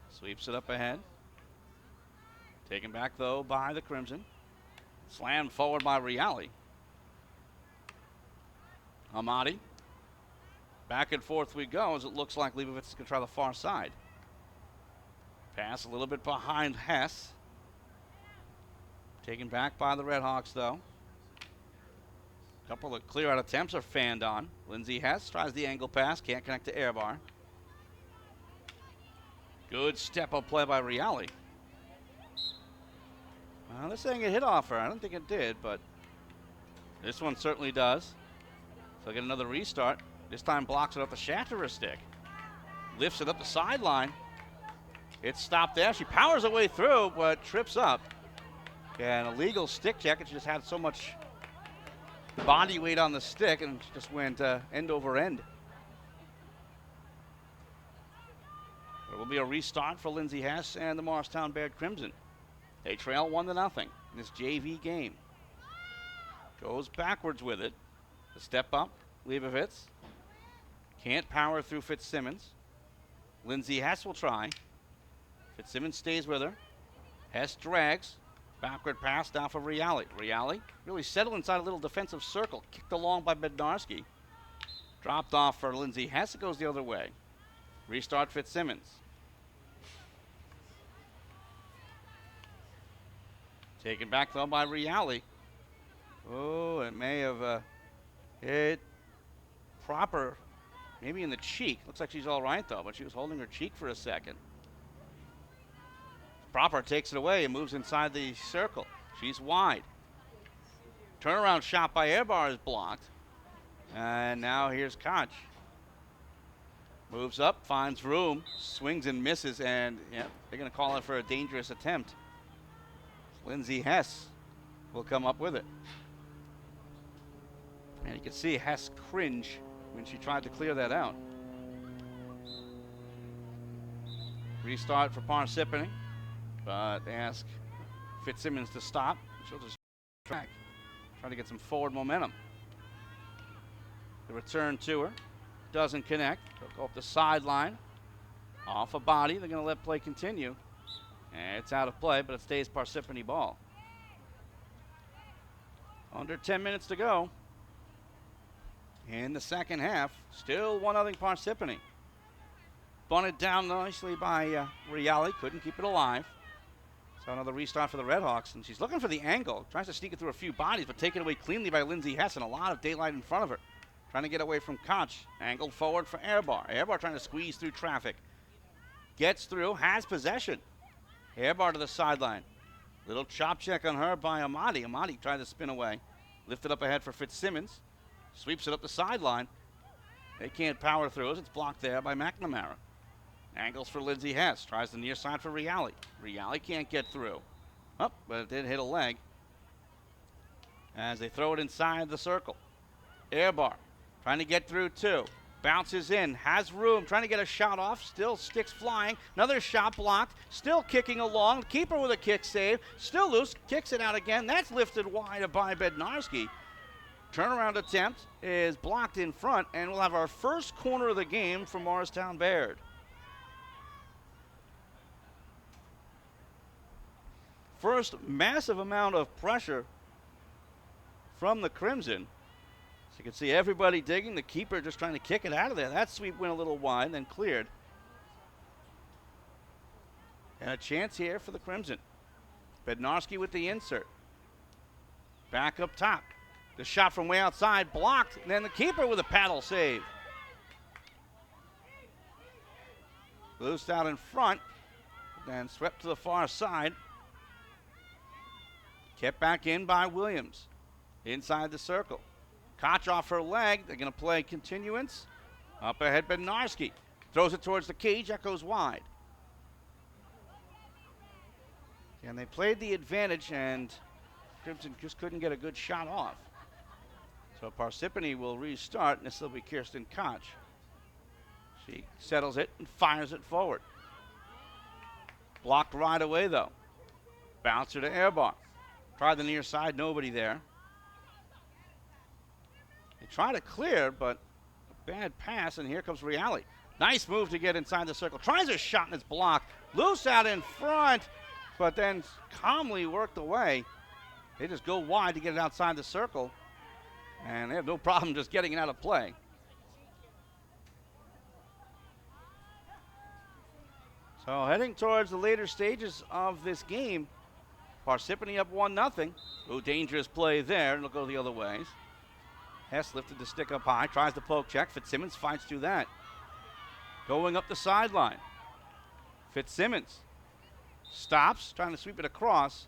[SPEAKER 4] Sweeps it up ahead. Taken back, though, by the Crimson. Slammed forward by Reale. Amati. Back and forth we go as it looks like Leibowitz is going to try the far side. Pass a little bit behind Hess. Taken back by the Redhawks, though. A couple of clear-out attempts are fanned on. Lindsay Hess tries the angle pass. Can't connect to Airbar. Good step-up play by Reale. Well, this thing hit off her. I don't think it did, but this one certainly does. So get another restart. This time blocks it off the shaft of her stick. Lifts it up the sideline. It's stopped there. She powers her way through, but trips up. And illegal stick check. It just had so much body weight on the stick and just went end over end. A There will be a restart for Lindsay Hess and the Morristown-Beard Crimson. They trail 1-0 in this JV game. Goes backwards with it. The step up, Leibovitz. Can't power through Fitzsimmons. Lindsay Hess will try. Fitzsimmons stays with her. Hess drags. Backward pass down for Reale. Reale really settled inside a little defensive circle. Kicked along by Bednarski. Dropped off for Lindsay Hess. It goes the other way. Restart Fitzsimmons. Taken back though by Reale. Oh, it may have hit Proper, maybe in the cheek. Looks like she's all right though, but she was holding her cheek for a second. Proper takes it away and moves inside the circle. She's wide. Turnaround shot by Airbar is blocked. And now here's Koch. Moves up, finds room, swings and misses, and yeah, they're going to call it for a dangerous attempt. Lindsay Hess will come up with it. And you can see Hess cringe when she tried to clear that out. Restart for Parsippany, but they ask Fitzsimmons to stop. She'll just track, try to get some forward momentum. The return to her doesn't connect. They'll go up the sideline, off a body. They're going to let play continue. And it's out of play, but it stays Parsippany ball. Under 10 minutes to go in the second half. Still 1-0 Parsippany. Bunted down nicely by Reale. Couldn't keep it alive. So another restart for the Redhawks. And she's looking for the angle. Tries to sneak it through a few bodies, but taken away cleanly by Lindsay Hess, and a lot of daylight in front of her. Trying to get away from Koch. Angled forward for Airbar. Airbar trying to squeeze through traffic. Gets through, has possession. Airbar to the sideline. Little chop check on her by Amati. Amati tried to spin away. Lifted up ahead for Fitzsimmons. Sweeps it up the sideline. They can't power through as it's blocked there by McNamara. Angles for Lindsay Hess. Tries the near side for Reale. Reale can't get through. Oh, but it did hit a leg. As they throw it inside the circle. Airbar trying to get through too. Bounces in, has room, trying to get a shot off, still sticks flying. Another shot blocked, still kicking along. Keeper with a kick save, still loose, kicks it out again. That's lifted wide by Bednarski. Turnaround attempt is blocked in front, and we'll have our first corner of the game for Morristown-Beard. First massive amount of pressure from the Crimson. So you can see everybody digging, the keeper just trying to kick it out of there. That sweep went a little wide, then cleared. And a chance here for the Crimson. Bednarski with the insert. Back up top. The shot from way outside, blocked, and then the keeper with a paddle save. Loosed out in front, then swept to the far side. Kept back in by Williams. Inside the circle. Koch off her leg. They're going to play continuance. Up ahead, Bednarski. Throws it towards the cage. That goes wide. And they played the advantage, and Crimson just couldn't get a good shot off. So Parsippany will restart, and this will be Kirsten Koch. She settles it and fires it forward. Blocked right away, though. Bouncer to Airbar. Tried the near side, nobody there. They try to clear, but a bad pass, and here comes Reale. Nice move to get inside the circle. Tries a shot, and it's blocked. Loose out in front, but then calmly worked away. They just go wide to get it outside the circle, and they have no problem just getting it out of play. So heading towards the later stages of this game, Parsippany up 1-0. Oh, dangerous play there, and it'll go the other ways. Hess lifted the stick up high, tries the poke check. Fitzsimmons fights through that. Going up the sideline. Fitzsimmons stops, trying to sweep it across.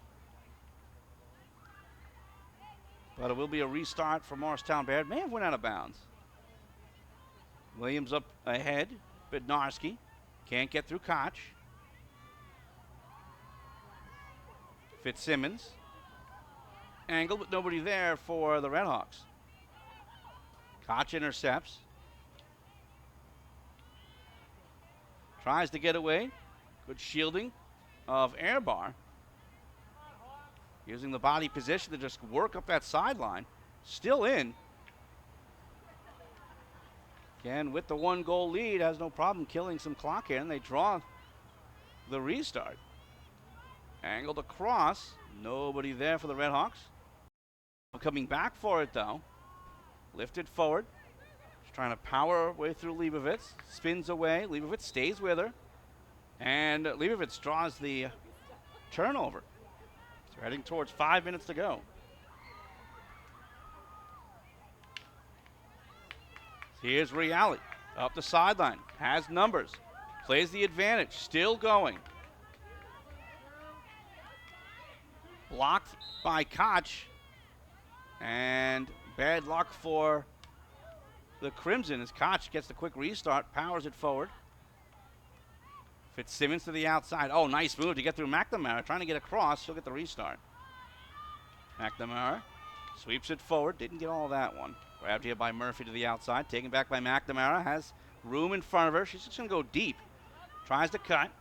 [SPEAKER 4] But it will be a restart for Morristown-Beard. May have went out of bounds. Williams up ahead. Bednarski can't get through Koch. Fitzsimmons. Angle, but nobody there for the Redhawks. Koch intercepts. Tries to get away. Good shielding of Airbar. Using the body position to just work up that sideline. Still in. Again, with the 1-goal lead, has no problem killing some clock here, and they draw the restart. Angled across. Nobody there for the Redhawks. Coming back for it, though. Lifted forward. She's trying to power her way through Leibovitz. Spins away. Leibovitz stays with her. And Leibovitz draws the turnover. So heading towards 5 minutes to go. Here's Reale. Up the sideline. Has numbers. Plays the advantage. Still going. Blocked by Koch. And bad luck for the Crimson as Koch gets the quick restart, powers it forward. Fitzsimmons to the outside. Oh, nice move to get through McNamara. Trying to get across. She'll get the restart. McNamara sweeps it forward. Didn't get all that one. Grabbed here by Murphy to the outside. Taken back by McNamara. Has room in front of her. She's just going to go deep. Tries to cut.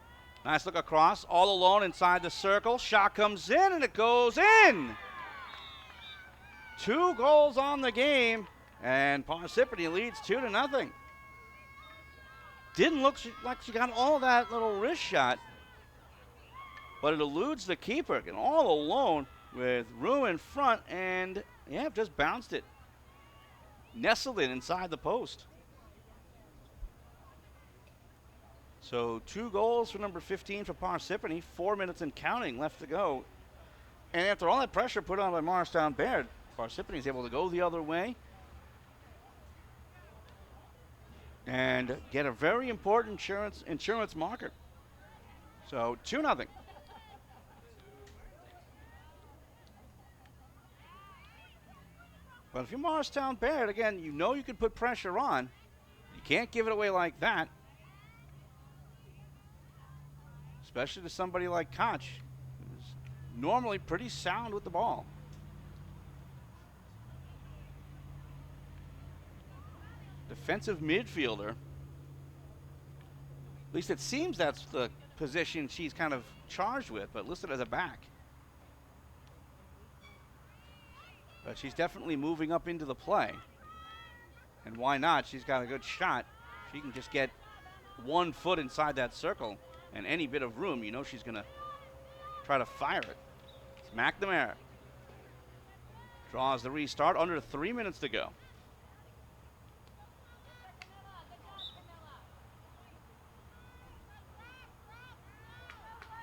[SPEAKER 4] Nice look across. All alone inside the circle. Shot comes in and it goes in. 2 goals on the game. And Parsippany leads 2-0. Didn't look like she got all that little wrist shot. But it eludes the keeper. And all alone with room in front. And, yeah, just bounced it. Nestled it inside the post. So 2 goals for number 15 for Parsippany. 4 minutes and counting left to go. And after all that pressure put on by Morristown-Beard, Parsippany is able to go the other way and get a very important insurance marker. So 2-0. But if you're Morristown-Beard, again, you know you can put pressure on. You can't give it away like that. Especially to somebody like Koch, who's normally pretty sound with the ball. Defensive midfielder. At least it seems that's the position she's kind of charged with, but listed as a back. But she's definitely moving up into the play. And why not? She's got a good shot. She can just get 1 foot inside that circle and any bit of room, you know she's going to try to fire it. It's McNamara. Draws the restart. Under 3 minutes to go.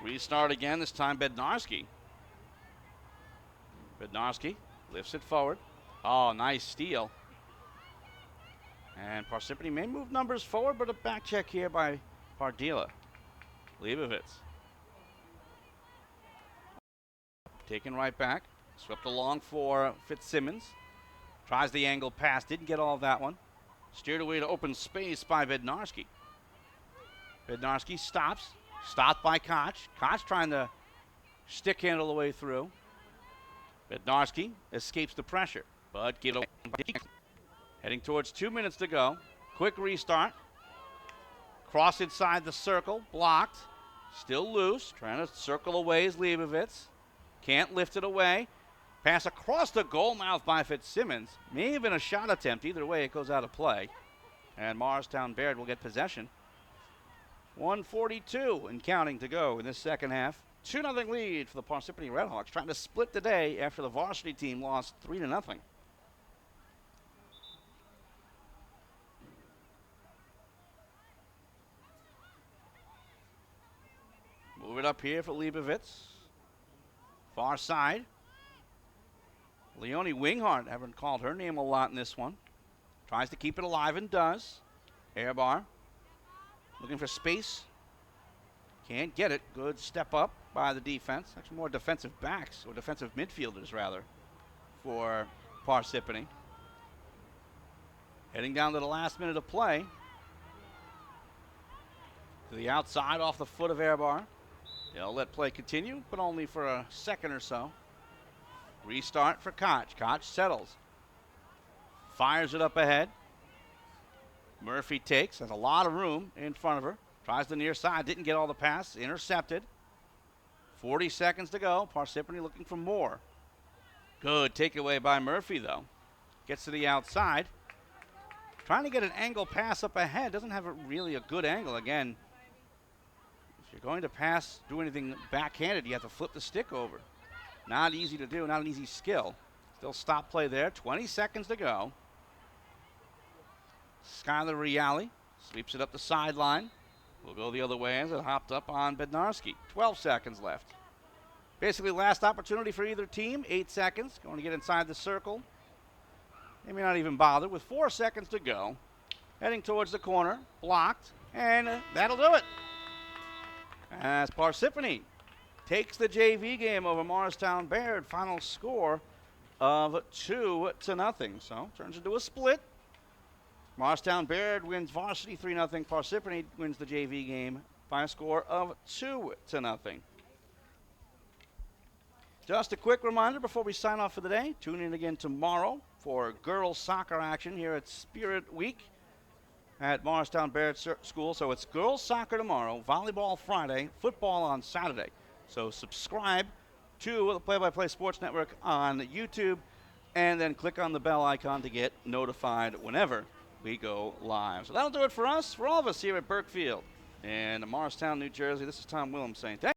[SPEAKER 4] Restart again, this time Bednarski. Bednarski lifts it forward. Oh, nice steal. And Parsippany may move numbers forward, but a back check here by Pardila. Leibovitz. Taken right back. Swept along for Fitzsimmons. Tries the angle pass. Didn't get all of that one. Steered away to open space by Bednarski. Bednarski stops. Stopped by Koch. Koch trying to stick handle the way through. Bednarski escapes the pressure, but get away. Heading towards 2 minutes to go. Quick restart. Cross inside the circle. Blocked. Still loose. Trying to circle away is Leibovitz. Can't lift it away. Pass across the goal mouth by Fitzsimmons. May have been a shot attempt. Either way, it goes out of play. And Morristown-Beard will get possession. 1:42 and counting to go in this second half. 2-0 lead for the Parsippany Redhawks, trying to split the day after the varsity team lost 3-0. Move it up here for Leibovitz. Far side. Leonie Winghart, haven't called her name a lot in this one. Tries to keep it alive and does. Airbar. Looking for space. Can't get it. Good step up by the defense. Actually more defensive backs, or defensive midfielders rather, for Parsippany. Heading down to the last minute of play. To the outside off the foot of Airbar. They'll let play continue, but only for a second or so. Restart for Koch. Koch settles. Fires it up ahead. Murphy takes. Has a lot of room in front of her. Tries the near side, didn't get all the pass, intercepted. 40 seconds to go. Parsippany looking for more. Good takeaway by Murphy, though. Gets to the outside. Trying to get an angle pass up ahead. Doesn't have really a good angle. Again, if you're going to pass, do anything backhanded, you have to flip the stick over. Not easy to do, not an easy skill. Still stop play there. 20 seconds to go. Skylar Reale sweeps it up the sideline. We'll go the other way as it hopped up on Bednarski. 12 seconds left. Basically last opportunity for either team. 8 seconds. Going to get inside the circle. Maybe not even bother with 4 seconds to go. Heading towards the corner. Blocked. And that'll do it. As Parsippany takes the JV game over Morristown-Beard. Final score of 2-0. So turns into a split. Morristown-Beard wins Varsity 3-0. Parsippany wins the JV game by a score of 2-0. Just a quick reminder before we sign off for the day. Tune in again tomorrow for girls soccer action here at Spirit Week at Morristown-Beard School. So it's girls soccer tomorrow, volleyball Friday, football on Saturday. So subscribe to the Play-by-Play Sports Network on YouTube and then click on the bell icon to get notified whenever we go live. So that'll do it for us, for all of us here at Burke Field in Morristown, New Jersey. This is Tom Willems saying thank you.